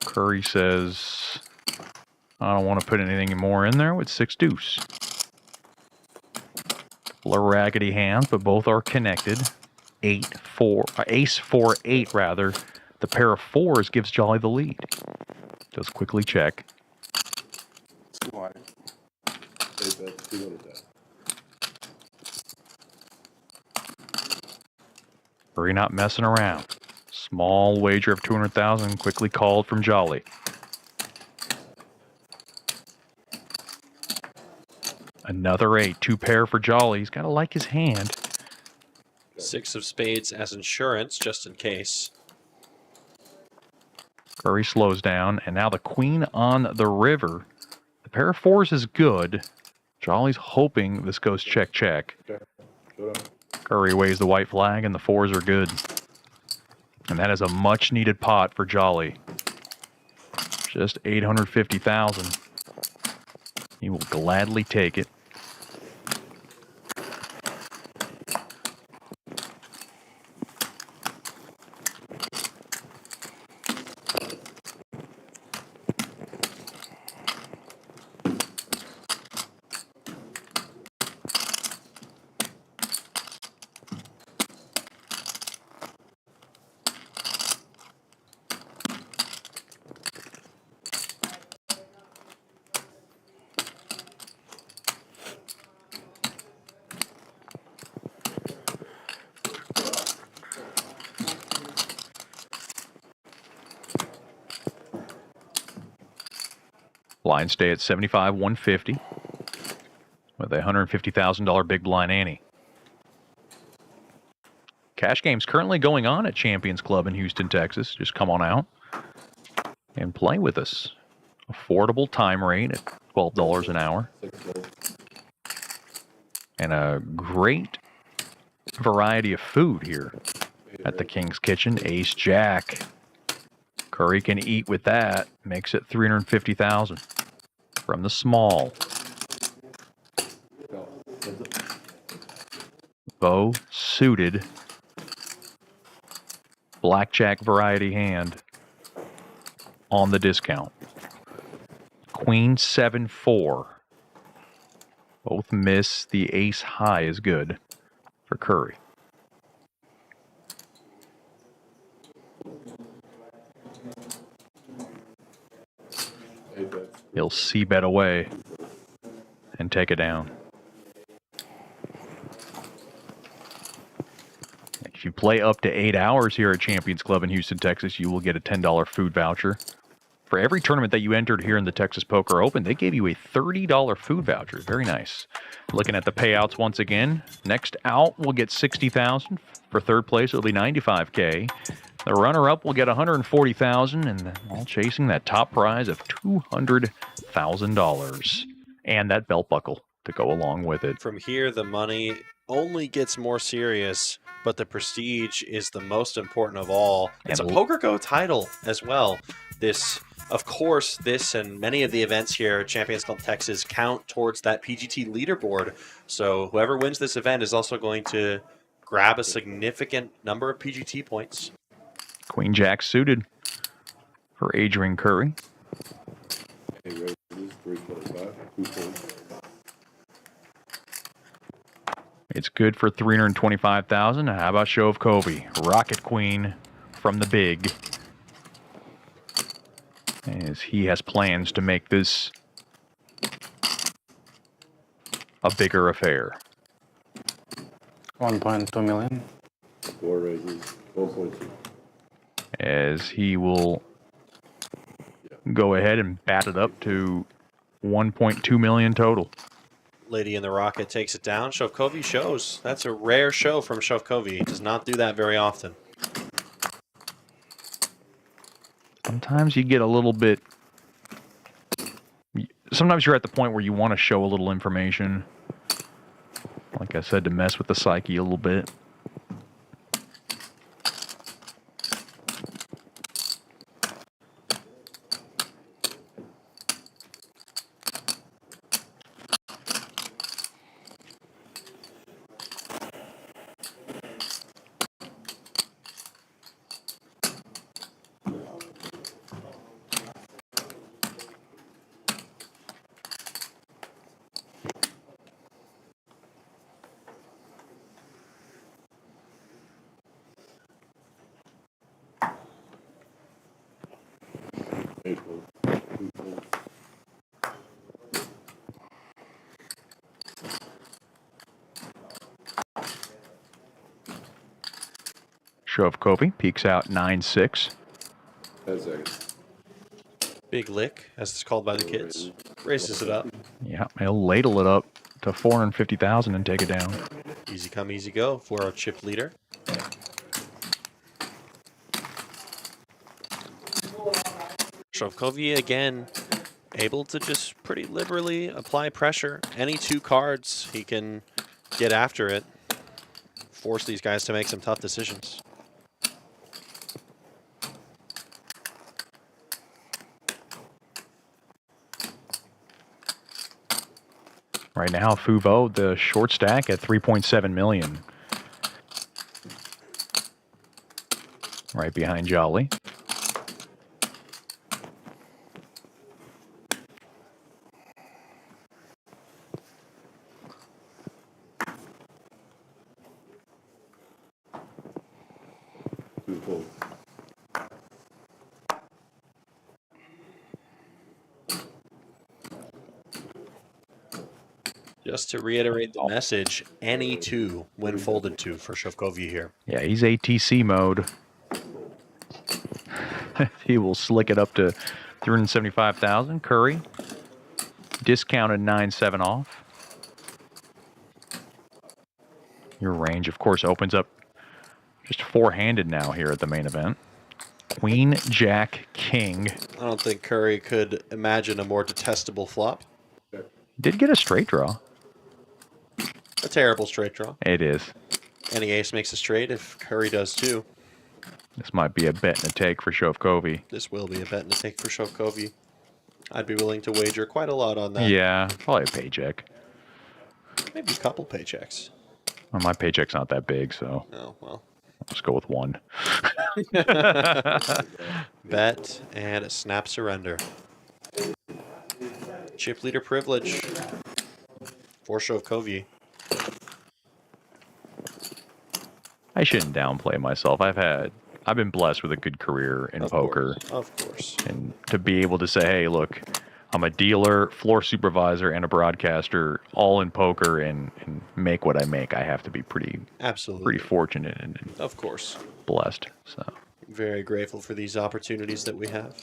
Curry says, I don't want to put anything more in there with 6 deuce. Couple of raggedy hands, but both are connected. 8-4, ace 4-8 rather. The pair of 4s gives Jolly the lead. Does quickly check. Curry not messing around. Small wager of 200,000 quickly called from Jolly. Another 8, 2 pair for Jolly. He's got to like his hand. 6 of spades as insurance, just in case. Curry slows down, and now the queen on the river. The pair of 4s is good. Jolly's hoping this goes check. Curry waves the white flag, and the 4s are good. And that is a much-needed pot for Jolly. Just 850,000. He will gladly take it. Line stay at 75, 150 with a $150,000 big blind ante. Cash game's currently going on at Champions Club in Houston, Texas. Just come on out and play with us. Affordable time rate at $12 an hour. And a great variety of food here at the King's Kitchen. Ace Jack. Curry can eat with that. Makes it $350,000 from the small. Bo suited. Blackjack variety hand on the discount. Queen 7-4. Both miss. The ace high is good for Curry. He'll c-bet away and take it down. If you play up to 8 hours here at Champions Club in Houston, Texas, you will get a $10 food voucher. For every tournament that you entered here in the Texas Poker Open, they gave you a $30 food voucher. Very nice. Looking at the payouts once again. Next out will get $60,000. For third place, it'll be $95K. The runner-up will get $140,000, and all chasing that top prize of $200,000. And that belt buckle to go along with it. From here, the money only gets more serious, but the prestige is the most important of all. It's a Poker Go title as well. Of course, this and many of the events here at Champions Club Texas count towards that PGT leaderboard. So whoever wins this event is also going to grab a significant number of PGT points. Queen Jack suited for Adrian Curry. It's good for $325,000. How about Shovkovyi? Rocket Queen from the big. As he has plans to make this a bigger affair. 1.2 million. 4 raises, 1.2. As he will go ahead and bat it up to 1.2 million total. Lady in the Rocket takes it down. Shovkovyi shows. That's a rare show from Shovkovyi. He does not do that very often. Sometimes you get a little bit... Sometimes you're at the point where you want to show a little information. Like I said, to mess with the psyche a little bit. Shovkovyi peeks out 9-6. 10 seconds. Big lick, as it's called by the kids. Raises it up. Yeah, he'll ladle it up to 450,000 and take it down. Easy come, easy go for our chip leader. Shovkovyi again able to just pretty liberally apply pressure. Any 2 cards, he can get after it. Force these guys to make some tough decisions. Right now, Fuvo, the short stack at 3.7 million. Right behind Jolly. Just to reiterate the message, any 2 when folded to for Shovkovyi here. Yeah, he's ATC mode. He will slick it up to 375,000. Curry discounted 9-7 off. Your range, of course, opens up just 4-handed now here at the main event. Queen, Jack, King. I don't think Curry could imagine a more detestable flop. Did get a straight draw. A terrible straight draw. It is. Any ace makes a straight if Curry does too. This might be a bet and a take for Shovkovyi. This will be a bet and a take for Shovkovyi. I'd be willing to wager quite a lot on that. Yeah, probably a paycheck. Maybe a couple paychecks. Well, my paycheck's not that big, so. Oh, well. I'll just go with 1. Bet and a snap surrender. Chip leader privilege for Shovkovyi. I shouldn't downplay myself. I've been blessed with a good career in poker. Of course. And to be able to say, hey, look, I'm a dealer, floor supervisor, and a broadcaster, all in poker, and make what I make. I have to be pretty fortunate and of course blessed. So very grateful for these opportunities that we have.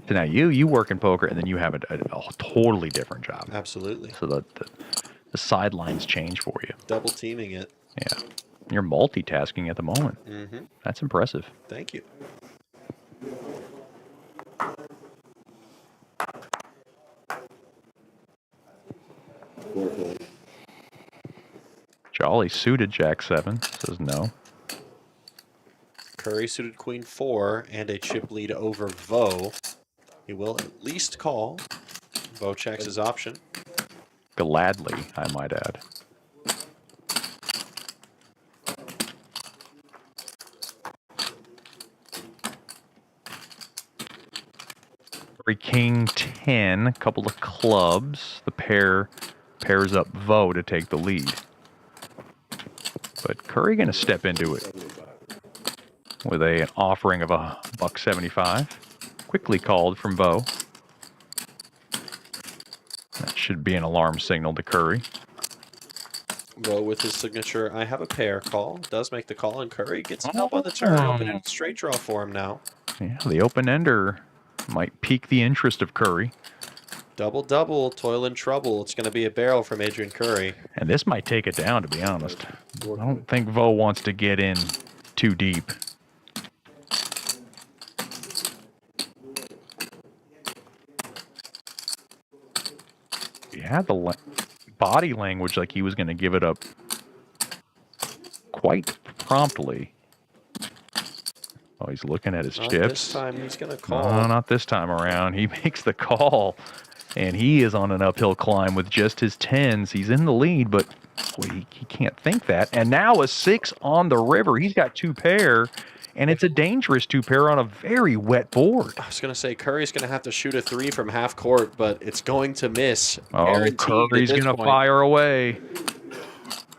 So now you work in poker, and then you have a totally different job. Absolutely. So the sidelines change for you. Double teaming it. Yeah. You're multitasking at the moment. Mm-hmm. That's impressive. Thank you. Jolly suited Jack-7, says no. Curry suited Queen 4 and a chip lead over Vo. He will at least call. Vo checks his option. Gladly, I might add. King 10, a couple of clubs. The pair pairs up Vo to take the lead. But Curry going to step into it with an offering of $1.75. Quickly called from Vo. That should be an alarm signal to Curry. Vo with his signature, I have a pair call. Does make the call, and Curry gets help on the turn. Open-ended straight draw for him now. Yeah, the open-ender might pique the interest of Curry. Double-double, toil and trouble. It's going to be a barrel from Adrian Curry. And this might take it down, to be honest. I don't think Vo wants to get in too deep. He had the body language like he was going to give it up quite promptly. Oh, he's looking at his chips. This time he's going to call. No, not this time around. He makes the call, and he is on an uphill climb with just his 10s. He's in the lead, but boy, he can't think that. And now a 6 on the river. He's got 2 pair, and it's a dangerous 2 pair on a very wet board. I was going to say, Curry's going to have to shoot a 3 from half court, but it's going to miss. Oh, Curry's going to fire away.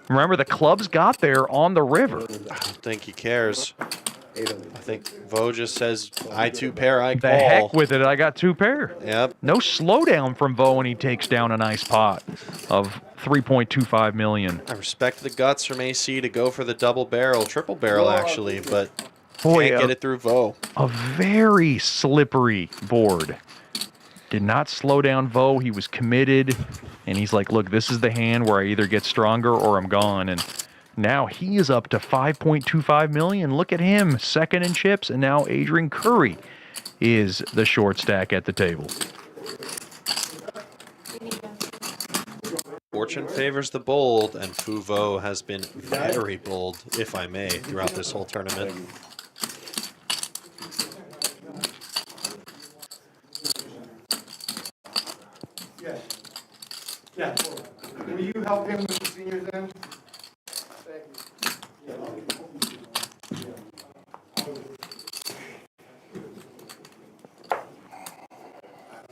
Remember, the club's got there on the river. I don't think he cares. I think Vo just says, I 2 pair, I call. The heck with it, I got 2 pair. Yep. No slowdown from Vo when he takes down a nice pot of $3.25 million. I respect the guts from AC to go for the double barrel, triple barrel actually, but boy, can't get it through Vo. A very slippery board. Did not slow down Vo. He was committed, and he's like, look, this is the hand where I either get stronger or I'm gone. And now he is up to $5.25 million. Look at him, second in chips, and now Adrian Curry is the short stack at the table. Fortune favors the bold, and Fuvo has been very bold, if I may, throughout this whole tournament. Yes. Yeah. Will you help him with the seniors then?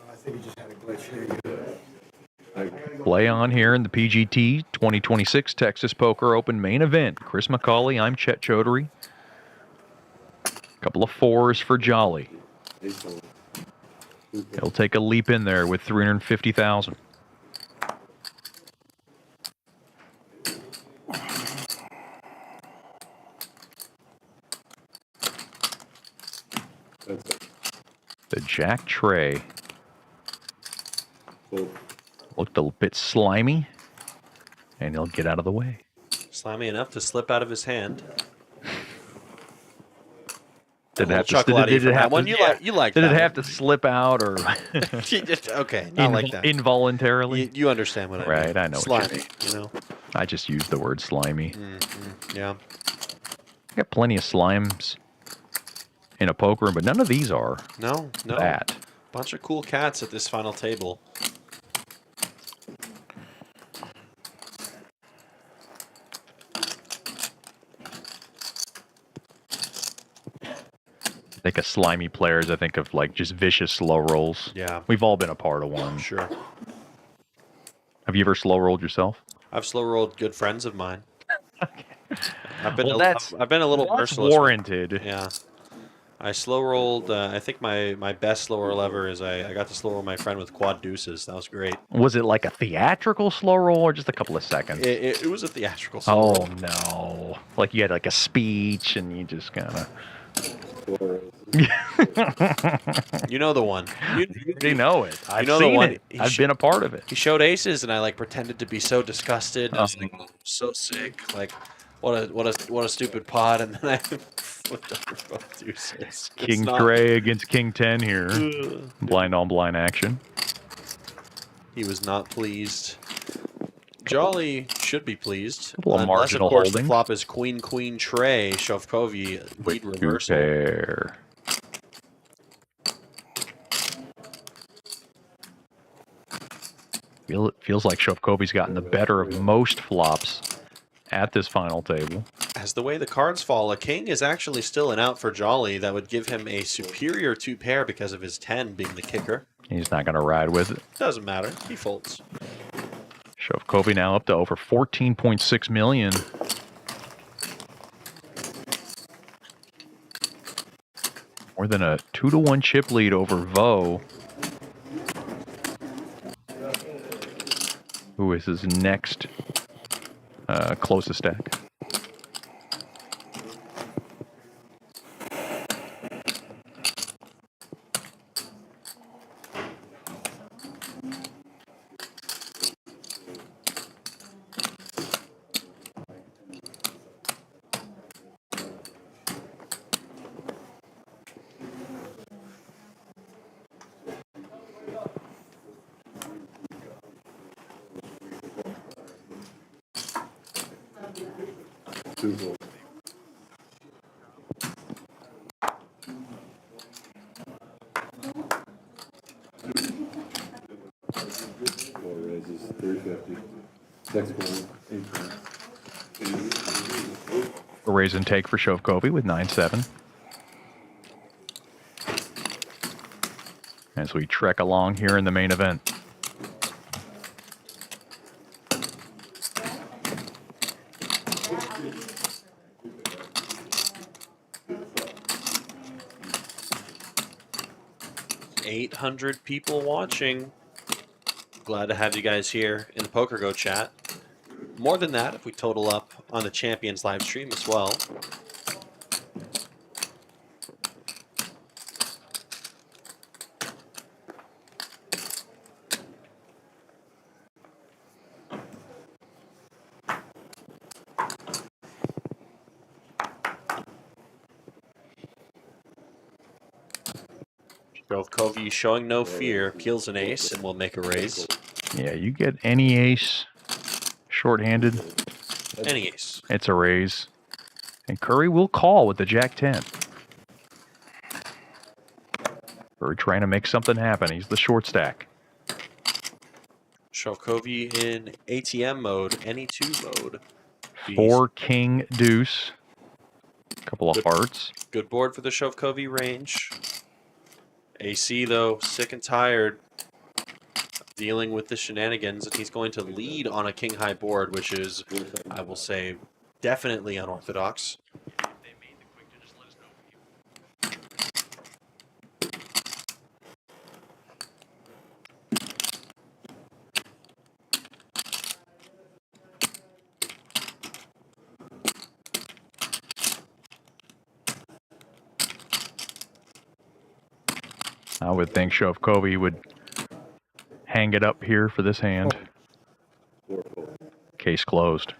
I think he just had a glitch here. Play on here in the PGT 2026 Texas Poker Open main event. Chris McCauley, I'm Chet Chaudhary. Couple of 4s for Jolly. He'll take a leap in there with $350,000. The Jack tray looked a bit slimy, and he'll get out of the way. Slimy enough to slip out of his hand. Did it have to, did it have to slip out or okay, not like that. Involuntarily? You understand what I mean. Right, I know slimy, what you mean. You know? I just used the word slimy. Yeah. I got plenty of slimes in a poker room, but none of these are. No. That. Bunch of cool cats at this final table. I think of slimy players, I think of like just vicious slow rolls. Yeah. We've all been a part of one. Sure. Have you ever slow rolled yourself? I've slow rolled good friends of mine. Okay. I've been Well, I've been a little that's merciless. warranted. Yeah. I slow rolled. I think my best slow roll ever is I got to slow roll my friend with quad deuces. That was great. Was it like a theatrical slow roll or just a couple of seconds? It was a theatrical slow roll. Oh no! Like you had like a speech and you just kind of. You know the one. You know it. I've know seen the one. it. I've been a part of it. He showed aces, and I like pretended to be so disgusted. And I was like, so sick. Like, what a stupid pot. And then I flipped over both deuces. King Trey against King 10 here. Blind on blind action. He was not pleased. Jolly should be pleased. Couple of Unless, marginal of course, holdings. the flop is Queen Queen Trey. Shovkovyi lead reversal. Pair. It feels like Shovkovyi's gotten the better of most flops at this final table. As the way the cards fall, a king is actually still an out for Jolly. That would give him a superior 2-pair because of his 10 being the kicker. He's not going to ride with it. Doesn't matter. He folds. Shovkovyi now up to over 14.6 million. More than a 2-to-1 chip lead over Vo, who is his next closest stack. Four raises, 350. Next one, 8. A raise and take for Shovkovyi with 9-7. As we trek along here in the main event. $800 people watching. Glad to have you guys here in the Poker Go chat. More than that, if we total up on the Champions live stream as well. Shovkovyi showing no fear, peels an ace, and will make a raise. Yeah, you get any ace shorthanded. Any ace. It's a raise. And Curry will call with the Jack-10. Curry trying to make something happen. He's the short stack. Shovkovyi in ATM mode, any 2 mode. 4 king deuce. Couple of hearts. Good board for the Shovkovyi range. AC, though, sick and tired of dealing with the shenanigans, and he's going to lead on a king-high board, which is, I will say, definitely unorthodox. I would think Shovkovyi would hang it up here for this hand. Case closed.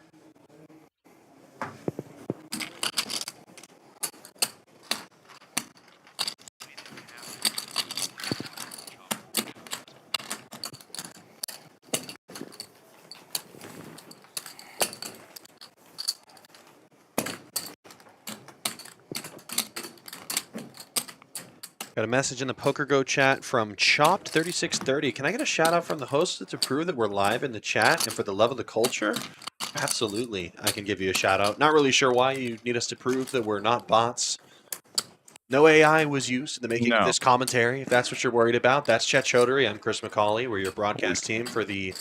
Got a message in the Poker Go chat from Chopped3630. Can I get a shout out from the host to prove that we're live in the chat and for the love of the culture? Absolutely, I can give you a shout out. Not really sure why you need us to prove that we're not bots. No AI was used in the making of this commentary. If that's what you're worried about, that's Chet Chaudhary. I'm Chris McCauley. We're your broadcast team for the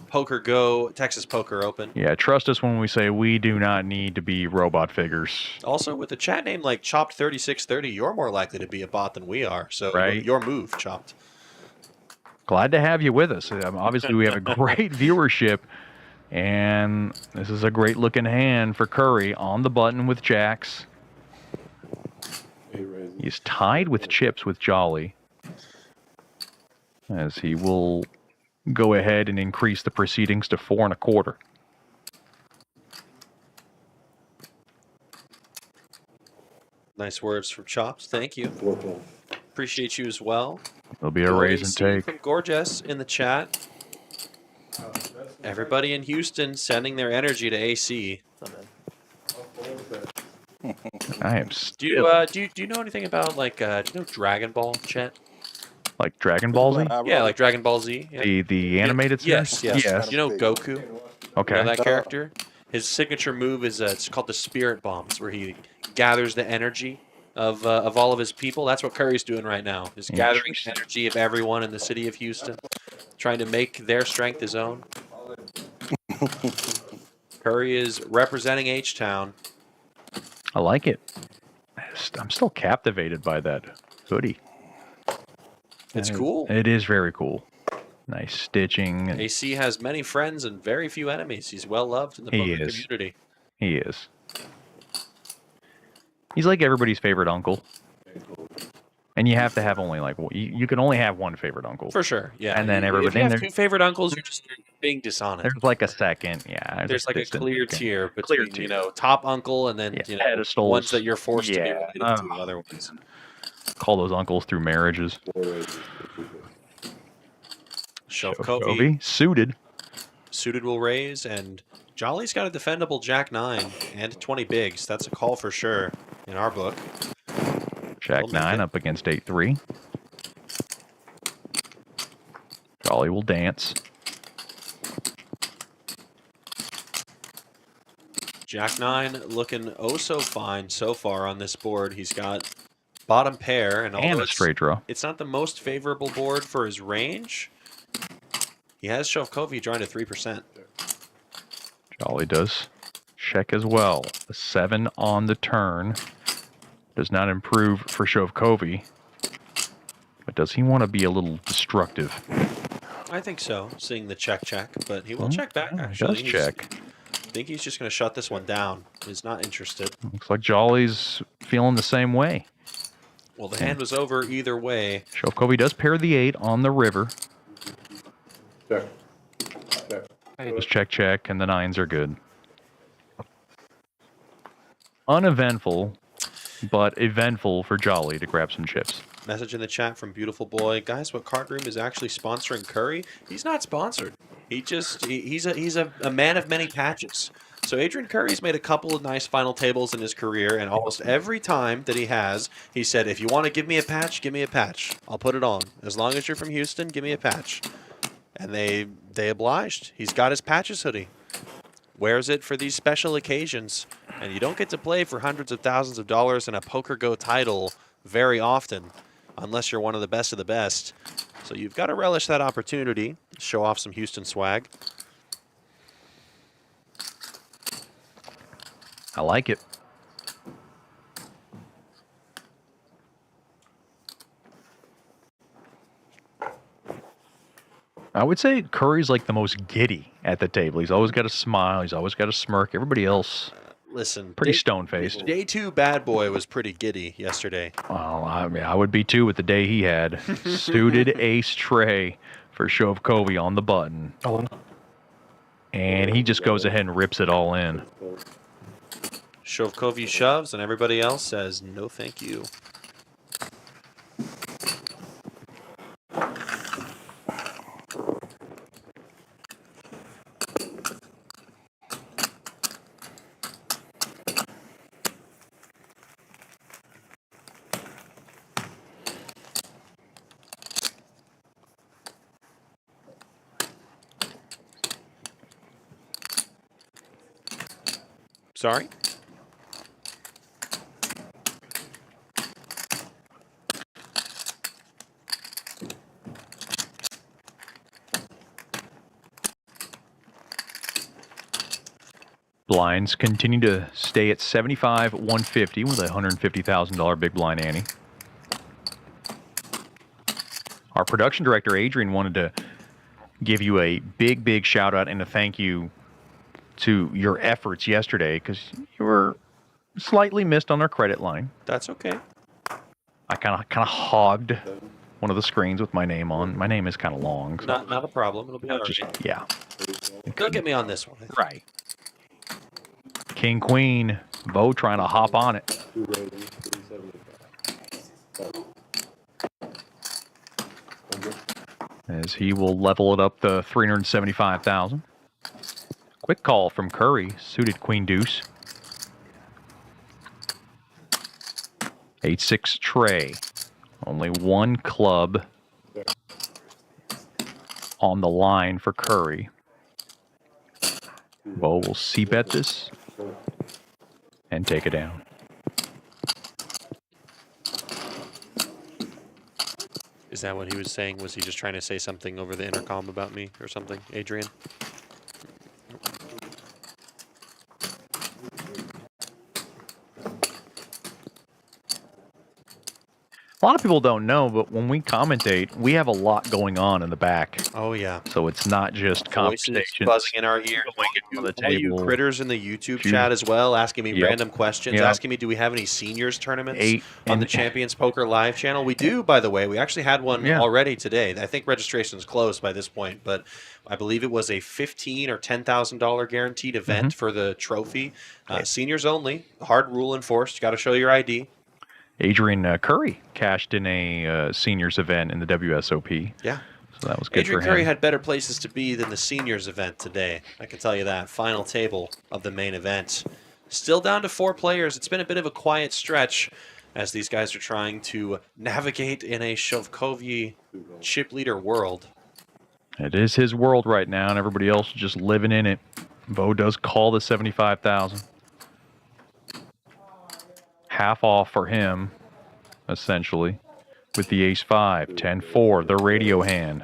Poker Go, Texas Poker Open. Yeah, trust us when we say we do not need to be robot figures. Also, with a chat name like Chopped3630, you're more likely to be a bot than we are. So Right. your move, Chopped. Glad to have you with us. Obviously, we have a great viewership, and this is a great looking hand for Curry on the button with jacks. He's tied with chips with Jolly, as he will go ahead and increase the proceedings to 4 1/4. Nice words from Chops. Thank you. Appreciate you as well. There'll be a Go raise and AC take. from Gorgeous in the chat. Everybody in Houston sending their energy to AC. I am Do still you know anything about like do you know Dragon Ball, Chet? like Dragon Ball Z. Yeah, like Dragon Ball Z. Yeah. The animated Yes, series? yes. Yes. You know Goku? Okay. You know that character? His signature move is it's called the Spirit Bombs, where he gathers the energy of all of his people. That's what Curry's doing right now. Is gathering the energy of everyone in the city of Houston, trying to make their strength his own. Curry is representing H-Town. I like it. I'm still captivated by that hoodie. It's cool. It is very cool. Nice stitching. AC has many friends and very few enemies. He's well loved in the He poker is. community. He is. He's like everybody's favorite uncle. And you have to have only like you can only have one favorite uncle. For sure, yeah. And then If everybody you and have two favorite uncles, you're just being dishonest. there's like a second, yeah. There's like a distant clear second. tier Clear between, tier. you know, top uncle and then, you know, pedestals. ones that you're forced to be Yeah. related to otherwise. Call those uncles through marriages. Shovkovyi suited. Suited will raise, and Jolly's got a defendable Jack-9 and 20 bigs. That's a call for sure in our book. Jack-9 up against 8-3. Jolly will dance. Jack-9 looking oh so fine so far on this board. He's got bottom pair, and although a straight draw. It's not the most favorable board for his range. He has Shovkovyi drawing to 3%. Jolly does check as well. A 7 on the turn does not improve for Shovkovyi. But does he want to be a little destructive? I think so, seeing the check, but he will check back, actually. He does check. I think he's just going to shut this one down. He's not interested. Looks like Jolly's feeling the same way. Well, the hand was over either way. Shovkovyi does pair the 8 on the river. Check. Just check, and the 9s are good. Uneventful, but eventful for Jolly to grab some chips. Message in the chat from Beautiful Boy. Guys, what card room is actually sponsoring Curry? He's not sponsored. He's a man of many patches. So Adrian Curry's made a couple of nice final tables in his career, and almost every time that he said, if you want to give me a patch, give me a patch. I'll put it on. As long as you're from Houston, give me a patch. And they obliged. He's got his patches hoodie. Wears it for these special occasions. And you don't get to play for hundreds of thousands of dollars in a Poker Go title very often, unless you're one of the best. So you've got to relish that opportunity, show off some Houston swag. I like it. I would say Curry's like the most giddy at the table. He's always got a smile. He's always got a smirk. Everybody else, listen, pretty stone-faced. Day 2 bad boy was pretty giddy yesterday. Well, I mean, I would be too with the day he had. Suited ace tray for Shovkovyi on the button. And he just goes ahead and rips it all in. Shovkovyi shoves, and everybody else says, no thank you. Sorry? Blinds continue to stay at 75, 150 with a $150,000 big blind ante. Our production director, Adrian, wanted to give you a big, big shout out and a thank you to your efforts yesterday because you were slightly missed on our credit line. That's okay. I kind of hogged one of the screens with my name on. My name is kind of long. So Not a problem. It'll be all right. yeah. Don't get me on this one. Right. King, Queen, Bo trying to hop on it. 2 raising, 375. As he will level it up to 375,000. Quick call from Curry, suited Queen Deuce. 8-6 Trey. Only one club on the line for Curry. Bo will c-bet this and take it down. Is that what he was saying? Was he just trying to say something over the intercom about me or something, Adrian? A lot of people don't know, but when we commentate, we have a lot going on in the back. Oh, yeah. So it's not just Voices conversations. buzzing in our ears. On the All you table. critters in the YouTube chat as well, asking me Yep. random questions, Yep. asking me, do we have any seniors tournaments on and- the Champions Poker Live channel? We do, by the way. We actually had one already today. I think registration is closed by this point, but I believe it was a $15,000 or $10,000 guaranteed event for the trophy. Seniors only. Hard rule enforced. You got to show your ID. Adrian Curry cashed in a seniors event in the WSOP. Yeah. So that was good Adrian for him. Curry had better places to be than the seniors event today. I can tell you that. Final table of the main event. Still down to 4 players. It's been a bit of a quiet stretch as these guys are trying to navigate in a Shovkovyi chip leader world. It is his world right now, and everybody else is just living in it. Bo does call the 75,000. Half off for him, essentially, with the ace-5, 10-4, the radio hand.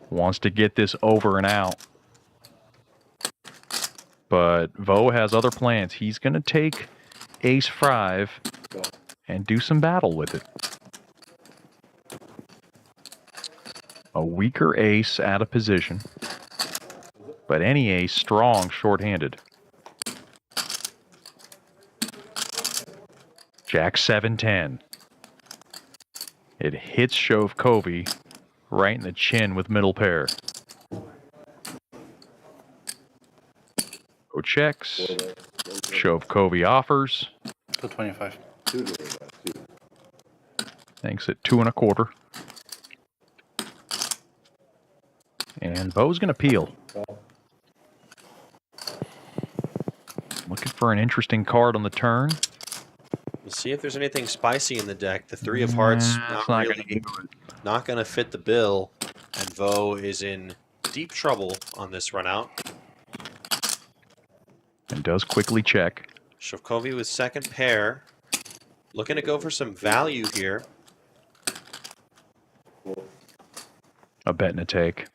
Wants to get this over and out. But Vo has other plans. He's going to take ace-5 and do some battle with it. A weaker ace out of position. But any ace strong short-handed. Jack 7-10. It hits Shovkovyi right in the chin with middle pair. Go checks. Shovkovyi offers. 225. Thanks at 2 1/4. And Bo's going to peel. Looking for an interesting card on the turn. We'll see if there's anything spicy in the deck. The 3 of hearts not going to fit the bill, and Vo is in deep trouble on this run out. And does quickly check. Shovkovyi with second pair, looking to go for some value here. A bet and a take.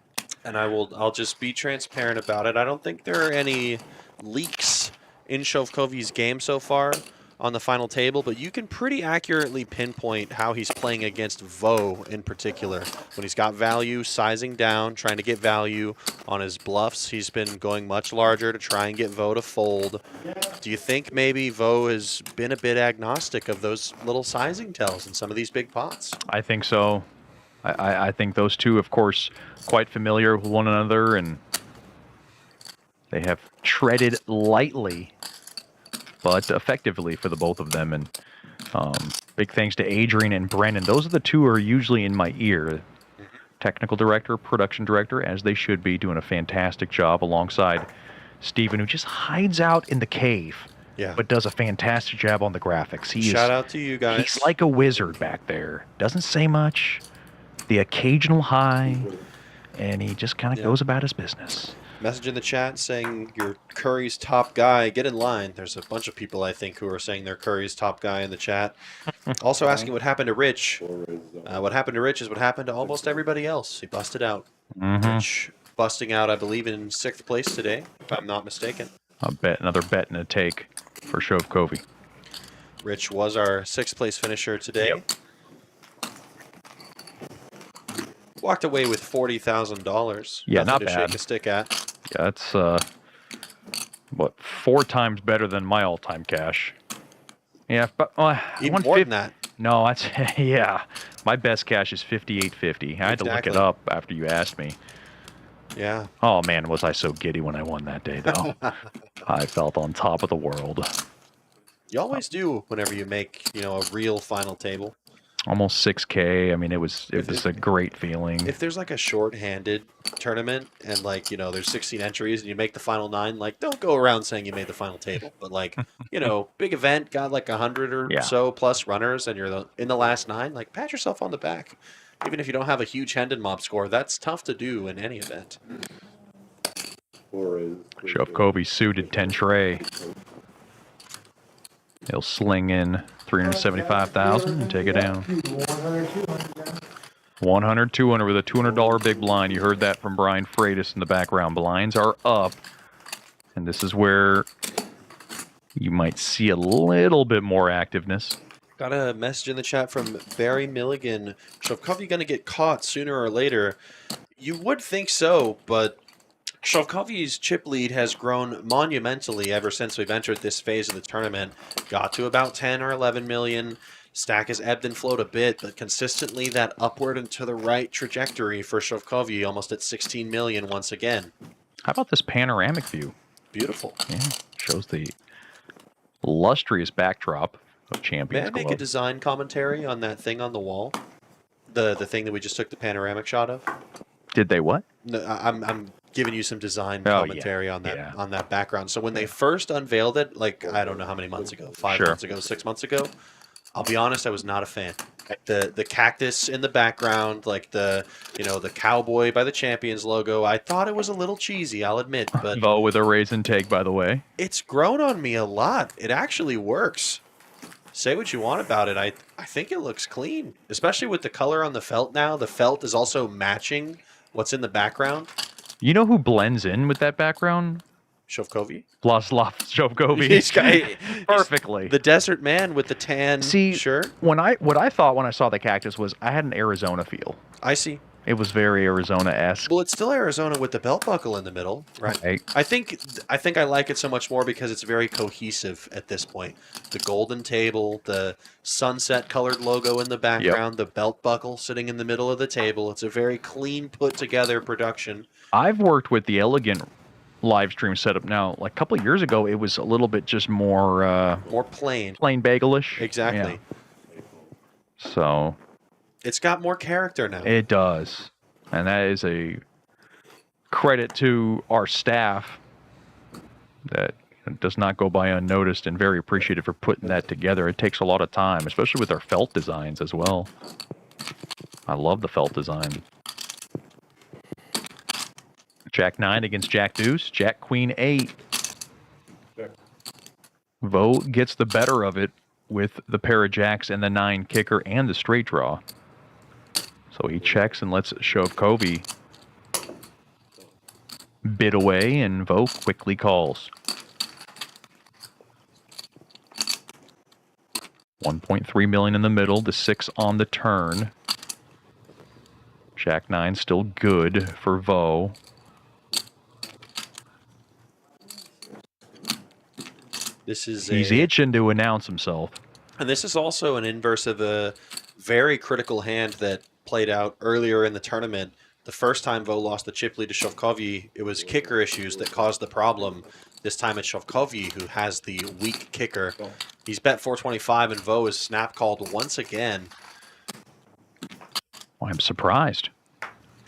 And I'll just be transparent about it. I don't think there are any leaks in Shovkovyi's game so far on the final table, but you can pretty accurately pinpoint how he's playing against Vo in particular. When he's got value, sizing down, trying to get value on his bluffs, he's been going much larger to try and get Vo to fold. Do you think maybe Vo has been a bit agnostic of those little sizing tells in some of these big pots? I think so. I think those two, of course, quite familiar with one another, and they have treaded lightly but effectively for the both of them. And big thanks to Adrian and Brennan. Those are the two who are usually in my ear. Technical director, production director, as they should be, doing a fantastic job alongside Steven, who just hides out in the cave, but does a fantastic job on the graphics. Shout out to you guys. He's like a wizard back there. Doesn't say much. The occasional hi, and he just kind of goes about his business. Message in the chat saying you're Curry's top guy. Get in line. There's a bunch of people, I think, who are saying they're Curry's top guy in the chat. Also asking what happened to Rich. What happened to Rich is what happened to almost everybody else. He busted out. Rich busting out, I believe, in 6th place today, if I'm not mistaken. Another bet and a take for Shovkovyi. Rich was our 6th place finisher today. Yep. Walked away with $40,000. Yeah, Nothing not to bad. shake a stick at. Yeah, that's what 4 times better than my all-time cash. Yeah, but Even more than that. No, that's yeah. My best cash is $58.50. I had to look it up after you asked me. Yeah. Oh man, was I so giddy when I won that day, though. I felt on top of the world. You always do whenever you make, a real final table. Almost 6K. I mean, it was a great feeling. If there's like a short-handed tournament and there's 16 entries and you make the final 9, don't go around saying you made the final table. But big event, got like 100 or so plus runners and you're in the last 9, pat yourself on the back. Even if you don't have a huge Hendon mob score, that's tough to do in any event. Shovkovyi suited 10 tray. He'll sling in 375,000 and take it down. 100, 200 with a $200 big blind. You heard that from Brian Freitas in the background. Blinds are up, and this is where you might see a little bit more activeness. Got a message in the chat from Barry Milligan. Shovkovyi going to get caught sooner or later? You would think so, but Shovkovyi's chip lead has grown monumentally ever since we've entered this phase of the tournament. Got to about 10 or 11 million. Stack has ebbed and flowed a bit, but consistently that upward and to the right trajectory for Shovkovyi, almost at 16 million once again. How about this panoramic view? Beautiful. Yeah, shows the lustrous backdrop of Champions Club. May I make a design commentary on that thing on the wall? The thing that we just took the panoramic shot of? Did they what? No, I'm giving you some design commentary on that background. So when they first unveiled it, I don't know how many months ago, 5 months ago, 6 months ago, I'll be honest, I was not a fan. The cactus in the background, the cowboy by the Champions logo, I thought it was a little cheesy, I'll admit. But Vo with a raise and take, by the way. It's grown on me a lot. It actually works. Say what you want about it. I think it looks clean, especially with the color on the felt now. The felt is also matching what's in the background. You know who blends in with that background? Shovkovyi. Vlaslav Shovkovyi. Perfectly. The desert man with the tan shirt. What I thought when I saw the cactus was I had an Arizona feel. I see. It was very Arizona-esque. Well, it's still Arizona with the belt buckle in the middle, right? I think I like it so much more because it's very cohesive at this point. The golden table, the sunset-colored logo in the background, the belt buckle sitting in the middle of the table. It's a very clean, put-together production. I've worked with the Elegant live stream setup now. Like a couple of years ago, it was a little bit just more plain bagelish. Exactly. Yeah. So it's got more character now. It does, and that is a credit to our staff that does not go by unnoticed, and very appreciative for putting that together. It takes a lot of time, especially with our felt designs as well. I love the felt design. Jack 9 against Jack Deuce. Jack Queen 8. Vo gets the better of it with the pair of jacks and the 9 kicker and the straight draw. So he checks and lets Shovkovyi bid away, and Vo quickly calls. 1.3 million in the middle, the 6 on the turn. Jack 9 still good for Vo. He's itching to announce himself. And this is also an inverse of a very critical hand that played out earlier in the tournament. The first time Vo lost the chip lead to Shovkovyi, it was kicker issues that caused the problem. This time it's Shovkovyi who has the weak kicker. He's bet 425 and Vo is snap called once again. Well, I'm surprised.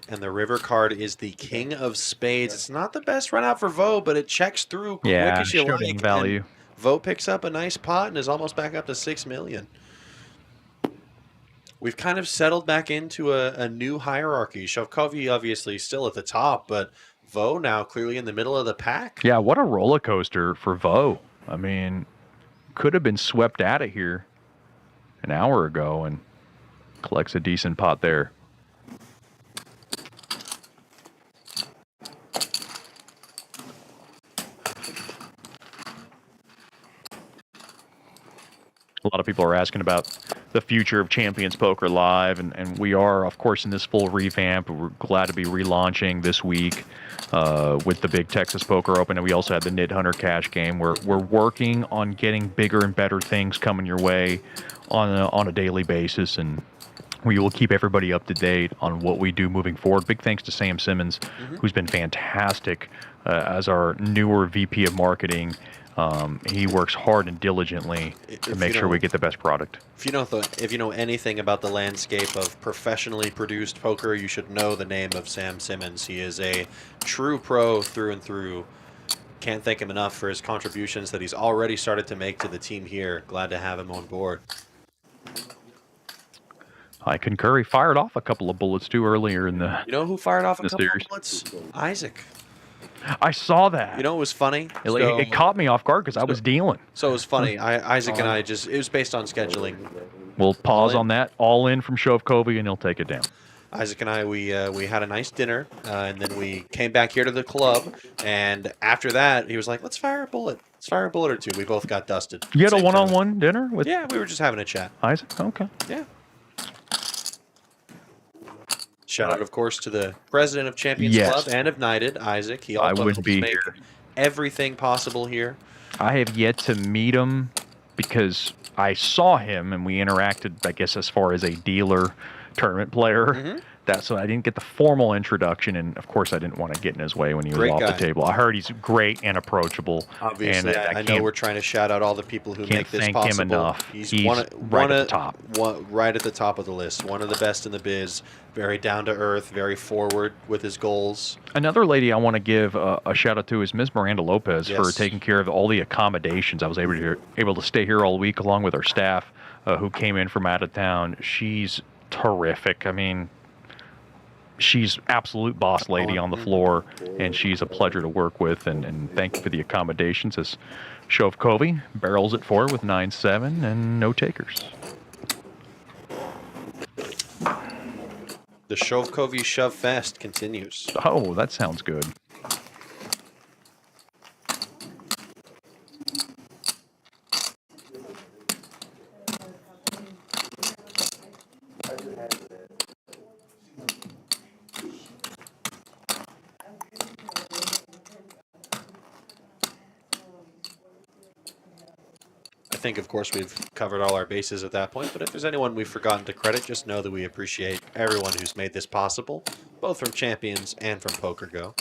And the river card is the king of spades. It's not the best run out for Vo, but it checks through quick as you like. Value. Vo picks up a nice pot and is almost back up to 6 million. We've kind of settled back into a new hierarchy. Shovkovyi obviously still at the top, but Vo now clearly in the middle of the pack. Yeah, what a roller coaster for Vo. I mean, could have been swept out of here an hour ago and collects a decent pot there. A lot of people are asking about the future of Champions Poker Live, and we are, of course, in this full revamp. We're glad to be relaunching this week with the big Texas Poker Open, and we also had the Knit Hunter Cash Game. We're working on getting bigger and better things coming your way on a daily basis, and we will keep everybody up to date on what we do moving forward. Big thanks to Sam Simmons, who's been fantastic as our newer VP of Marketing. He works hard and diligently to make sure we get the best product. If you know anything about the landscape of professionally produced poker, you should know the name of Sam Simmons. He is a true pro through and through. Can't thank him enough for his contributions that he's already started to make to the team here. Glad to have him on board. I concur. He fired off a couple of bullets too earlier in the. You know who fired off a couple series? of bullets? Isaac. I saw that. You know, it was funny. It caught me off guard because I was dealing. So it was funny. Isaac and I it was based on scheduling. We'll pause on that. All in from Shovkovyi, and he'll take it down. Isaac and I, we had a nice dinner, and then we came back here to the club. And after that, he was like, "Let's fire a bullet. Let's fire a bullet or two." We both got dusted. You had a one-on-one dinner with? Yeah, we were just having a chat. Isaac, okay. Yeah. Shout out, of course, to the president of Champions Club and of Knighted, Isaac. He also wouldn't be made here. Everything possible here. I have yet to meet him because I saw him and we interacted, I guess, as far as a dealer tournament player. So I didn't get the formal introduction, and of course I didn't want to get in his way when he was off the table. I heard he's great and approachable. Obviously, and I know we're trying to shout out all the people who make this thank possible. him enough. He's right at the top. Right at the top of the list. One of the best in the biz. Very down to earth, very forward with his goals. Another lady I want to give a shout out to is Ms. Miranda Lopez for taking care of all the accommodations. I was able to stay here all week along with our staff who came in from out of town. She's terrific. I mean, she's absolute boss lady on the floor, and she's a pleasure to work with. And thank you for the accommodations as Shovkovyi barrels it forward with 9-7 and no takers. The Shovkovyi Shove Fest continues. Oh, that sounds good. I think, of course, we've covered all our bases at that point, but if there's anyone we've forgotten to credit, just know that we appreciate everyone who's made this possible, both from Champions and from PokerGo.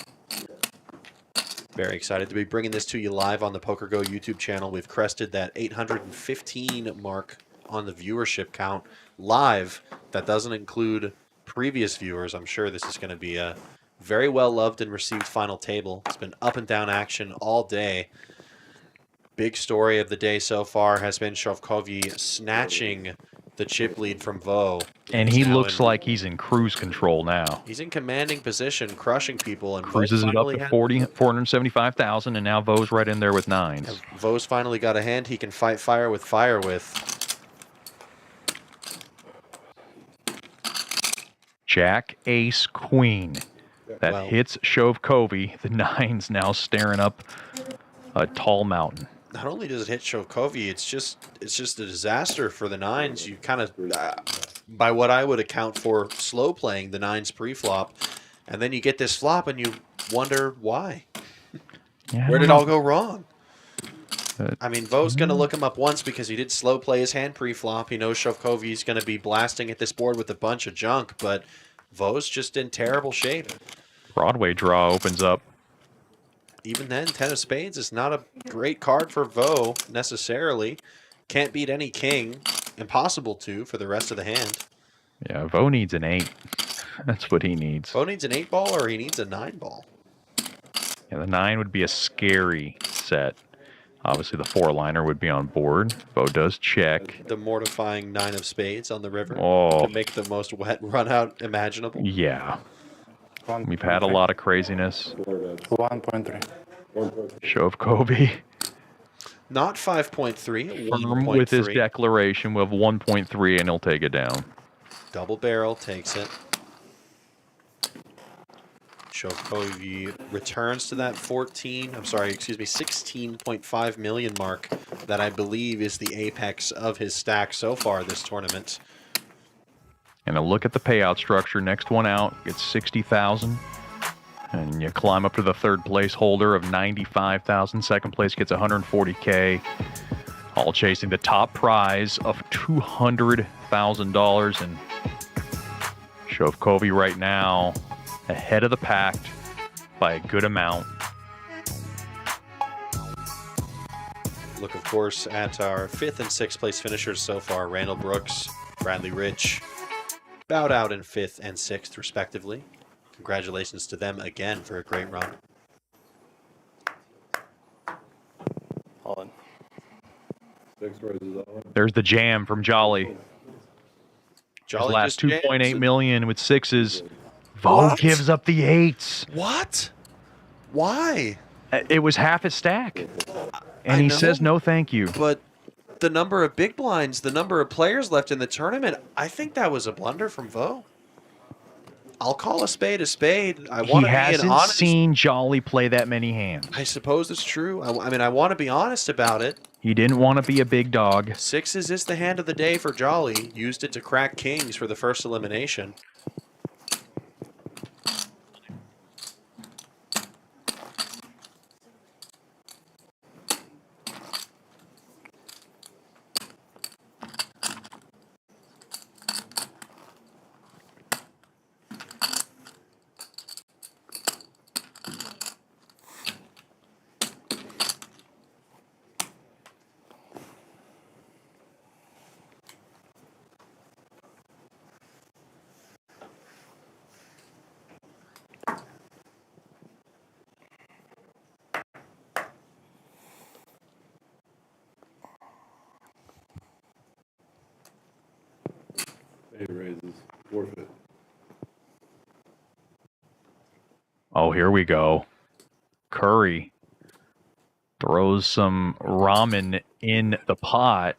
Very excited to be bringing this to you live on the PokerGo YouTube channel. We've crested that 815 mark on the viewership count live. That doesn't include previous viewers. I'm sure this is going to be a very well loved and received final table. It's been up and down action all day. Big story of the day so far has been Shovkovyi snatching the chip lead from Vo. And he looks like he's in cruise control now. He's in commanding position, crushing people. And Cruises it up to 475,000, and now Vo's right in there with 9s. Vo's finally got a hand he can fight fire with. Jack, Ace, Queen. That hits Shovkovyi. The 9's now staring up a tall mountain. Not only does it hit Shovkovyi, it's just a disaster for the 9s. You kind of, by what I would account for, slow playing the 9s pre-flop, and then you get this flop and you wonder why. Yeah, where did it all go wrong? I mean, Vo's going to look him up once because he did slow play his hand pre-flop. He knows Shovkovyi's going to be blasting at this board with a bunch of junk, but Vo's just in terrible shape. Broadway draw opens up. Even then, 10 of spades is not a great card for Vo, necessarily. Can't beat any king. Impossible to for the rest of the hand. Yeah, Vo needs an 8. That's what he needs. Vo needs an 8-ball or he needs a 9-ball? Yeah, the 9 would be a scary set. Obviously, the 4-liner would be on board. Vo does check. The mortifying 9 of spades on the river to make the most wet run out imaginable. Yeah. We've had a lot of craziness. 1.3. Shovkovyi. Not 5.3, Firm with his declaration. We'll have 1.3 and he'll take it down. Double barrel takes it. Shovkovyi returns to that 16.5 million mark that I believe is the apex of his stack so far this tournament. And a look at the payout structure. Next one out gets 60,000. And you climb up to the third place holder of 95,000. Second place gets 140K. All chasing the top prize of $200,000. And Shovkovyi right now ahead of the pack by a good amount. Look, of course, at our 5th and 6th place finishers so far. Randall Brooks, Bradley Rich, bowed out in 5th and 6th, respectively. Congratulations to them again for a great run. On. 6 raises on. There's the jam from Jolly. Jolly His last just 2.8 million with 6s. Vo What? gives up the 8s. What? Why? It was half his stack. And I he know, says no thank you. But the number of big blinds, the number of players left in the tournament, I think that was a blunder from Vo. I'll call a spade a spade. I He want to be hasn't an honest. seen Jolly play that many hands. I suppose it's true. I mean, I want to be honest about it. He didn't want to be a big dog. 6s is the hand of the day for Jolly. Used it to crack kings for the first elimination. Eight raises. Forfeit. Oh, here we go. Curry throws some ramen in the pot,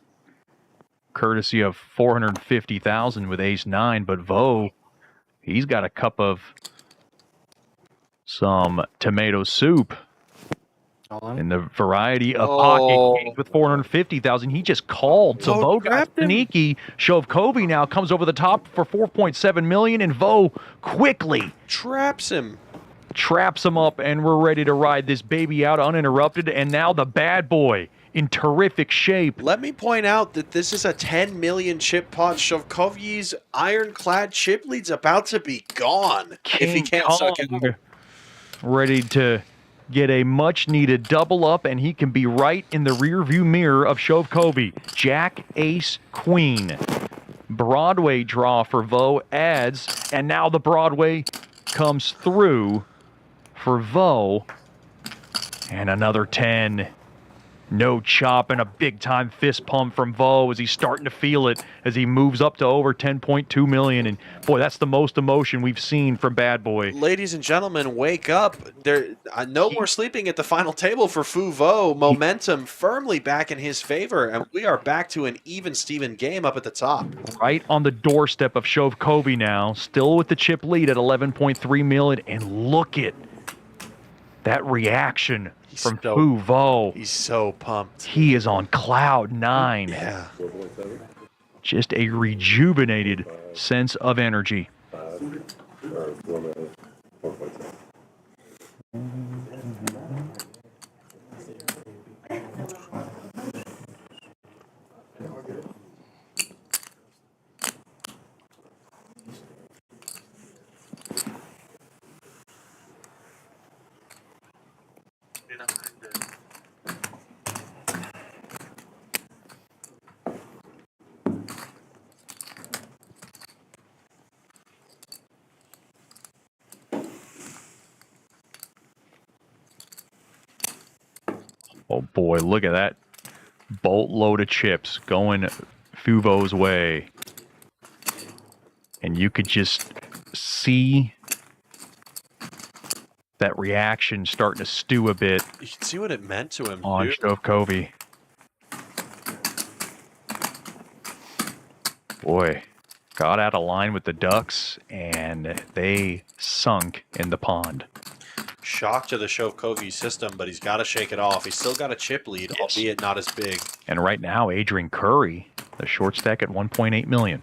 courtesy of 450,000 with ace-9. But Vo, he's got a cup of some tomato soup in the variety of pocket cake with 450,000. He just called. So Vo got sneaky. Shovkovyi now comes over the top for 4.7 million, and Vo quickly traps him up, and we're ready to ride this baby out uninterrupted. And now the bad boy in terrific shape. Let me point out that this is a 10 million chip pot. Shovkovyi's ironclad chip lead's about to be gone if he can't suck it up. Ready to get a much-needed double up, and he can be right in the rear-view mirror of Shovkovyi. Jack, ace, queen. Broadway draw for Vo adds, and now the Broadway comes through for Vo. And another 10. No chop and a big-time fist pump from Vo as he's starting to feel it as he moves up to over 10.2 million. And, boy, that's the most emotion we've seen from Bad Boy. Ladies and gentlemen, wake up. There, no more sleeping at the final table for Vo. Momentum firmly back in his favor, and we are back to an even-Steven game up at the top. Right on the doorstep of Shovkovyi now, still with the chip lead at 11.3 million. And look at that reaction from Vo. He's so pumped. He is on cloud 9. Yeah. Just a rejuvenated sense of energy. Oh boy, look at that boatload of chips going Fuvo's way. And you could just see that reaction starting to stew a bit. You can see what it meant to him, on dude. Shovkovyi. Boy, got out of line with the Ducks, and they sunk in the pond. Shock to the Shovkovyi system, but he's got to shake it off. He's still got a chip lead, albeit not as big. And right now, Adrian Curry, the short stack at $1.8 million.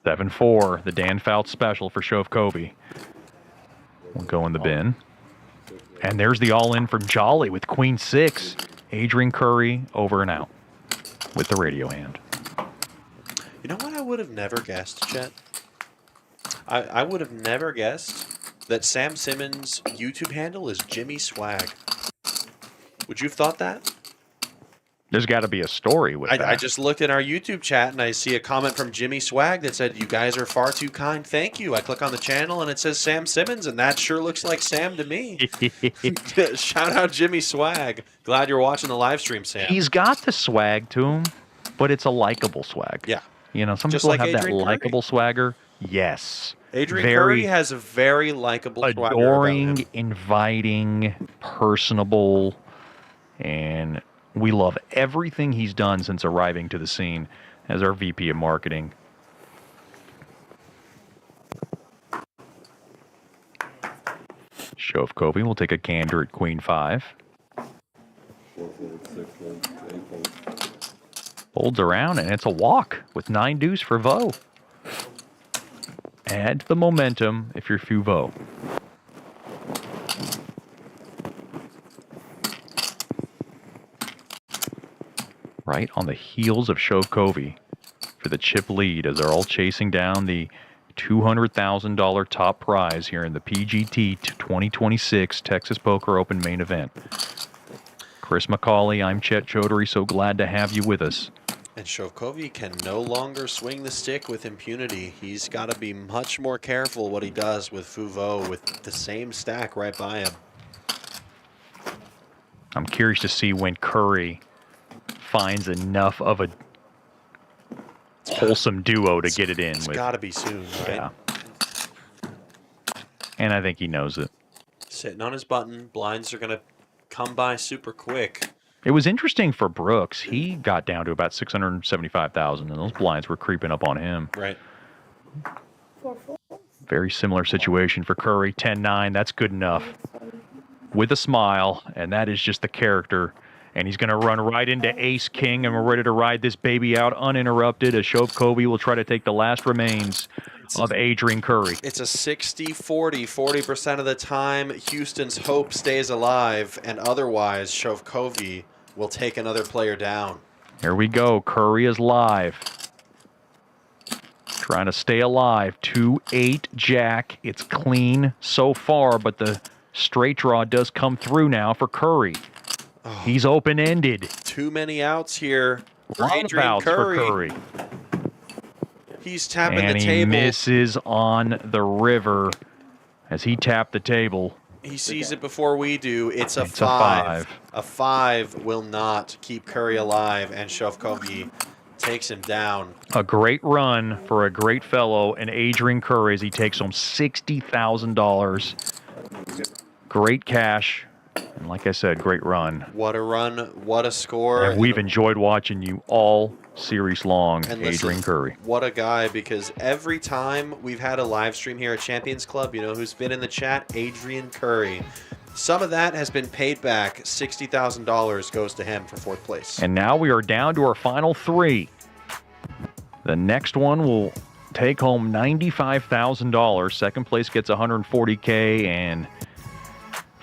Seven 4, the Dan Fouts special for Shovkovyi. Will go in the bin. And there's the all-in from Jolly with Queen 6. Adrian Curry over and out with the radio hand. You know what I would have never guessed, Chet? I would have never guessed that Sam Simmons' YouTube handle is Jimmy Swag. Would you have thought that? There's got to be a story with that. I just looked in our YouTube chat and I see a comment from Jimmy Swag that said, "You guys are far too kind. Thank you." I click on the channel and it says Sam Simmons, and that sure looks like Sam to me. Shout out Jimmy Swag. Glad you're watching the live stream, Sam. He's got the swag to him, but it's a likable swag. Yeah. You know, some Just people like have Adrian that Curry. likable swagger. Yes. Adrian Very Curry has a very likable swagger about adoring, him. inviting, personable, and we love everything he's done since arriving to the scene as our VP of marketing. Shovkovyi will take a gander at Queen 5. Folds around, and it's a walk with 9 deuce for Vo. Add to the momentum if you're Fuvo. Right on the heels of Shovkovyi for the chip lead as they're all chasing down the $200,000 top prize here in the PGT 2026 Texas Poker Open main event. Chris McCauley, I'm Chet Chaudhary, so glad to have you with us. And Shovkovyi can no longer swing the stick with impunity. He's got to be much more careful what he does with Fuvo with the same stack right by him. I'm curious to see when Curry finds enough of a wholesome duo to get it in. It's got to be soon, right? Yeah. And I think he knows it. Sitting on his button, blinds are going to come by super quick. It was interesting for Brooks. He got down to about 675,000, and those blinds were creeping up on him. Right. Very similar situation for Curry. 10-9, that's good enough. With a smile, and that is just the character. And he's going to run right into Ace-King, and we're ready to ride this baby out uninterrupted as Shovkovyi will try to take the last remains of Adrian Curry. It's a 60-40. 40% of the time, Houston's hope stays alive, and otherwise, Shovkovyi will take another player down. Here we go. Curry is live. Trying to stay alive. 2-8 jack. It's clean so far, but the straight draw does come through now for Curry. Oh, he's open-ended. Too many outs here for Adrian Curry. He's tapping and the table. And he misses on the river as he tapped the table. He sees it before we do. It's a 5. A 5 will not keep Curry alive, and Shovkovyi takes him down. A great run for a great fellow, and Adrian Curry as he takes home $60,000. Great cash. And like I said, great run. What a run. What a score. And we've enjoyed watching you all series long, and Adrian Curry. What a guy, because every time we've had a live stream here at Champions Club, you know who's been in the chat? Adrian Curry. Some of that has been paid back. $60,000 goes to him for 4th place. And now we are down to our final 3. The next one will take home $95,000. Second place gets $140K, and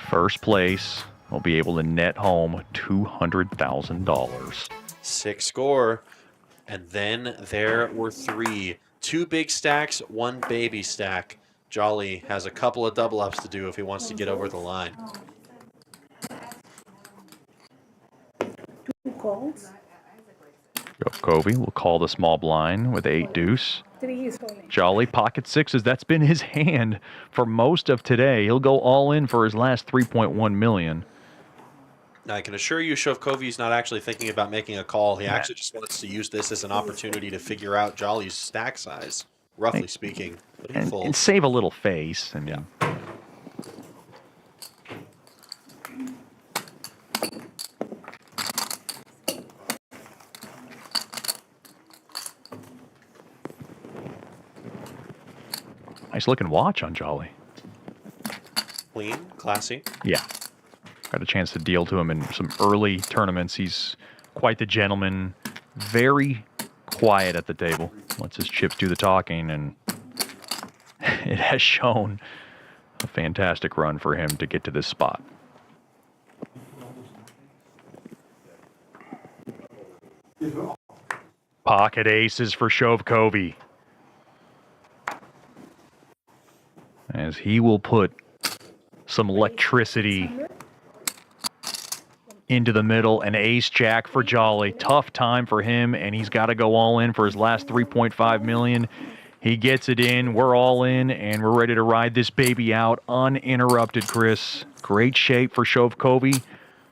first place will be able to net home $200,000. 6 score. And then there were 3. 2 big stacks, 1 baby stack. Jolly has a couple of double ups to do if he wants to get over the line. 2 calls. Shovkovyi will call the small blind with 8 deuce. 3 is falling. Jolly pocket sixes. That's been his hand for most of today. He'll go all in for his last 3.1 million. Now, I can assure you Shovkovyi's not actually thinking about making a call. He actually just wants to use this as an opportunity to figure out Jolly's stack size, roughly speaking. But he And folds. save a little face. I mean, nice looking watch on Jolly. Clean, classy. Yeah. Got a chance to deal to him in some early tournaments. He's quite the gentleman. Very quiet at the table. Lets his chips do the talking, and it has shown a fantastic run for him to get to this spot. Pocket aces for Shovkovyi, as he will put some electricity into the middle. An ace jack for Jolly. Tough time for him, and he's got to go all in for his last 3.5 million. He gets it in. We're all in, and we're ready to ride this baby out uninterrupted, Chris. Great shape for Shovkovyi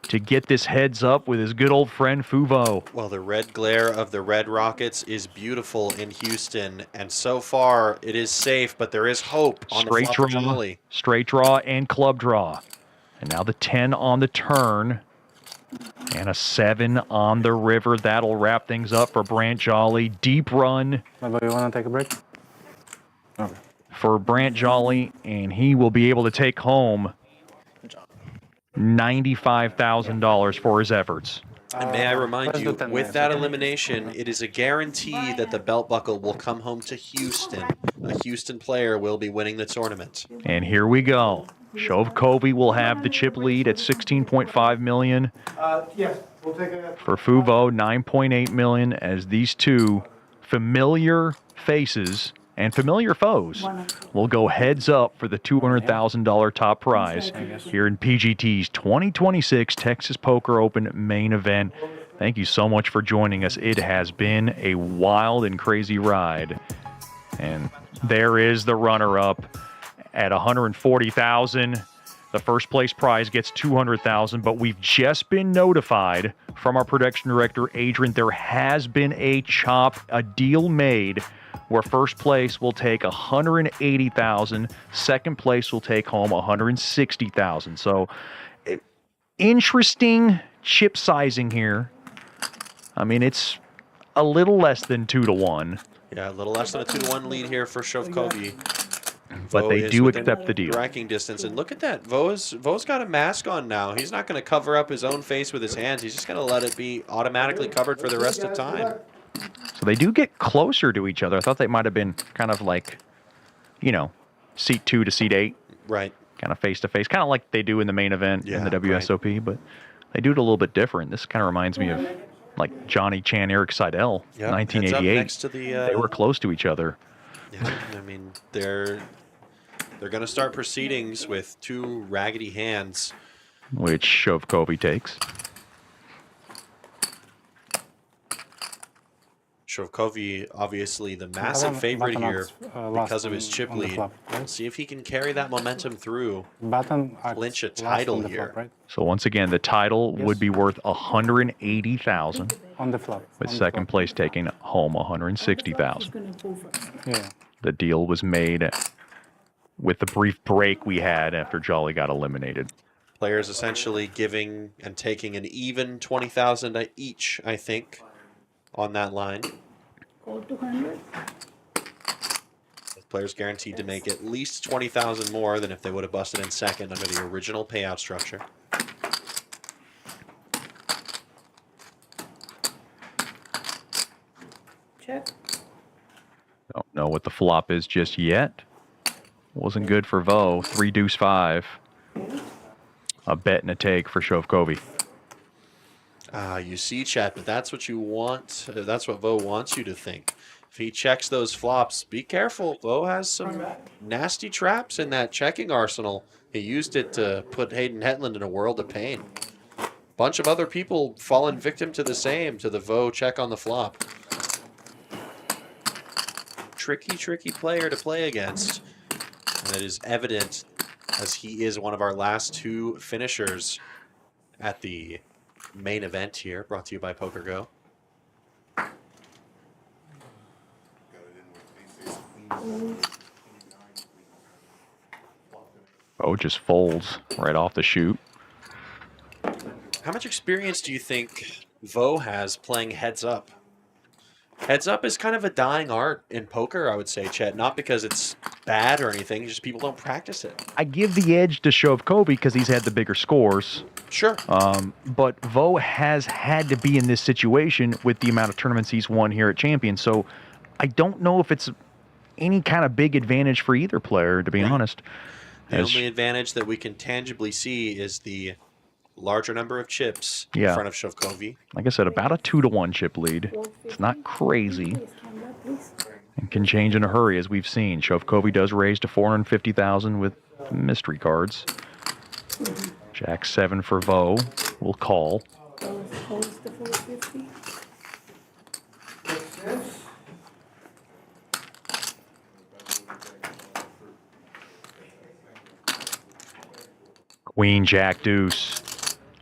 to get this heads up with his good old friend Fuvo. Well, the red glare of the Red Rockets is beautiful in Houston, and so far it is safe, but there is hope on the flop for Jolly. Straight draw and club draw. And now the 10 on the turn. And a 7 on the river. That'll wrap things up for Brant Jolly. Deep run. You want to take a break? Okay. For Brant Jolly, and he will be able to take home $95,000 for his efforts. And may I remind you, with that elimination, it is a guarantee that the belt buckle will come home to Houston. A Houston player will be winning the tournament. And here we go. Shovkovyi will have the chip lead at 16.5 million. Yes, we'll take it. For Fuvo, 9.8 million, as these two familiar faces and familiar foes will go heads up for the $200,000 top prize here in PGT's 2026 Texas Poker Open main event. Thank you so much for joining us. It has been a wild and crazy ride. And there is the runner-up at $140,000. The first place prize gets $200,000, but we've just been notified from our production director, Adrian, there has been a deal made where first place will take $180,000, second place will take home $160,000. So interesting chip sizing here. I mean, it's a little less than 2-1. Yeah, a little less than a 2-1 lead here for Shovkovyi. But they do accept the deal. Striking distance, and look at that. Vo's got a mask on now. He's not going to cover up his own face with his hands. He's just going to let it be automatically covered for the rest of time. So they do get closer to each other. I thought they might have been kind of like, you know, seat 2 to seat 8. Right. Kind of face to face, kind of like they do in the main event in the WSOP, but they do it a little bit different. This kind of reminds me of like Johnny Chan, Eric Seidel, 1988. Next to the, they were close to each other. Yeah, I mean, they're going to start proceedings with 2 raggedy hands. Which Shovkovyi takes. Shovkovyi, obviously the massive favorite here because of his chip lead. Let's see if he can carry that momentum through. Clinch a title here. So once again, the title would be worth $180,000. On the flop. With second place taking home $160,000. Yeah. The deal was made with the brief break we had after Jolly got eliminated. Players essentially giving and taking an even $20,000 each, I think, on that line. Go to 100. Players guaranteed to make at least $20,000 more than if they would have busted in second under the original payout structure. Check. Don't know what the flop is just yet. Wasn't good for Vo. 3 deuce 5. A bet and a take for Shovkovyi. You see, chat, but that's what you want. That's what Vo wants you to think. If he checks those flops, be careful. Vo has some nasty traps in that checking arsenal. He used it to put Hayden Hetland in a world of pain. Bunch of other people fallen victim to the same, to the Vo check on the flop. tricky player to play against. And it is evident as he is one of our last two finishers at the main event here, brought to you by PokerGo. Oh, just folds right off the chute. How much experience do you think Vo has playing heads up? Heads up is kind of a dying art in poker, I would say, Chet. Not because it's bad or anything, just people don't practice it. I give the edge to Shovkovyi because he's had the bigger scores. Sure. But Vo has had to be in this situation with the amount of tournaments he's won here at Champions. So I don't know if it's any kind of big advantage for either player, to be honest. The only advantage that we can tangibly see is the larger number of chips in front of Shovkovyi. Like I said, about a 2-to-1 chip lead. It's not crazy. And can change in a hurry, as we've seen. Shovkovyi does raise to 450,000 with mystery cards. Jack 7 for Vo. We'll call. Queen, Jack, Deuce.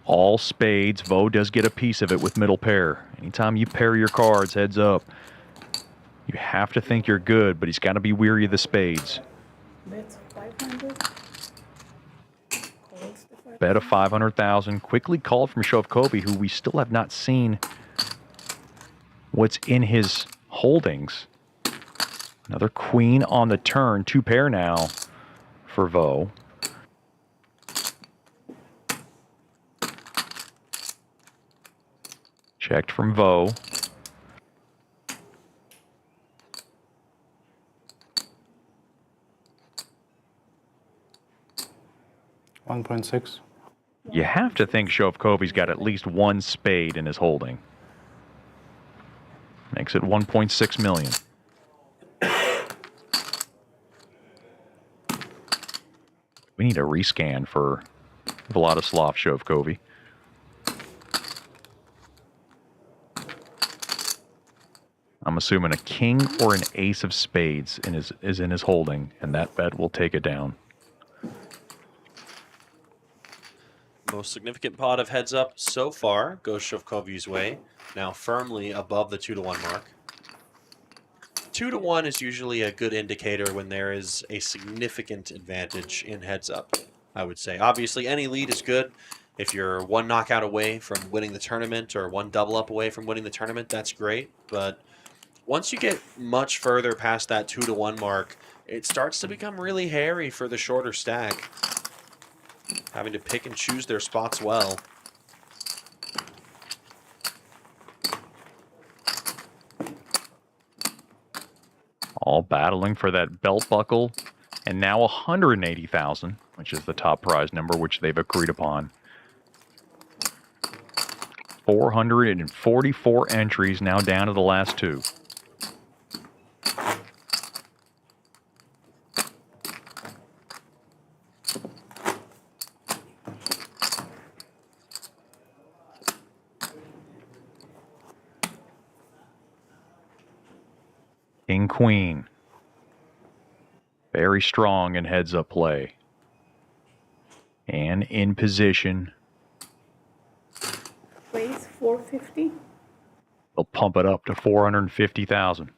All spades. Vo does get a piece of it with middle pair. Anytime you pair your cards, heads up. You have to think you're good, but he's got to be weary of the spades. Bet of 500,000. Quickly called from Shovkovyi, who we still have not seen what's in his holdings. Another queen on the turn. 2 pair now for Vo. Checked from Vo. $1.6. You have to think Shovkovyi's got at least one spade in his holding. Makes it 1.6 million. We need a rescan for Vladislav Shovkovyi. I'm assuming a king or an ace of spades is in his holding, and that bet will take it down. Most significant pot of heads up so far goes Shovkovyi's way, now firmly above the 2-to-1 mark. 2-to-1 is usually a good indicator when there is a significant advantage in heads up, I would say. Obviously, any lead is good. If you're one knockout away from winning the tournament or one double up away from winning the tournament, that's great. But once you get much further past that 2-to-1 mark, it starts to become really hairy for the shorter stack, having to pick and choose their spots well. All battling for that belt buckle, and now 180,000, which is the top prize number, which they've agreed upon. 444 entries, now down to the last 2. King, Queen. Very strong in heads-up play. And in position. Raise 450. They'll pump it up to 450,000.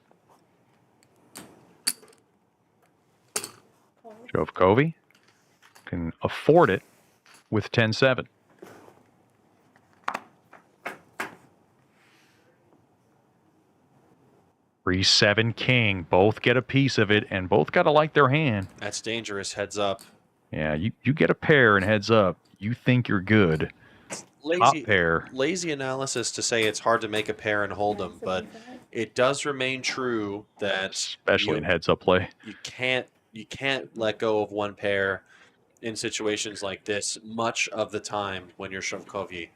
Shovkovyi can afford it with 10-7. Three, 7, king. Both get a piece of it, and both got to like their hand. That's dangerous, heads up. Yeah, you get a pair and heads up. You think you're good. Top pair. Lazy analysis to say it's hard to make a pair and hold them, but it does remain true that especially in heads-up play. You can't let go of one pair in situations like this much of the time when you're Shovkovyi.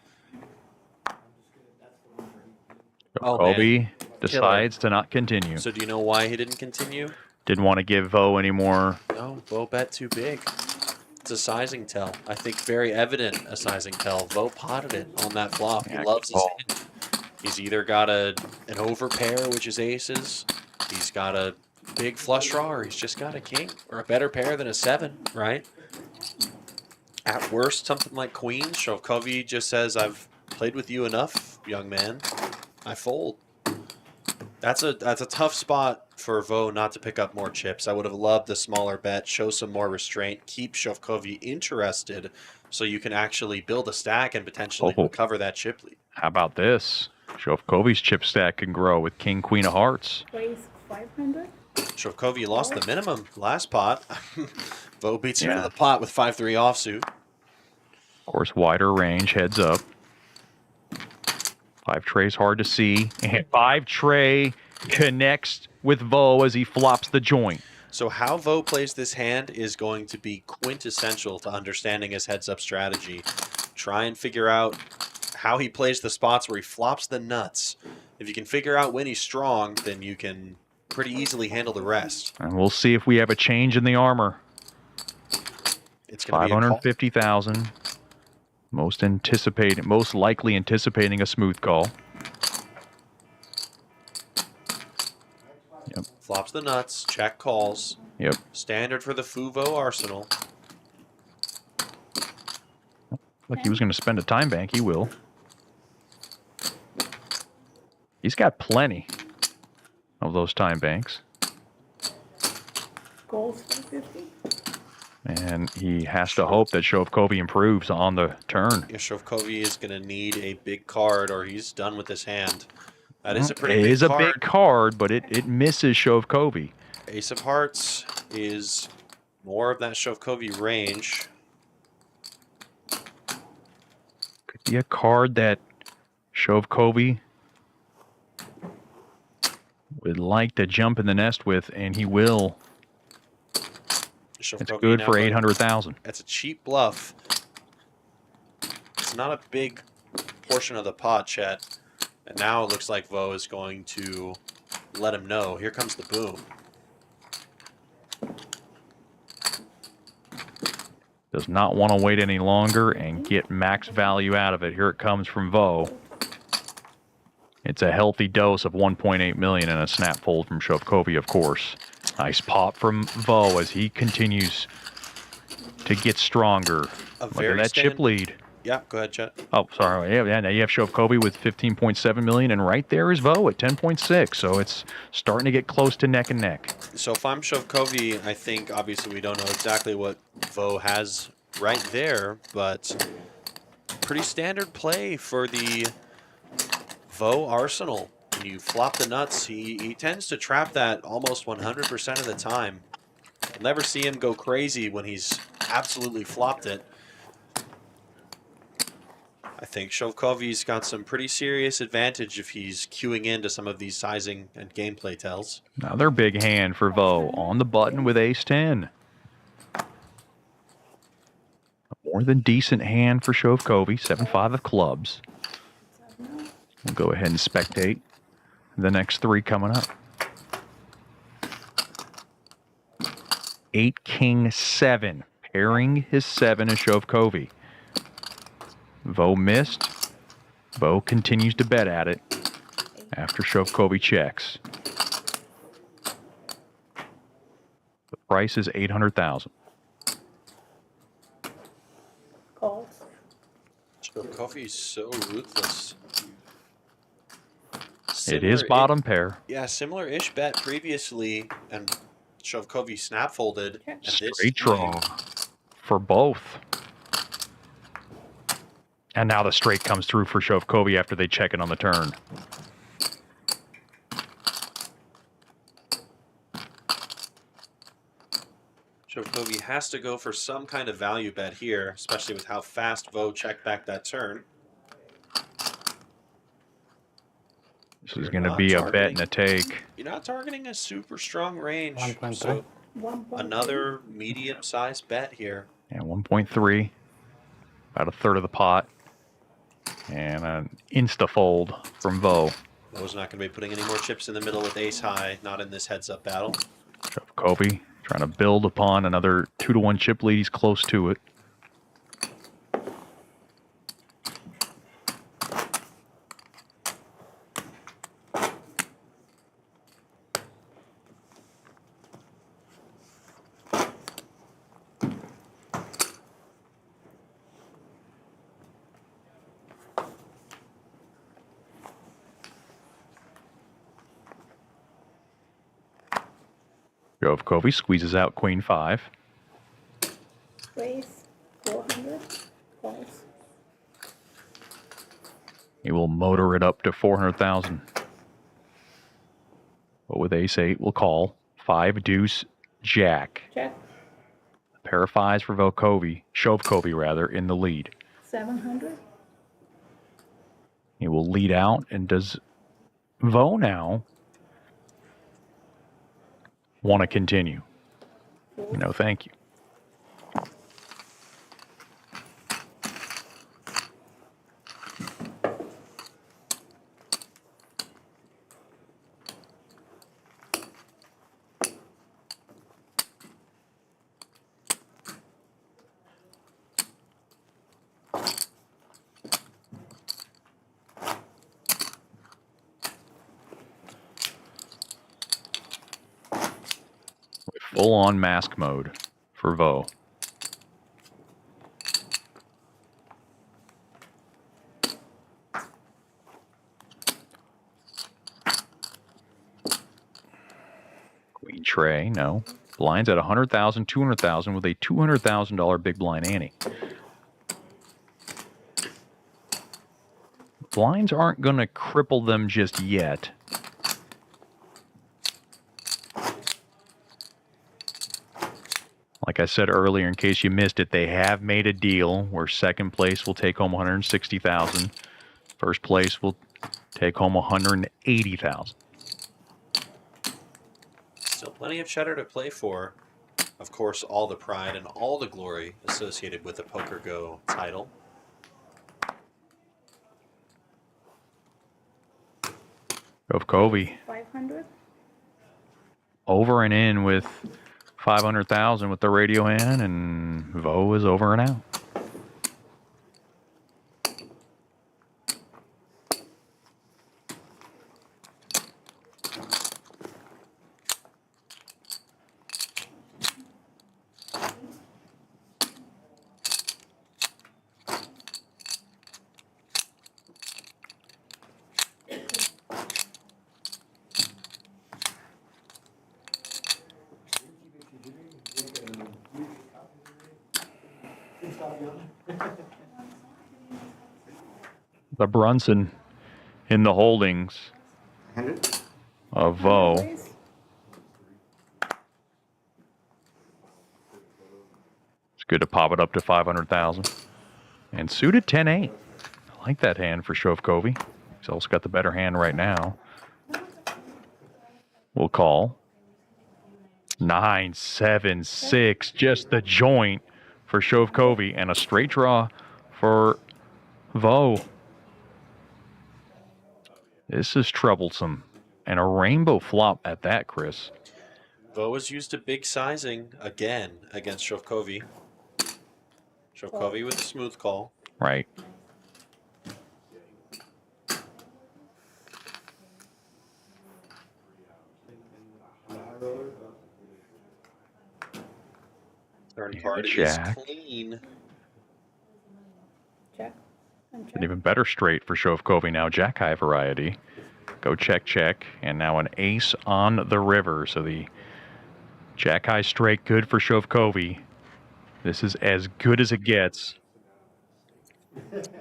Shovkovyi decides to not continue. So do you know why he didn't continue? Didn't want to give Vo anymore. No, Vo bet too big. It's a sizing tell. I think very evident a sizing tell. Vo potted it on that flop. He loves his hand. He's either got an overpair, which is aces. He's got a big flush draw, or he's just got a king or a better pair than a 7, right? At worst, something like queens. Shovkovyi just says, "I've played with you enough, young man. I fold." That's a tough spot for Vo not to pick up more chips. I would have loved the smaller bet, show some more restraint, keep Shovkovyi interested, so you can actually build a stack and potentially recover that chip lead. How about this? Shovkovyi's chip stack can grow with King, Queen of Hearts. Raise 500. Shovkovyi lost the minimum last pot. Vo beats him Yeah. to the pot with 5-3 offsuit. Of course, wider range, heads up. 5 tray's hard to see. And 5 tray connects with Vo as he flops the joint. So how Vo plays this hand is going to be quintessential to understanding his heads-up strategy. Try and figure out how he plays the spots where he flops the nuts. If you can figure out when he's strong, then you can pretty easily handle the rest. And we'll see if we have a change in the armor. It's going to be a call. 550,000. Most likely anticipating a smooth call. Yep. Flops the nuts, check calls. Yep. Standard for the Fuvo arsenal. Look, he was going to spend a time bank. He will. He's got plenty of those time banks. Goals 550. And he has to hope that Shovkovyi improves on the turn. Yeah, Shovkovyi is going to need a big card or he's done with his hand. That is a pretty It big is card. a big card, but it misses Shovkovyi. Ace of Hearts is more of that Shovkovyi range. Could be a card that Shovkovyi would like to jump in the nest with, and he will. It's good for 800,000. That's a cheap bluff. It's not a big portion of the pot, Chet. And now it looks like Vo is going to let him know. Here comes the boom. Does not want to wait any longer and get max value out of it. Here it comes from Vo. It's a healthy dose of 1.8 million and a snap fold from Shovkovyi, of course. Nice pop from Vo as he continues to get stronger. Look at that chip lead. Yeah, go ahead, Chet. Oh, sorry. Yeah, now you have Shovkovyi with 15.7 million, and right there is Vo at 10.6. So it's starting to get close to neck and neck. So if I'm Shovkovyi, I think obviously we don't know exactly what Vo has right there, but pretty standard play for the Vo arsenal. When you flop the nuts, he tends to trap that almost 100% of the time. You'll never see him go crazy when he's absolutely flopped it. I think Shovkovyi's got some pretty serious advantage if he's queuing into some of these sizing and gameplay tells. Another big hand for Vo on the button with ace-10. A more than decent hand for Shovkovyi, 7-5 of clubs. We'll go ahead and spectate the next 3 coming up. 8 king 7, pairing his 7 is Shovkovyi. Vo missed. Vo continues to bet at it after Shovkovyi checks. The price is 800,000. Calls. Shovkovyi's so ruthless. It is bottom pair. Yeah, similar-ish bet previously, and Shovkovyi snap folded. And Straight draw for both. And now the straight comes through for Shovkovyi after they check it on the turn. Shovkovyi has to go for some kind of value bet here, especially with how fast Vo checked back that turn. This is going to be a bet and a take. You're not targeting a super strong range, 1.3. so another medium-sized bet here. Yeah, 1.3. About a third of the pot. And an insta-fold from Vo. Vo's not going to be putting any more chips in the middle with ace-high, not in this heads-up battle. Shovkovyi trying to build upon another 2-1 chip lead. He's close to it. Shovkovyi squeezes out queen 5. Raise 400. Calls. He will motor it up to 400,000. But with ace 8, we'll call 5 deuce jack. Check. A pair of 5s for Shovkovyi rather, in the lead. 700. He will lead out, and does Vo now want to continue? No, thank you. Full-on mask mode for Vo. Queen tray, no. Blinds at 100,000, 200,000 with a $200,000 big blind ante. Blinds aren't going to cripple them just yet. Like I said earlier, in case you missed it, they have made a deal where second place will take home 160,000. First place will take home 180,000. Still plenty of cheddar to play for. Of course, all the pride and all the glory associated with the Poker Go title. Shovkovyi 500. over and in with 500,000 with the radio hand, and Vo is over and out. The Brunson in the holdings of Vo. It's good to pop it up to 500,000. And suited 10-8. I like that hand for Shovkovyi. He's also got the better hand right now. We'll call 9, 7, 6. Just the joint for Shovkovyi, and a straight draw for Vo. This is troublesome. And a rainbow flop at that, Chris. Vo has used a big sizing again against Shovkovyi. Shovkovyi with a smooth call. Right. Third card is Jack. clean. Check. An even better straight for Shovkovyi now, Jack high variety. Go check, check, and now an ace on the river. So the Jack high straight good for Shovkovyi. This is as good as it gets.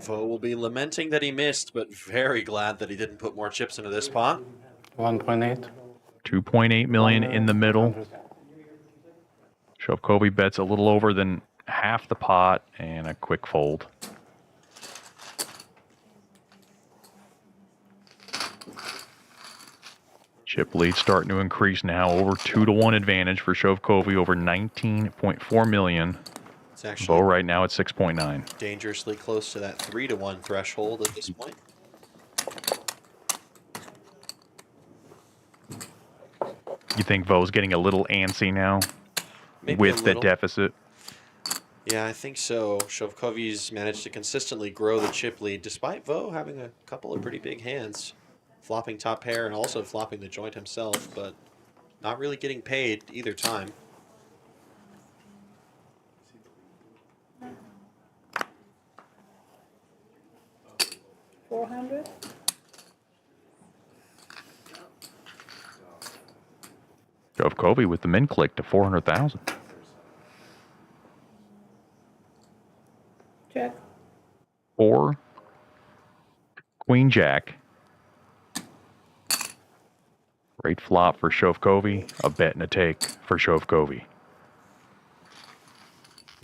Vo will be lamenting that he missed, but very glad that he didn't put more chips into this pot. 1.8. 2.8 million in the middle. Shovkovyi bets a little over than half the pot and a quick fold. Chip lead starting to increase now, over 2-1 advantage for Shovkovyi, over 19.4 million. It's actually Vo right now at 6.9. dangerously close to that 3-1 threshold at this point. You think Vo's getting a little antsy now Maybe with a the little. deficit? Yeah, I think so. Shovkovyi's managed to consistently grow the chip lead, despite Vo having a couple of pretty big hands. Flopping top pair and also flopping the joint himself, but not really getting paid either time. $400. Shovkovyi with the min click to 400,000. Check. 4, Queen Jack. Great flop for Shovkovyi. A bet and a take for Shovkovyi.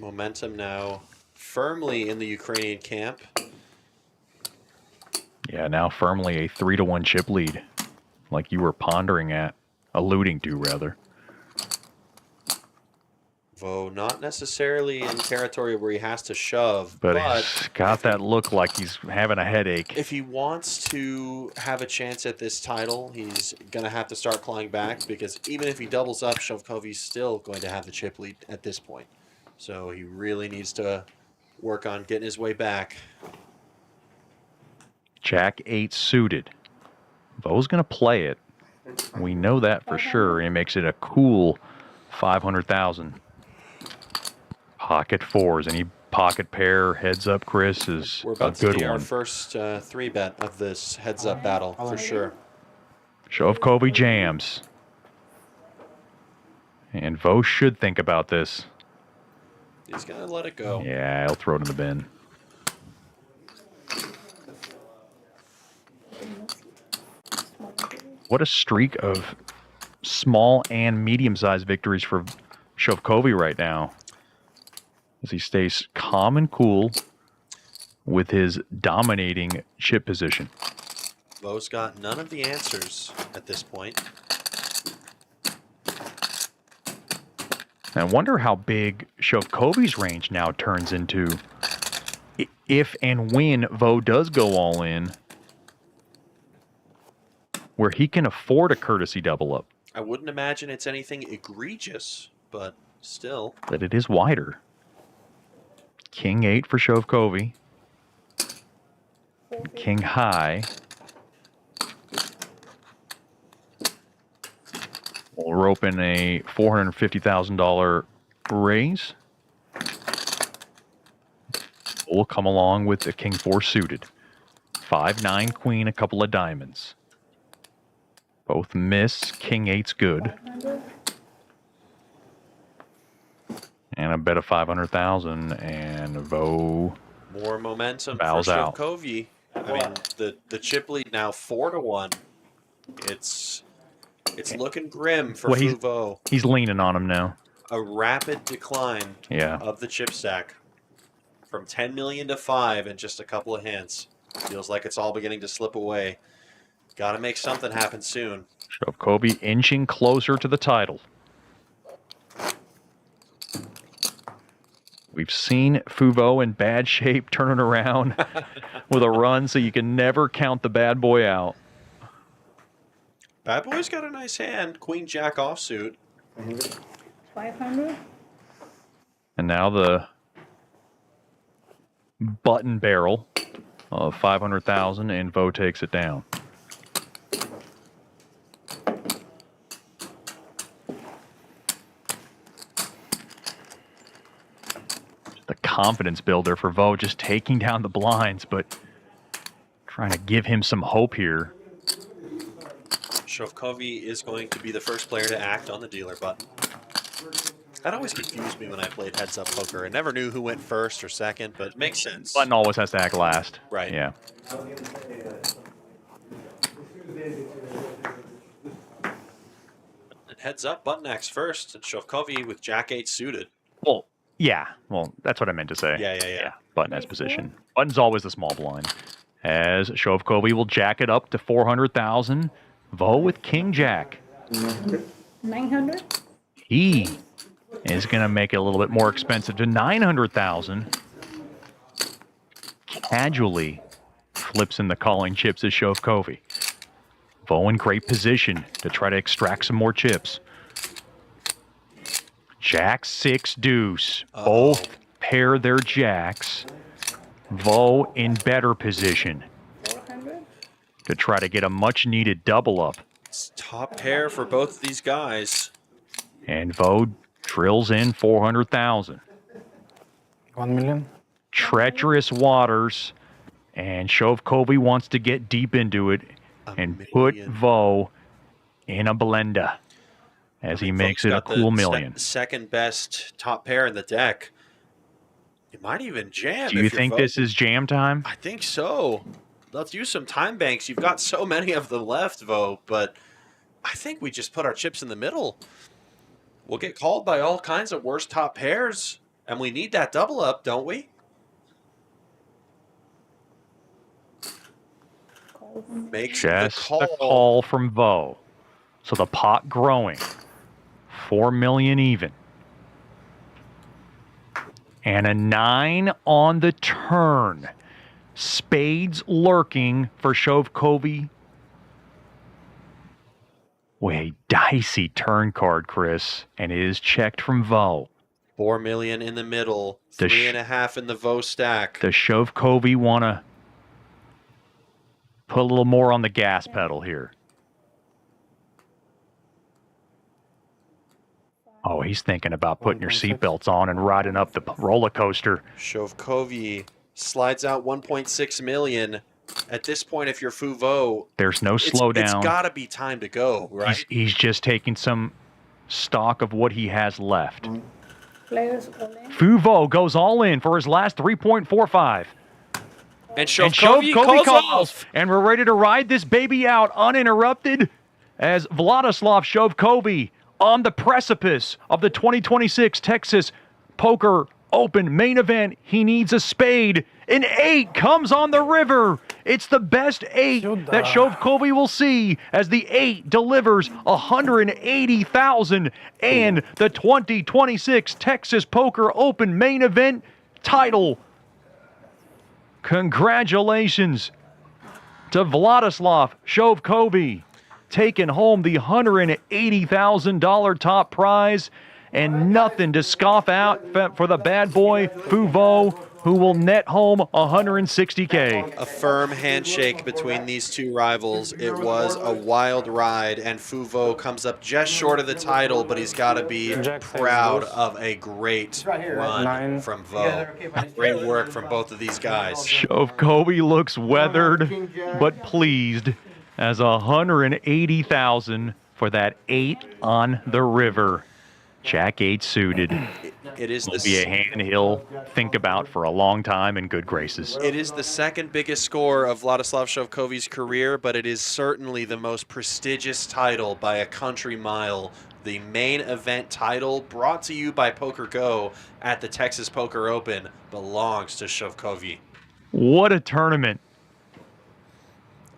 Momentum now firmly in the Ukrainian camp. Yeah, now firmly a 3-1 chip lead, like you were alluding to rather. Vo not necessarily in territory where he has to shove, But he's got that look like he's having a headache. if he wants to have a chance at this title, he's going to have to start clawing back, because even if he doubles up, Shovkovyi's still going to have the chip lead at this point. So he really needs to work on getting his way back. Jack 8 suited. Vo's going to play it. We know that for sure. He makes it a cool 500,000. Pocket fours. Any pocket pair heads up, Chris, is We're a about to good see our one. first 3-bet of this heads-up battle, for sure. Shovkovyi jams. And Vo should think about this. He's going to let it go. Yeah, he'll throw it in the bin. What a streak of small and medium-sized victories for Shovkovyi right now, as he stays calm and cool with his dominating chip position. Vo's got none of the answers at this point. I wonder how big Shovkovyi's range now turns into if and when Vo does go all in, where he can afford a courtesy double up. I wouldn't imagine it's anything egregious, but still. That it is wider. King 8 for Shovkovyi. King high. We'll rope in a $450,000 raise. We'll come along with the King 4 suited. 5-9 queen, a couple of diamonds. Both miss. King 8's good. And a bet of 500,000, and Vo More momentum bows for out. Shovkovyi. I mean, the chip lead now 4-1. It's looking grim for Fuvo. He's leaning on him now. A rapid decline of the chip stack from 10 million to 5 in just a couple of hands. Feels like it's all beginning to slip away. Got to make something happen soon. Shovkovyi inching closer to the title. We've seen Fuvo in bad shape turning around with a run, so you can never count the bad boy out. Bad boy's got a nice hand. Queen Jack offsuit. 500. And now the button barrel of 500,000, and Vo takes it down. The confidence builder for Vo, just taking down the blinds, but trying to give him some hope here. Shovkovyi is going to be the first player to act on the dealer button. That always confused me when I played heads-up poker. I never knew who went first or second, but it makes sense. Button always has to act last. Right. Yeah. Heads up, button acts first, and Shovkovyi with Jack 8 suited. Well, yeah. Well, that's what I meant to say. Yeah. Button has position. Button's always the small blind. As Shovkovyi will jack it up to 400,000. Vo with King Jack. 900. He is going to make it a little bit more expensive to 900,000. Casually flips in the calling chips as Shovkovyi. Vo in great position to try to extract some more chips. Jack 6 deuce. Both pair their jacks. Vo in better position to try to get a much needed double up. It's top pair for both of these guys. And Vo drills in 400,000. 1 million. Treacherous waters, and Shovkovyi wants to get deep into it and put Vo in a blender. as he makes it a cool million. Second best top pair in the deck. It might even jam. Do you think this is jam time? I think so. Let's use some time banks. You've got so many of them left, Vo, but I think we just put our chips in the middle. We'll get called by all kinds of worse top pairs, and we need that double up, don't we? Makes Just the a call from Vo. So the pot growing. 4 million even. And a 9 on the turn. Spades lurking for Shovkovyi. A dicey turn card, Chris, and it is checked from Vo. 4 million in the middle, 3.5 in the Vo stack. Does Shovkovyi want to put a little more on the gas pedal here? Oh, he's thinking about putting your seatbelts on and riding up the roller coaster. Shovkovyi slides out 1.6 million. At this point, if you're Fuvo, there's no slowdown. It's got to be time to go, right? He's just taking some stock of what he has left. Players all in. Fuvo goes all in for his last 3.45. And Shovkovyi calls off. And we're ready to ride this baby out uninterrupted as Vladislav Shovkovyi on the precipice of the 2026 Texas Poker Open main event. He needs a spade. An 8 comes on the river. It's the best 8 that Shovkovyi will see as the 8 delivers $180,000 and the 2026 Texas Poker Open main event title. Congratulations to Vladislav Shovkovyi, taking home the $180,000 top prize, and nothing to scoff out for the bad boy Fuvo, who will net home $160K. A firm handshake between these two rivals. It was a wild ride, and Fuvo comes up just short of the title, but he's got to be proud of a great run from Vo. Great work from both of these guys. Shovkovyi looks weathered but pleased as $180,000 for that 8 on the river. Jack 8 suited. It is will be a hand he'll think about for a long time in good graces. It is the second biggest score of Vladislav Shovkovyi's career, but it is certainly the most prestigious title by a country mile. The main event title, brought to you by Poker Go at the Texas Poker Open, belongs to Shovkovyi. What a tournament.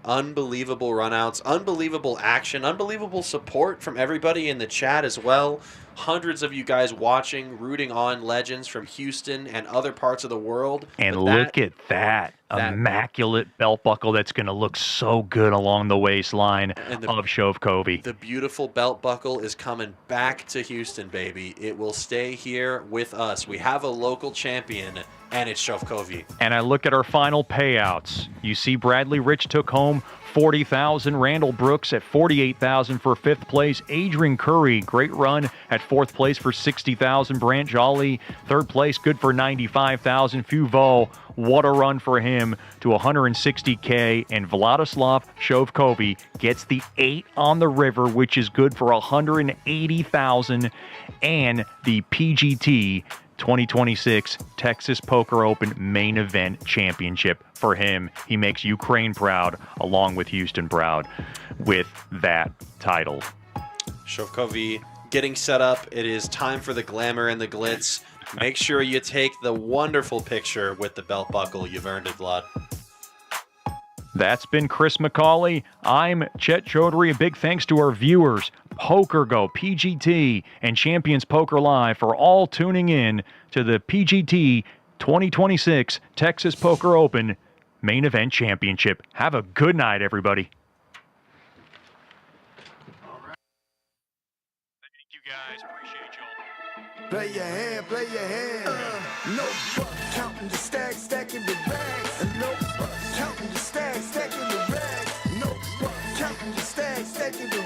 Unbelievable runouts, unbelievable action, unbelievable support from everybody in the chat as well. Hundreds of you guys watching, rooting on legends from Houston and other parts of the world. And look at that immaculate belt buckle that's going to look so good along the waistline of Shovkovyi. The beautiful belt buckle is coming back to Houston, baby. It will stay here with us. We have a local champion, and it's Shovkovyi. And I look at our final payouts. You see Bradley Rich took home $40,000. Randall Brooks at $48,000 for 5th place. Adrian Curry, great run at 4th place for $60,000. Brant Jolly, 3rd place, good for $95,000. Fuvo, what a run for him to $160K. And Vladislav Shovkovyi gets the 8 on the river, which is good for $180,000. And the PGT 2026 Texas Poker Open main event championship for him. He makes Ukraine proud, along with Houston proud, with that title. Shovkovyi getting set up. It is time for the glamour and the glitz. Make sure you take the wonderful picture with the belt buckle. You've earned it, Vlad. That's been Chris McCauley. I'm Chet Chaudhary. A big thanks to our viewers, Poker Go, PGT, and Champions Poker Live for all tuning in to the PGT 2026 Texas Poker Open Main Event Championship. Have a good night, everybody. Thank you, guys. Appreciate y'all. Play your hand, play your hand. No fuck, counting the stacks, stacking the bags. And no fuck, counting the stacks, stacking the rags. No fuck, counting the stacks, stacking the